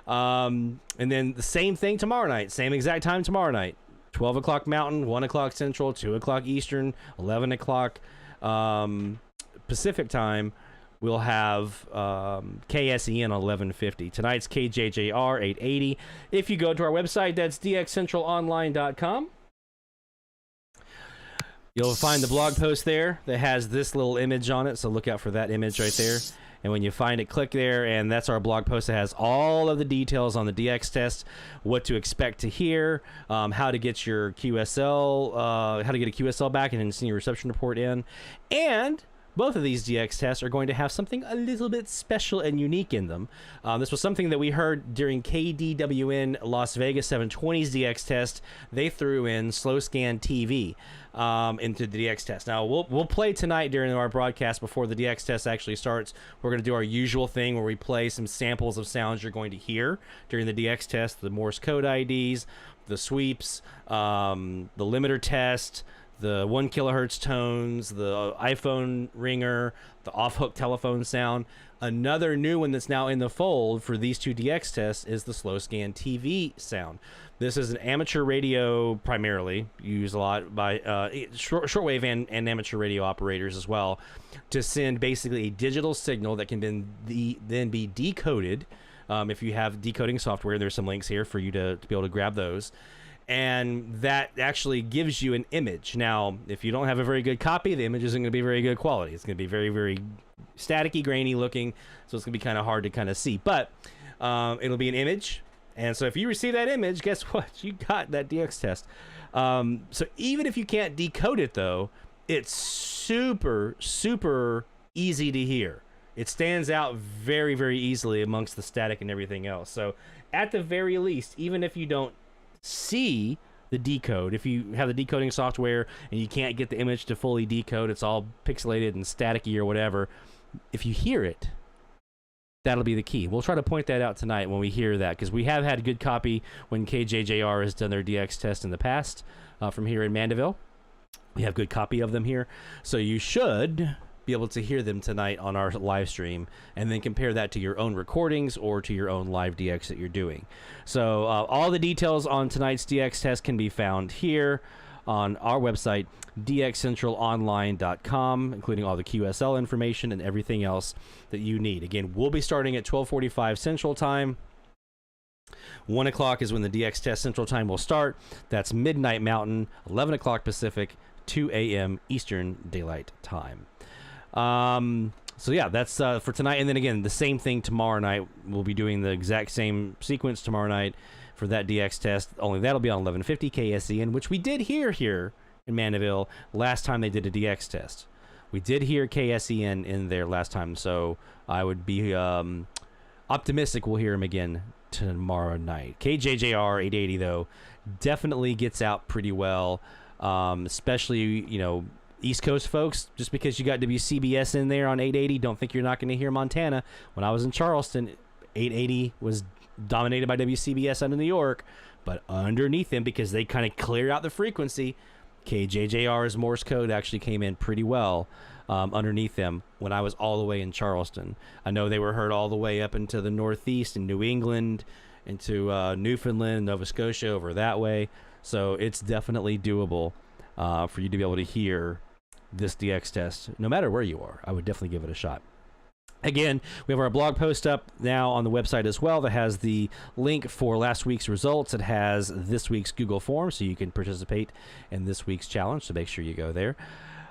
And then the same thing tomorrow night, same exact time tomorrow night, 12 o'clock Mountain, 1 o'clock Central, 2 o'clock Eastern, 11 o'clock Pacific time. We'll have KSEN 1150. Tonight's KJJR 880. If you go to our website, that's dxcentralonline.com. You'll find the blog post there that has this little image on it, so look out for that image right there. And when you find it, click there, and that's our blog post that has all of the details on the DX test, what to expect to hear, how to get your QSL, how to get a QSL back and then send your reception report in, and both of these DX tests are going to have something a little bit special and unique in them. This was something that we heard during KDWN Las Vegas 720's DX test. They threw in slow scan TV into the DX test. Now, we'll play tonight during our broadcast before the DX test actually starts. We're going to do our usual thing where we play some samples of sounds you're going to hear during the DX test, the Morse code IDs, the sweeps, the limiter test, the 1 kilohertz tones, the iPhone ringer, the off-hook telephone sound. Another new one that's now in the fold for these two DX tests is the slow scan TV sound. This is an amateur radio primarily, used a lot by shortwave and amateur radio operators as well, to send basically a digital signal that can then be decoded. If you have decoding software, there's some links here for you to be able to grab those. And that actually gives you an image. Now, if you don't have a very good copy, the image isn't going to be very good quality. It's going to be very, very staticky, grainy looking, so it's going to be kind of hard to kind of see. But it'll be an image. And so if you receive that image, guess what? You got that DX test. So even if you can't decode it, though, it's super, super easy to hear. It stands out very, very easily amongst the static and everything else. So at the very least, even if you don't see the decode, if you have the decoding software and you can't get the image to fully decode, it's all pixelated and staticky or whatever, if you hear it, that'll be the key. We'll try to point that out tonight when we hear that, because we have had a good copy when KJJR has done their DX test in the past from here in Mandeville. We have good copy of them here, so you should be able to hear them tonight on our live stream, and then compare that to your own recordings or to your own live DX that you're doing. So all the details on tonight's DX test can be found here on our website, dxcentralonline.com, including all the QSL information and everything else that you need. Again, we'll be starting at 12:45 Central Time. 1 o'clock is when the DX test Central Time will start. That's midnight Mountain, 11 o'clock Pacific, 2 a.m. Eastern Daylight Time. So yeah, that's for tonight. And then again, the same thing tomorrow night. We'll be doing the exact same sequence tomorrow night for that DX test, only that'll be on 1150 KSEN, which we did hear here in Mandeville last time they did a DX test. We did hear KSEN in there last time, so I would be optimistic we'll hear him again tomorrow night. KJJR 880, though, definitely gets out pretty well, especially, you know, East Coast folks. Just because you got WCBS in there on 880, don't think you're not going to hear Montana. When I was in Charleston, 880 was dominated by WCBS out of New York, but underneath them, because they kind of clear out the frequency, KJJR's Morse code actually came in pretty well underneath them when I was all the way in Charleston. I know they were heard all the way up into the Northeast and New England, into Newfoundland, Nova Scotia, over that way. So it's definitely doable for you to be able to hear this DX test, no matter where you are. I would definitely give it a shot. Again, we have our blog post up now on the website as well that has the link for last week's results. It has this week's Google form, so you can participate in this week's challenge, so make sure you go there.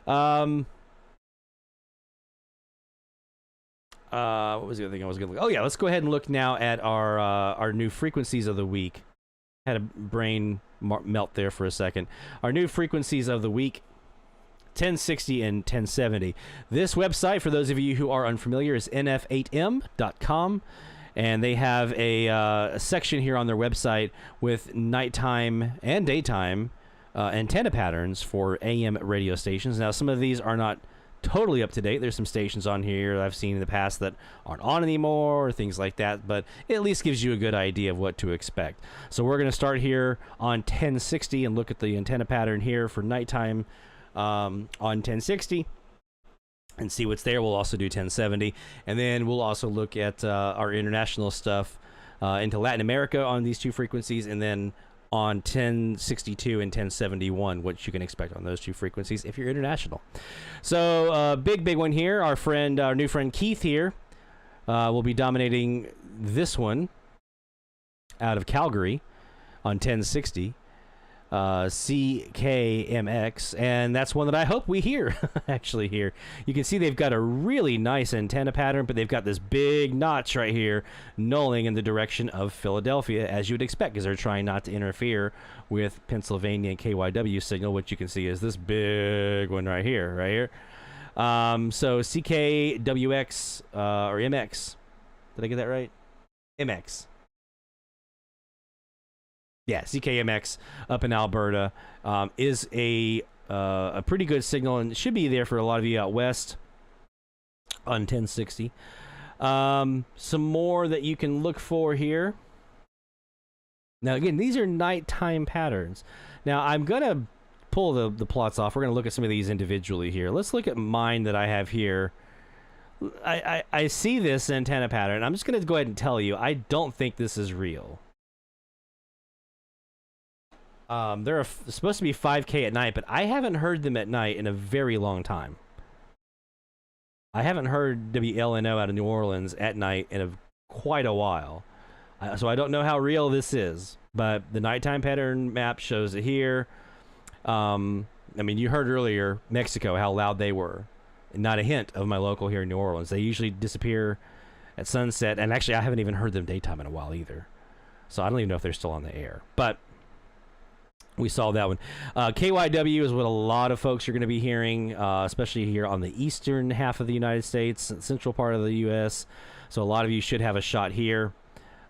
What was the other thing I was going to look? Oh, yeah, let's go ahead and look now at our new frequencies of the week. Had a brain melt there for a second. Our new frequencies of the week, 1060 and 1070. This website, for those of you who are unfamiliar, is nf8m.com, and they have a section here on their website with nighttime and daytime antenna patterns for AM radio stations. Now, some of these are not totally up to date. There's some stations on here I've seen in the past that aren't on anymore, or things like that, but it at least gives you a good idea of what to expect. So we're going to start here on 1060 and look at the antenna pattern here for nighttime on 1060 and see what's there. We'll also do 1070, and then we'll also look at our international stuff into Latin America on these two frequencies, and then on 1062 and 1071, what you can expect on those two frequencies if you're international. So big one here. Our new friend Keith here will be dominating this one out of Calgary on 1060. CKMX, and that's one that I hope we hear actually here. You can see they've got a really nice antenna pattern, but they've got this big notch right here nulling in the direction of Philadelphia, as you would expect, because they're trying not to interfere with Pennsylvania and KYW signal, which you can see is this big one right here. So CKWX or MX. Did I get that right? MX. Yeah, CKMX up in Alberta is a pretty good signal, and it should be there for a lot of you out west on 1060. Some more that you can look for here. Now, again, these are nighttime patterns. Now, I'm going to pull the plots off. We're going to look at some of these individually here. Let's look at mine that I have here. I see this antenna pattern. I'm just going to go ahead and tell you, I don't think this is real. They're supposed to be 5K at night, but I haven't heard them at night in a very long time. I haven't heard WLNO out of New Orleans at night in quite a while. So I don't know how real this is, but the nighttime pattern map shows it here. I mean, you heard earlier, Mexico, how loud they were. Not a hint of my local here in New Orleans. They usually disappear at sunset, and actually I haven't even heard them daytime in a while either. So I don't even know if they're still on the air. But we saw that one. KYW is what a lot of folks are going to be hearing, especially here on the eastern half of the United States, central part of the U.S. So a lot of you should have a shot here.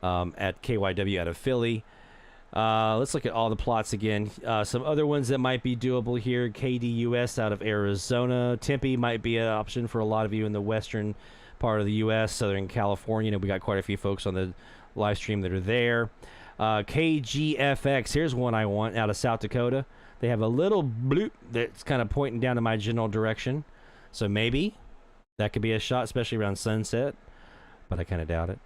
At KYW out of Philly. Let's look at all the plots again. Some other ones that might be doable here. KDUS out of Arizona. Tempe might be an option for a lot of you in the western part of the U.S., Southern California. We got quite a few folks on the live stream that are there. KGFX, here's one I want out of South Dakota. They have a little bloop that's kind of pointing down in my general direction. So maybe that could be a shot, especially around sunset, but I kind of doubt it.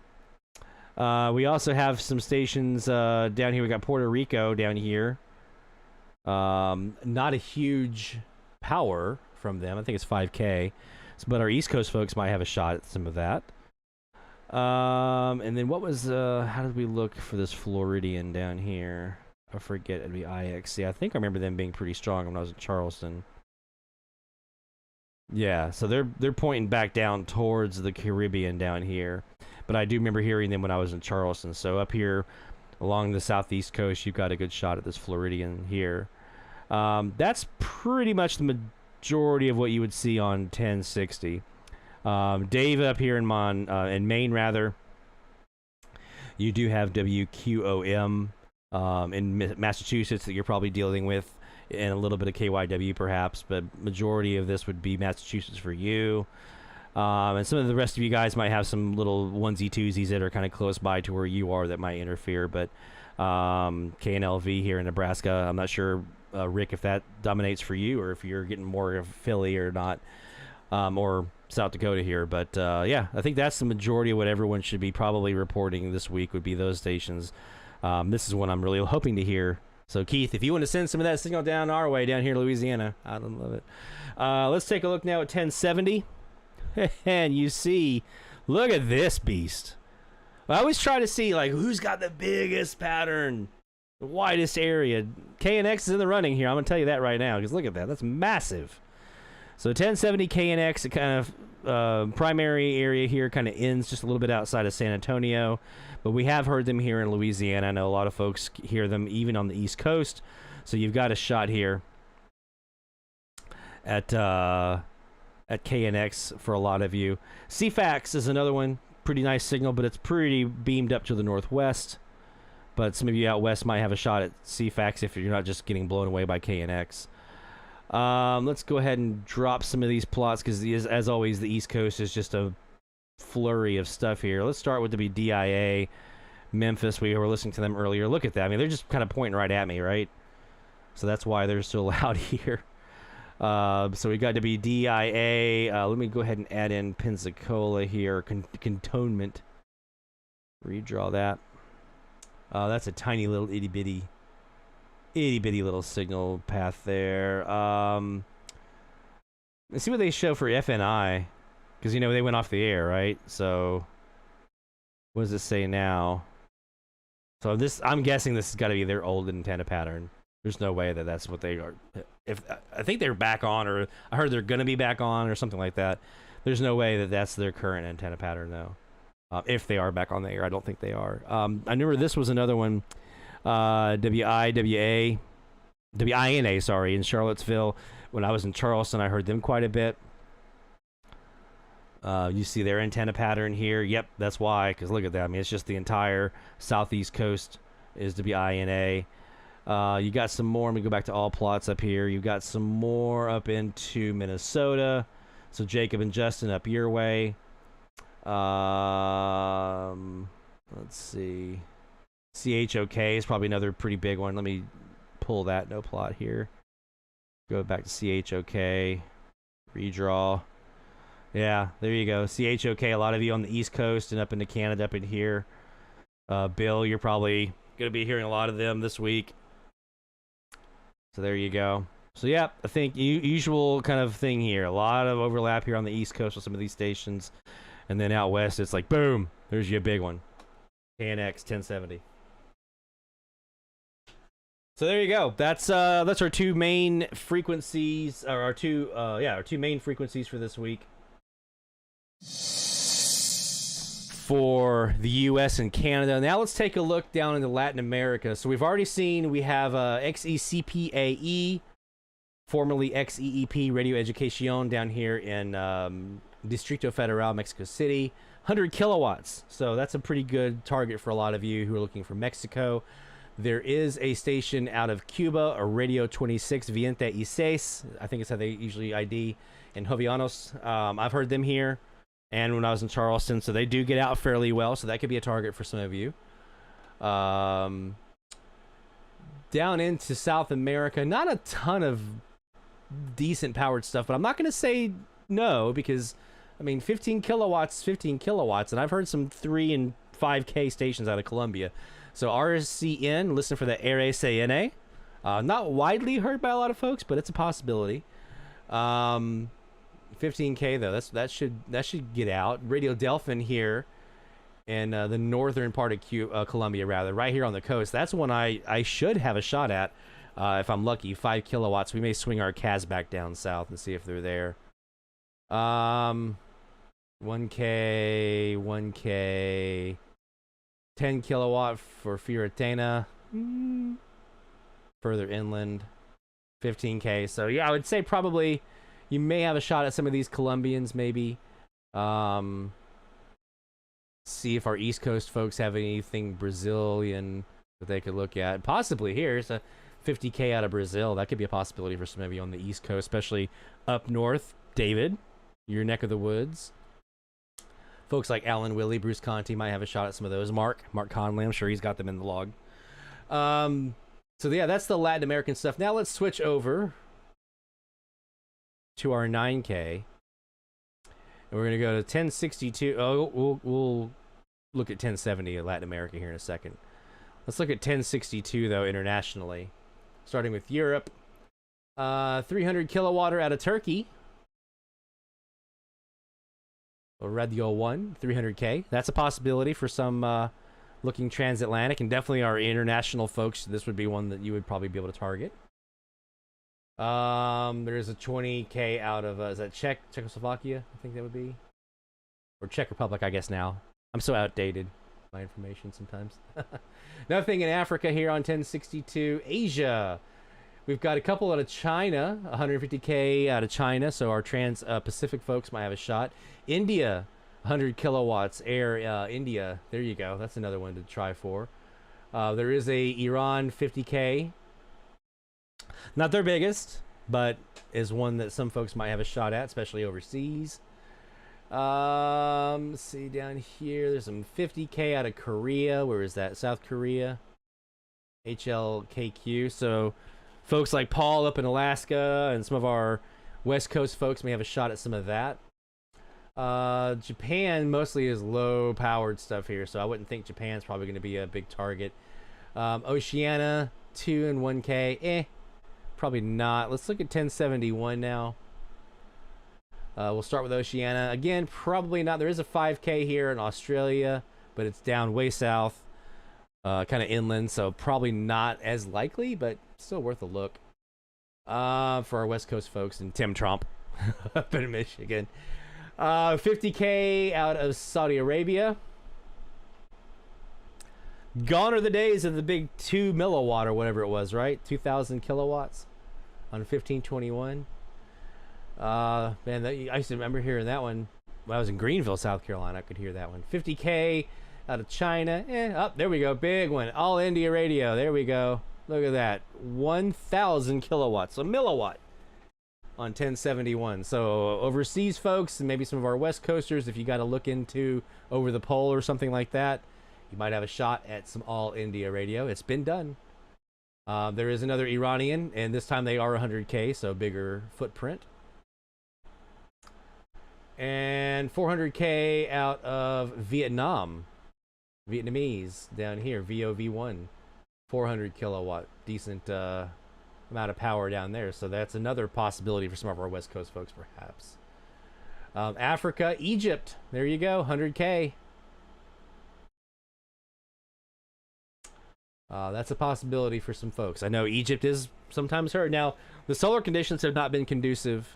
We also have some stations down here. We got Puerto Rico down here. Not a huge power from them. I think it's 5K. But our East Coast folks might have a shot at some of that. And then what was... how did we look for this Floridian down here? I forget. It'd be IXC. I think I remember them being pretty strong when I was in Charleston. Yeah, so they're pointing back down towards the Caribbean down here. But I do remember hearing them when I was in Charleston. So up here along the southeast coast, you've got a good shot at this Floridian here. That's pretty much the majority of what you would see on 1060. Dave up here in Maine, rather, you do have WQOM in Massachusetts that you're probably dealing with, and a little bit of KYW perhaps, but majority of this would be Massachusetts for you. And some of the rest of you guys might have some little onesie-twosies that are kind of close by to where you are that might interfere, but KNLV here in Nebraska, I'm not sure, Rick, if that dominates for you or if you're getting more of Philly or not, or South Dakota here. But yeah, I think that's the majority of what everyone should be probably reporting this week would be those stations. This is one I'm really hoping to hear. So, Keith, if you want to send some of that signal down our way, down here in Louisiana, I'd love it. Let's take a look now at 1070. And you see, look at this beast. I always try to see, like, who's got the biggest pattern, the widest area. KNX is in the running here. I'm going to tell you that right now, because look at that. That's massive. So 1070 KNX, it kind of primary area here kind of ends just a little bit outside of San Antonio. But we have heard them here in Louisiana. I know a lot of folks hear them even on the East Coast. So you've got a shot here at KNX for a lot of you. CFAX is another one. Pretty nice signal, but it's pretty beamed up to the northwest. But some of you out west might have a shot at CFAX if you're not just getting blown away by KNX. Let's go ahead and drop some of these plots because, as always, the East Coast is just a flurry of stuff here. Let's start with the DIA. Memphis, we were listening to them earlier. Look at that. I mean, they're just kind of pointing right at me, right? So that's why they're so loud here. So we got to be DIA. Let me go ahead and add in Pensacola here. Cantonment. Redraw that. That's a tiny little itty bitty little signal path there. Let's see what they show for FNI, because you know they went off the air, right? So what does it say now? So this, I'm guessing this has got to be their old antenna pattern. There's no way that that's what they are. If I think they're back on, or I heard they're going to be back on, or something like that. There's no way that that's their current antenna pattern, though. If they are back on the air, I don't think they are. I remember this was another one. WINA, sorry, in Charlottesville. When I was in Charleston, I heard them quite a bit. You see their antenna pattern here. Yep, that's why, because look at that. I mean, it's just the entire southeast coast is to be INA. You got some more. Let me go back to all plots up here. You got some more up into Minnesota. So Jacob and Justin up your way. Let's see. CHOK is probably another pretty big one. Let me pull that no plot here. Go back to CHOK. Redraw. Yeah, there you go. CHOK, a lot of you on the East Coast and up into Canada, up in here. Bill, you're probably going to be hearing a lot of them this week. So there you go. So yeah, I think usual kind of thing here. A lot of overlap here on the East Coast with some of these stations. And then out west, it's like, boom, there's your big one. KNX 1070. So there you go. That's our two main frequencies, or our two main frequencies for this week. For the U.S. and Canada. Now let's take a look down into Latin America. So we've already seen we have XECPAE, formerly XEEP Radio Educación down here in Distrito Federal, Mexico City. 100 kilowatts. So that's a pretty good target for a lot of you who are looking for Mexico. There is a station out of Cuba, a Radio 26 Viente y Seis. I think it's how they usually ID in Jovellanos. I've heard them here and when I was in Charleston, so they do get out fairly well, so that could be a target for some of you. Down into South America, not a ton of decent powered stuff, but I'm not going to say no, because, I mean, 15 kilowatts, and I've heard some 3 and 5K stations out of Colombia. So RCN, listen for the RCN. Not widely heard by a lot of folks, but it's a possibility. 15K though, that should get out. Radio Delphin here in the northern part of Colombia, rather, right here on the coast. That's one I should have a shot at if I'm lucky. 5 kilowatts. We may swing our CAS back down south and see if they're there. 1K, 10 kilowatt for Fiorentena. Further inland, 15K. So yeah, I would say probably you may have a shot at some of these Colombians, maybe. See if our East Coast folks have anything Brazilian that they could look at. Possibly here. It's a 50K out of Brazil. That could be a possibility for some of you on the East Coast, especially up north. David, your neck of the woods. Folks like Alan Willie, Bruce Conti might have a shot at some of those. Mark Conley, I'm sure he's got them in the log. So yeah, that's the Latin American stuff. Now let's switch over to our 9K. And we're going to go to 1062. Oh, we'll look at 1070 in Latin America here in a second. Let's look at 1062, though, internationally. Starting with Europe. 300 kilowatt out of Turkey. Radio 1, 300K. That's a possibility for some looking transatlantic, and definitely our international folks. This would be one that you would probably be able to target. There's a 20K out of, is that Czechoslovakia? I think that would be. Or Czech Republic, I guess now. I'm so outdated, my information sometimes. Nothing in Africa here on 1062. Asia. We've got a couple out of China, 150K out of China, so our Trans-Pacific folks might have a shot. India, 100 kilowatts, Air India. There you go. That's another one to try for. There is a Iran 50K. Not their biggest, but is one that some folks might have a shot at, especially overseas. Let's see down here. There's some 50K out of Korea. Where is that? South Korea. HLKQ. So folks like Paul up in Alaska and some of our West Coast folks may have a shot at some of that. Japan mostly is low-powered stuff here, so I wouldn't think Japan's probably going to be a big target. Oceania, 2 and 1K. Probably not. Let's look at 1071 now. We'll start with Oceania. Again, probably not. There is a 5K here in Australia, but it's down way south, kind of inland, so probably not as likely, but still worth a look. For our West Coast folks and Tim Trump up in Michigan. 50K out of Saudi Arabia. Gone are the days of the big 2 milliwatt or whatever it was, right? 2,000 kilowatts on 1521. Man, I used to remember hearing that one when I was in Greenville, South Carolina, I could hear that one. 50K out of China. There we go. Big one. All India radio. There we go. Look at that. 1,000 kilowatts. A milliwatt on 1071. So overseas folks, and maybe some of our West Coasters, if you got to look into over the pole or something like that, you might have a shot at some All India radio. It's been done. There is another Iranian, and this time they are 100K, so bigger footprint. And 400K out of Vietnam. Vietnamese down here, VOV1. 400 kilowatt. Decent amount of power down there. So that's another possibility for some of our West Coast folks, perhaps. Africa, Egypt. There you go, 100K. That's a possibility for some folks. I know Egypt is sometimes heard. Now, the solar conditions have not been conducive,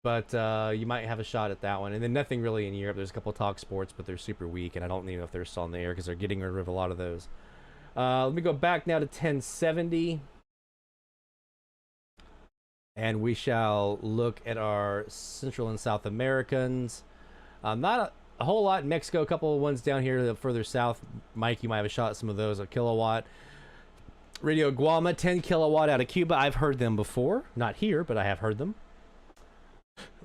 but you might have a shot at that one. And then nothing really in Europe. There's a couple of talk sports, but they're super weak, and I don't even know if they're still in the air because they're getting rid of a lot of those. Let me go back now to 1070. And we shall look at our Central and South Americans. Not a whole lot in Mexico. A couple of ones down here further south. Mike, you might have a shot at some of those. A kilowatt. Radio Guama, 10 kilowatt out of Cuba. I've heard them before. Not here, but I have heard them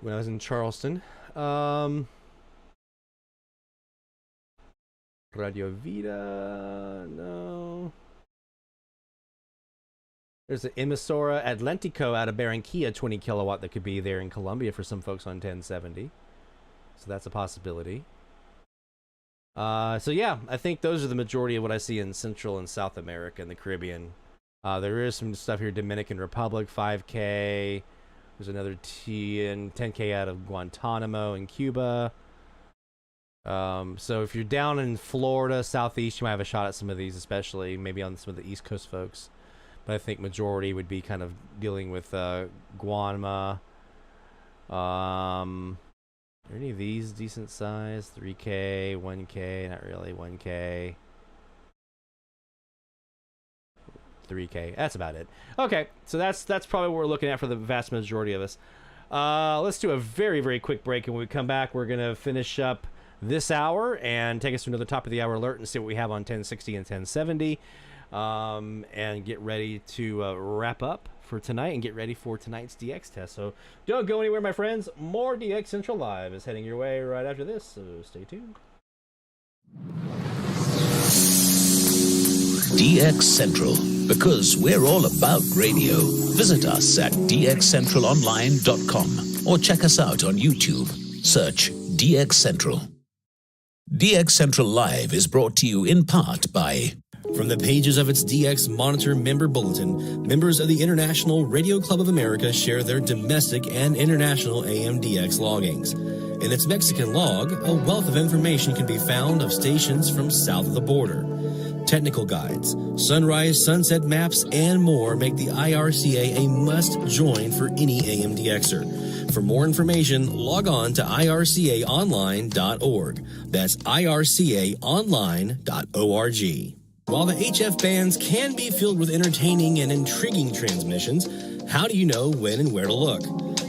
when I was in Charleston. Radio Vida, no. There's an Emisora Atlantico out of Barranquilla, 20 kilowatt that could be there in Colombia for some folks on 1070. So that's a possibility. So yeah, I think those are the majority of what I see in Central and South America and the Caribbean. There is some stuff here, Dominican Republic, 5K. There's another 10K out of Guantanamo in Cuba. So if you're down in Florida, Southeast, you might have a shot at some of these, especially maybe on some of the East Coast folks. But I think majority would be kind of dealing with Guanma. Are any of these decent size? 3K, 1K, not really, 1K. 3K, that's about it. Okay, so that's probably what we're looking at for the vast majority of us. Let's do a very, very quick break, and when we come back, we're going to finish up this hour and take us to another top of the hour alert and see what we have on 1060 and 1070. And get ready to wrap up for tonight and get ready for tonight's DX test. So don't go anywhere, my friends. More DX Central Live is heading your way right after this, so stay tuned. DX Central, because we're all about radio. Visit us at dxcentralonline.com or check us out on YouTube. Search DX Central. DX Central Live is brought to you in part by... From the pages of its DX Monitor member bulletin, members of the International Radio Club of America share their domestic and international AM/DX loggings. In its Mexican log, a wealth of information can be found of stations from south of the border. Technical guides, sunrise, sunset maps, and more make the IRCA a must-join for any AM/DXer. For more information, log on to ircaonline.org. That's ircaonline.org. While the HF bands can be filled with entertaining and intriguing transmissions, how do you know when and where to look?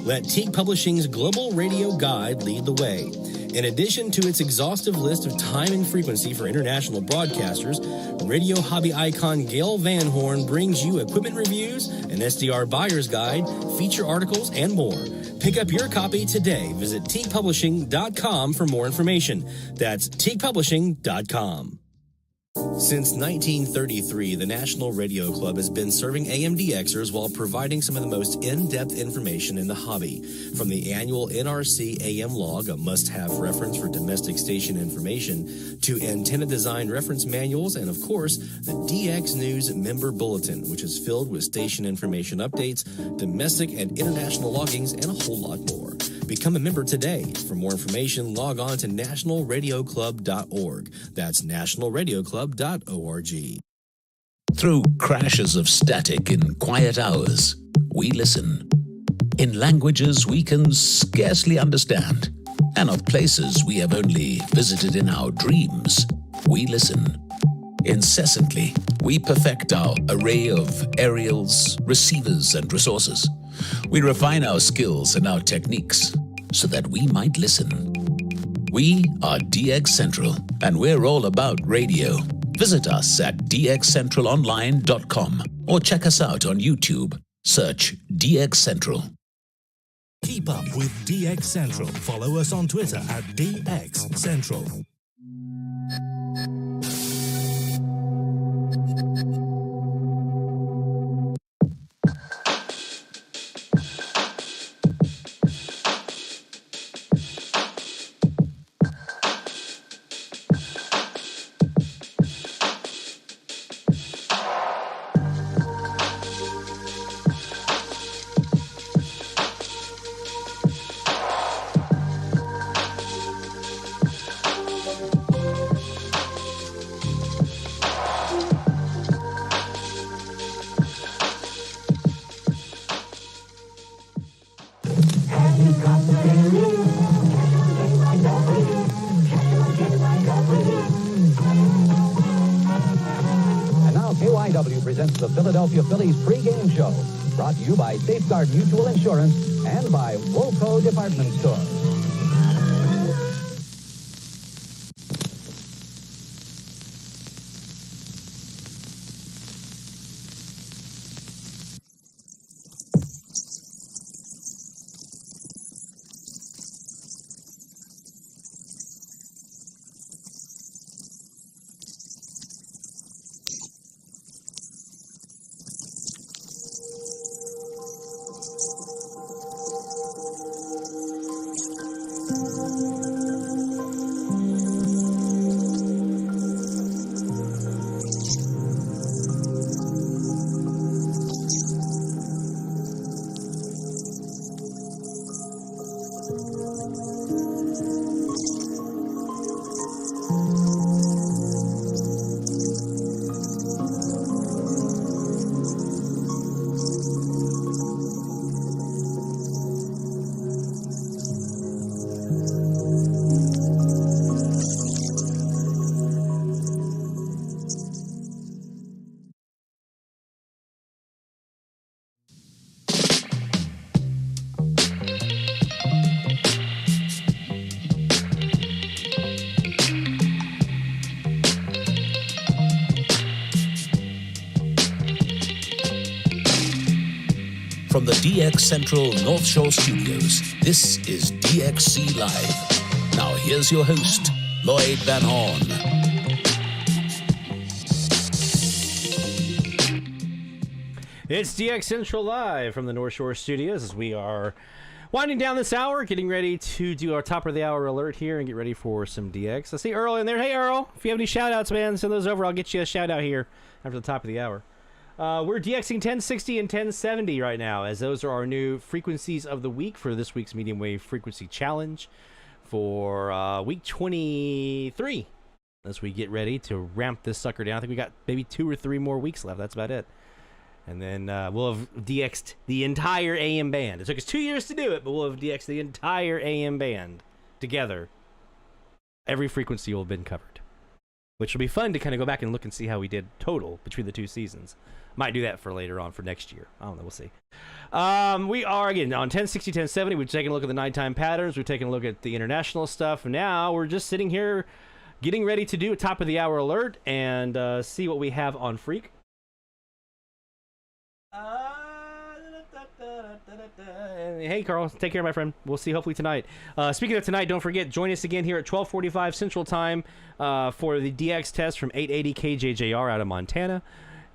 Let Teague Publishing's Global Radio Guide lead the way. In addition to its exhaustive list of time and frequency for international broadcasters, radio hobby icon Gail Van Horn brings you equipment reviews, an SDR buyer's guide, feature articles, and more. Pick up your copy today. Visit teaguepublishing.com for more information. That's teaguepublishing.com. Since 1933, the National Radio Club has been serving AM/DXers while providing some of the most in-depth information in the hobby. From the annual NRC AM log, a must-have reference for domestic station information, to antenna design reference manuals, and of course, the DX News member bulletin, which is filled with station information updates, domestic and international loggings, and a whole lot more. Become a member today. For more information, log on to nationalradioclub.org. That's nationalradioclub.org. Through crashes of static in quiet hours, we listen. In languages we can scarcely understand, and of places we have only visited in our dreams, we listen. Incessantly, we perfect our array of aerials, receivers, and resources. We refine our skills and our techniques so that we might listen We are DX Central, and we're all about radio. Visit us at dxcentralonline.com or check us out on YouTube. Search DX Central. Keep up with DX Central. Follow us on Twitter at DX Central. Presents the Philadelphia Phillies pregame show, brought to you by Safeguard Mutual Insurance and by Woco Department Store. From the DX Central North Shore Studios, this is DXC Live. Now here's your host, Lloyd Van Horn. It's DX Central Live from the North Shore Studios as we are winding down this hour, getting ready to do our top of the hour alert here and get ready for some DX. I see Earl in there. Hey, Earl, if you have any shout-outs, man, send those over. I'll get you a shout-out here after the top of the hour. We're DXing 1060 and 1070 right now, as those are our new frequencies of the week for this week's Medium Wave Frequency Challenge for week 23. As we get ready to ramp this sucker down. I think we got maybe 2 or 3 more weeks left. That's about it. And then we'll have DX'd the entire AM band. It took us 2 years to do it, but we'll have DX'd the entire AM band together. Every frequency will have been covered, which will be fun to kind of go back and look and see how we did total between the 2 seasons. Might do that for later on for next year. I don't know. We'll see. We are, again, on 1060, 1070. We've taken a look at the nighttime patterns. We've taken a look at the international stuff. Now we're just sitting here getting ready to do a top of the hour alert and see what we have on Freak. Hey, Carl. Take care, my friend. We'll see hopefully tonight. Speaking of tonight, don't forget, join us again here at 12:45 Central Time for the DX test from 880 KJJR out of Montana.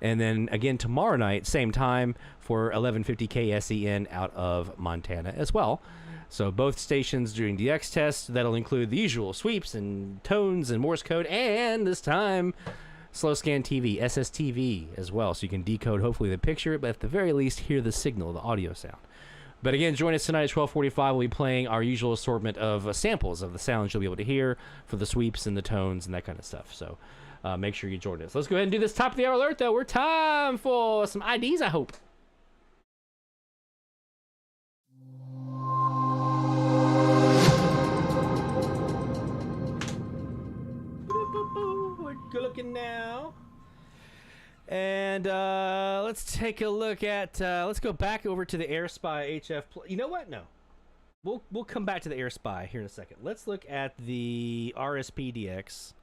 And then again tomorrow night, same time, for 1150 KSEN out of Montana as well. So both stations doing DX tests. That'll include the usual sweeps and tones and Morse code, and this time slow scan TV, SSTV as well. So you can decode hopefully the picture, but at the very least hear the signal, the audio sound. But again, join us tonight at 12:45. We'll be playing our usual assortment of samples of the sounds you'll be able to hear for the sweeps and the tones and that kind of stuff. So make sure you join us. Let's go ahead and do this top of the hour alert, though. We're time for some IDs, I hope. We're good looking now. And let's take a look at, let's go back over to the AirSpy HF. You know what? No. we'll come back to the Air Spy here in a second. Let's look at the RSPDX.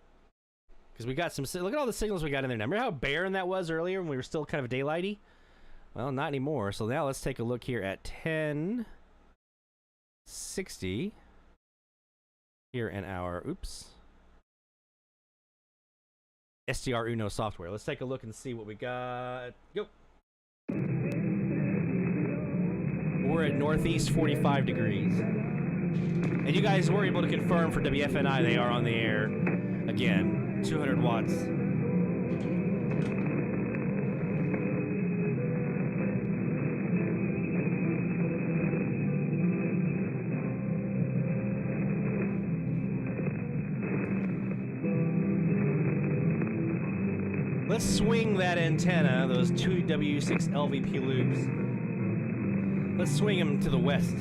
Because we got some... Look at all the signals we got in there now. Remember how barren that was earlier when we were still kind of daylighty? Well, not anymore. So now let's take a look here at 1060. Here in our... Oops. SDR Uno software. Let's take a look and see what we got. Go. We're at northeast 45 degrees. And you guys were able to confirm for WFNI they are on the air. Again, 200 watts. Let's swing that antenna, those two W6 LVP loops. Let's swing them to the west.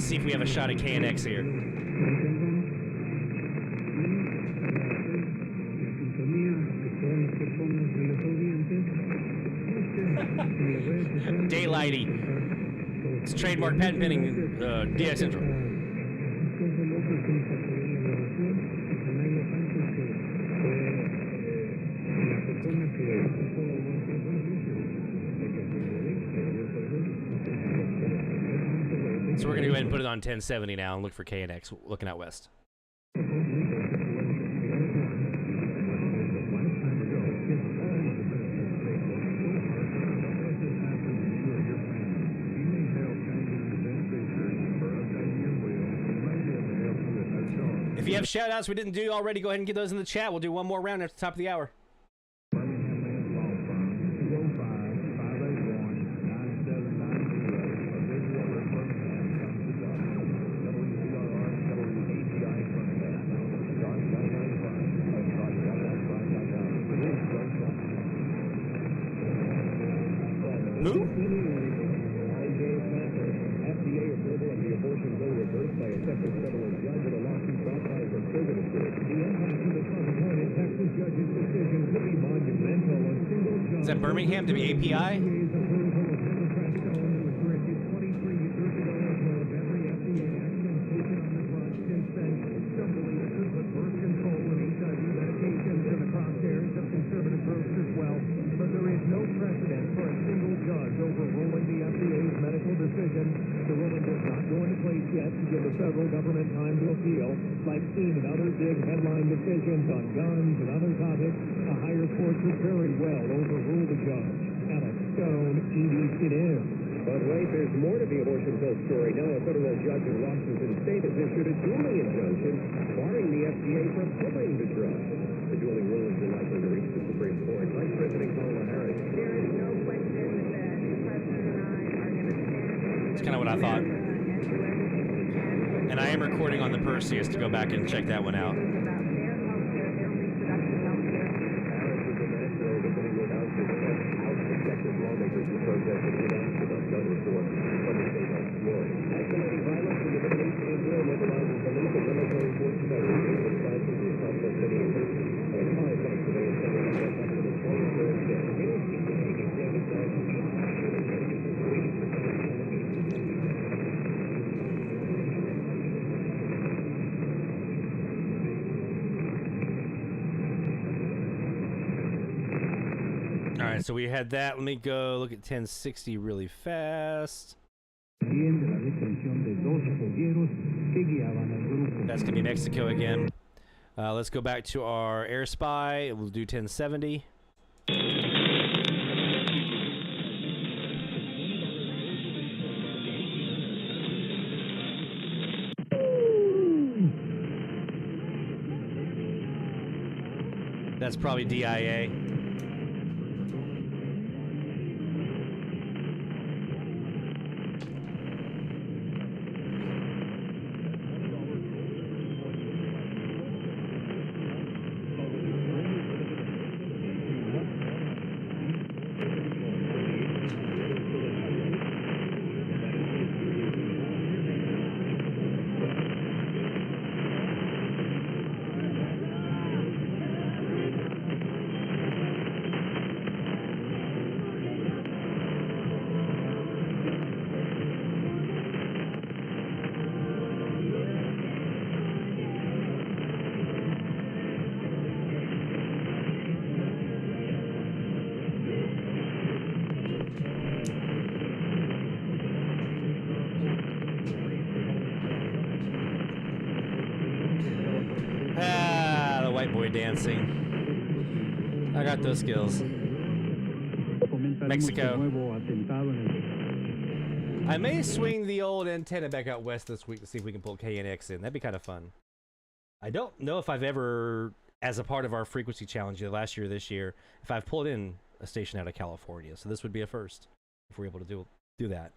See if we have a shot at KNX here. Daylighty. It's trademark patent pending DX Central. So we're going to go ahead and put it on 1070 now and look for KNX looking out west. If you have shout-outs we didn't do already, go ahead and get those in the chat. We'll do one more round at the top of the hour. Who? Is that Birmingham to be API? Federal government time to appeal, like seen in other big headline decisions on guns and other topics. A higher court could very well overrule the judge. Alex Stone, EBCN. But wait, there's more to the abortion pill story. Now a federal judge in Washington State has issued a dueling injunction barring the FDA from pulling the drug. The dueling rulings are likely to reach the Supreme Court. Vice President Kamala Harris. There is no question that the President and I are going to stand. That's kind of what I thought. And I am recording on the Perseus to go back and check that one out. Alright, so we had that. Let me go look at 1060 really fast. That's going to be Mexico again. Let's go back to our Air Spy. We'll do 1070. That's probably DIA. dancing. I got those skills. Mexico. I may swing the old antenna back out west this week to see if we can pull KNX in. That'd be kind of fun. I don't know if I've ever, as a part of our frequency challenge either last year or this year, if I've pulled in a station out of California. So this would be a first if we're able to do that.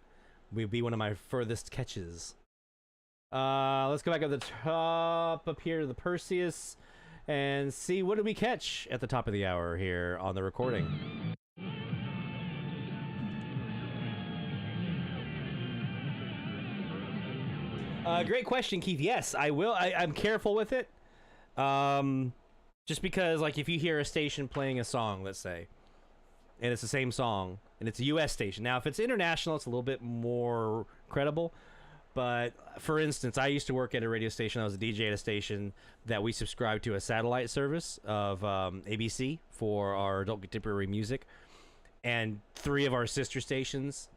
Would be one of my furthest catches. Let's go back up the top up here to the Perseus and see what did we catch at the top of the hour here on the recording. Great question, Keith. Yes, I will. I'm careful with it. Just because, like, if you hear a station playing a song, let's say, and it's the same song, and it's a U.S. station. Now, if it's international, it's a little bit more credible. But, for instance, I used to work at a radio station. I was a DJ at a station that we subscribed to a satellite service of ABC for our adult contemporary music. And 3 of our sister stations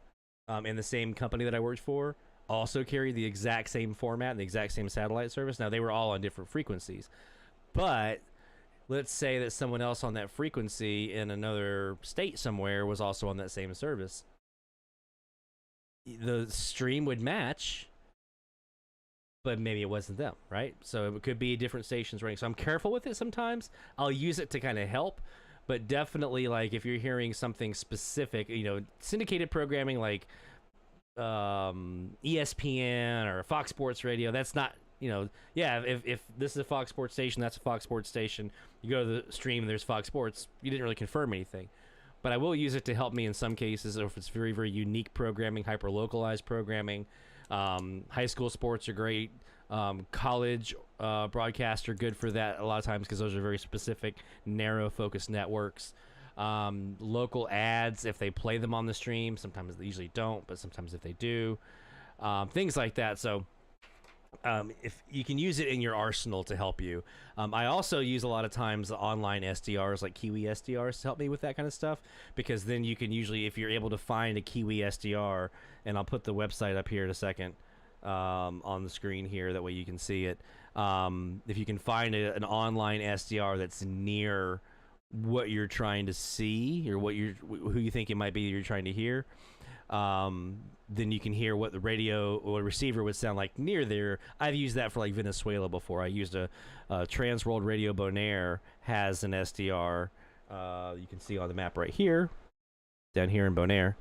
in the same company that I worked for also carried the exact same format and the exact same satellite service. Now, they were all on different frequencies. But let's say that someone else on that frequency in another state somewhere was also on that same service. The stream would match, but maybe it wasn't them, right? So it could be different stations running. So I'm careful with it sometimes. I'll use it to kind of help, but definitely, like, if you're hearing something specific, you know, syndicated programming like ESPN or Fox Sports Radio, that's not, you know, yeah, if this is a Fox Sports station, that's a Fox Sports station. You go to the stream and there's Fox Sports, you didn't really confirm anything. But I will use it to help me in some cases, or if it's very, very unique programming, hyper-localized programming. High school sports are great. College broadcasts are good for that a lot of times because those are very specific, narrow-focused networks. Local ads, if they play them on the stream, sometimes they usually don't, but sometimes if they do. Things like that. So if you can use it in your arsenal to help you. I also use a lot of times the online SDRs like Kiwi SDRs to help me with that kind of stuff, because then you can usually, if you're able to find a Kiwi SDR, and I'll put the website up here in a second on the screen here, that way you can see it. If you can find an online SDR that's near what you're trying to see, or who you think it might be you're trying to hear, then you can hear what the radio or receiver would sound like near there. I've used that for like Venezuela before. I used a Trans World Radio Bonaire has an SDR. You can see on the map right here, down here in Bonaire.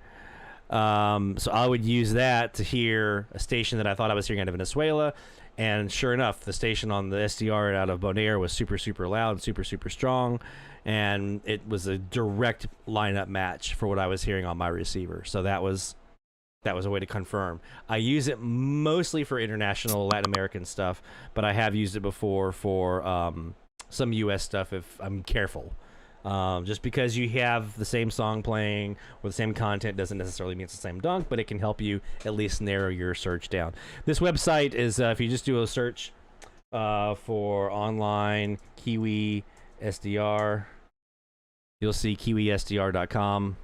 So I would use that to hear a station that I thought I was hearing out of Venezuela. And sure enough, the station on the SDR out of Bonaire was super, super loud and super, super strong. And it was a direct lineup match for what I was hearing on my receiver. So that was a way to confirm. I use it mostly for international Latin American stuff, but I have used it before for some U.S. stuff if I'm careful. Just because you have the same song playing or the same content doesn't necessarily mean it's the same dunk, but it can help you at least narrow your search down. This website is, if you just do a search for online Kiwi SDR, you'll see kiwisdr.com.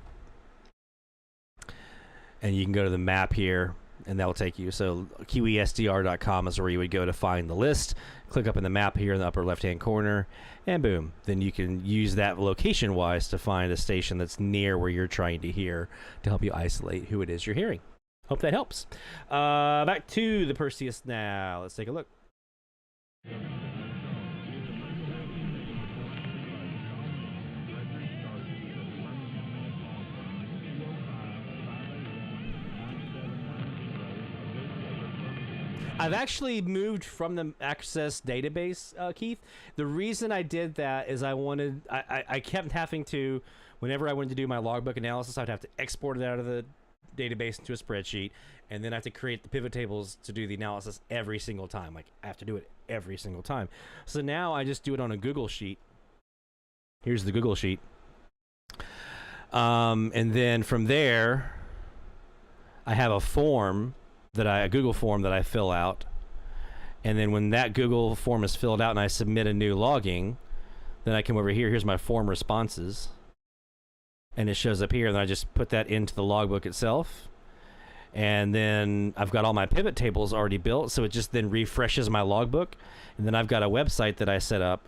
And you can go to the map here, and that will take you. So kiwisdr.com is where you would go to find the list. Click up in the map here in the upper left-hand corner, and boom. Then you can use that location-wise to find a station that's near where you're trying to hear to help you isolate who it is you're hearing. Hope that helps. Back to the Perseus now. Let's take a look. I've actually moved from the Access database, Keith. The reason I did that is I kept having to, whenever I wanted to do my logbook analysis, I'd have to export it out of the database into a spreadsheet, and then I have to create the pivot tables to do the analysis every single time. Like, I have to do it every single time. So now I just do it on a Google Sheet. Here's the Google Sheet. And then from there, I have a Google form that I fill out, and then when that Google form is filled out and I submit a new logging, then I come over here. Here's my form responses, and it shows up here, and I just put that into the logbook itself, and then I've got all my pivot tables already built, so it just then refreshes my logbook, and then I've got a website that I set up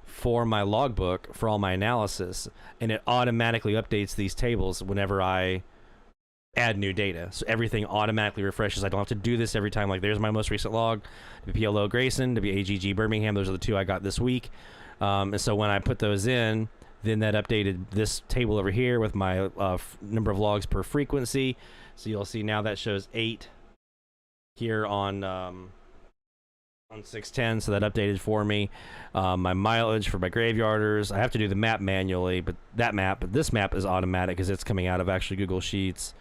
for my logbook for all my analysis, and it automatically updates these tables whenever I add new data. So everything automatically refreshes. I don't have to do this every time. Like, there's my most recent log, WPLO Grayson, WAGG Birmingham. Those are the two I got this week. And so when I put those in, then that updated this table over here with my number of logs per frequency. So you'll see now that shows 8 here on 610, so that updated for me. My mileage for my graveyarders. I have to do the map manually, but this map is automatic because it's coming out of actually Google Sheets.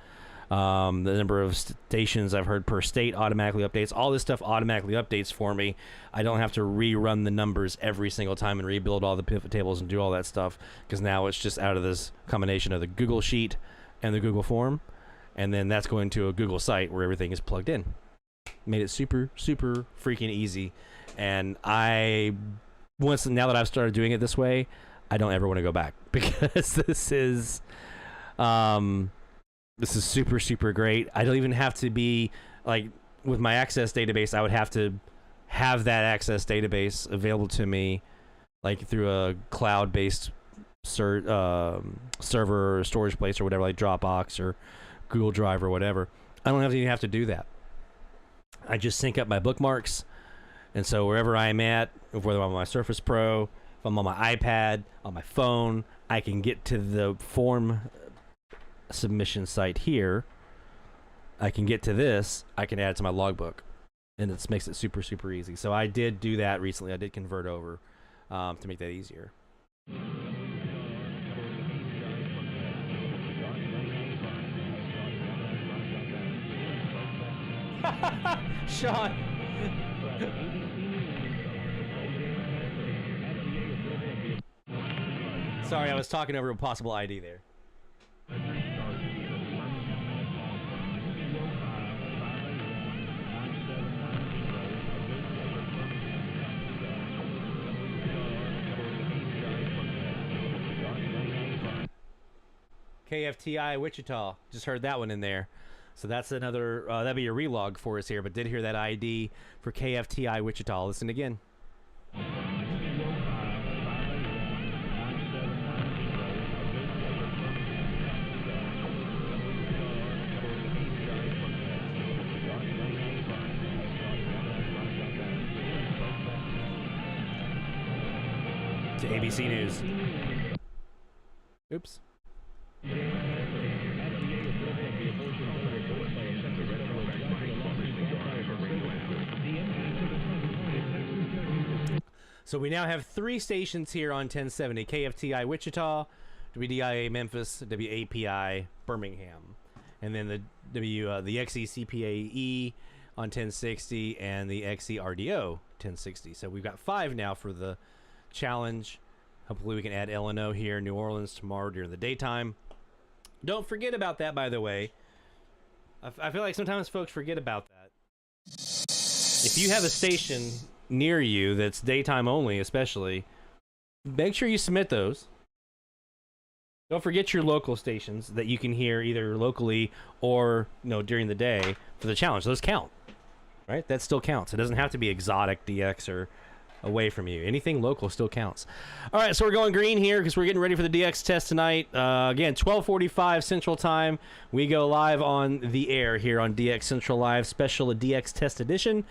The number of stations I've heard per state automatically updates. All this stuff automatically updates for me. I don't have to rerun the numbers every single time and rebuild all the pivot tables and do all that stuff, because now it's just out of this combination of the Google Sheet and the Google Form, and then that's going to a Google site where everything is plugged in. Made it super, super freaking easy. And now that I've started doing it this way, I don't ever want to go back, because this is super, super great. I don't even have to be, like, with my Access database, I would have to have that Access database available to me, like, through a cloud-based server or storage place or whatever, like Dropbox or Google Drive or whatever. I don't even have to do that. I just sync up my bookmarks, and so wherever I'm at, whether I'm on my Surface Pro, if I'm on my iPad, on my phone, I can get to the form submission site here. I can get to this. I can add it to my logbook, and it makes it super, super easy. So I did do that recently. I did convert over to make that easier. Sean. Sorry, I was talking over a possible ID there. KFTI Wichita. Just heard that one in there. So that's another, that'd be a relog for us here, but did hear that ID for KFTI Wichita. Listen again. To ABC News. Oops. So we now have 3 stations here on 1070: KFTI Wichita, WDIA Memphis, WAPI Birmingham, and then the XECPAE on 1060 and the XERDO 1060. So we've got 5 now for the challenge. Hopefully we can add LNO here, New Orleans, tomorrow during the daytime. Don't forget about that, by the way. I feel like sometimes folks forget about that. If you have a station near you that's daytime only, especially, make sure you submit those. Don't forget your local stations that you can hear either locally or during the day for the challenge. Those count, right? That still counts. It doesn't have to be exotic DX or away from you. Anything local still counts. All right, so we're going green here because we're getting ready for the DX test tonight. Again, 12:45 Central Time. We go live on the air here on DX Central Live, special DX test edition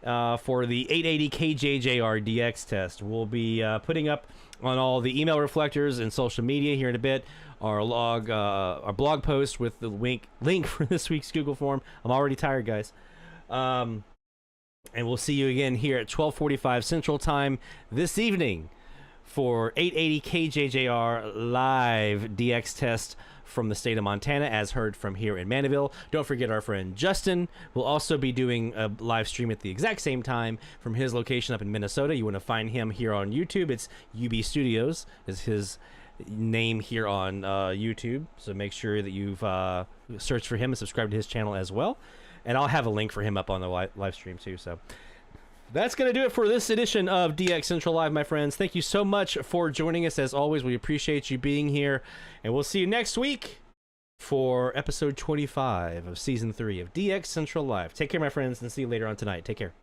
for the 880 KJJR DX test. We'll be putting up on all the email reflectors and social media here in a bit our blog post with the link for this week's Google form. I'm already tired, guys. And we'll see you again here at 12:45 Central Time this evening for 880 KJJR live DX test from the state of Montana, as heard from here in Mandeville. Don't forget our friend Justin will also be doing a live stream at the exact same time from his location up in Minnesota. You want to find him here on YouTube. It's UB Studios is his name here on YouTube. So make sure that you've searched for him and subscribed to his channel as well. And I'll have a link for him up on the live stream too. So that's going to do it for this edition of DX Central Live, my friends. Thank you so much for joining us. As always, we appreciate you being here. And we'll see you next week for episode 25 of season 3 of DX Central Live. Take care, my friends, and see you later on tonight. Take care.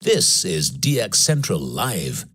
This is DX Central Live.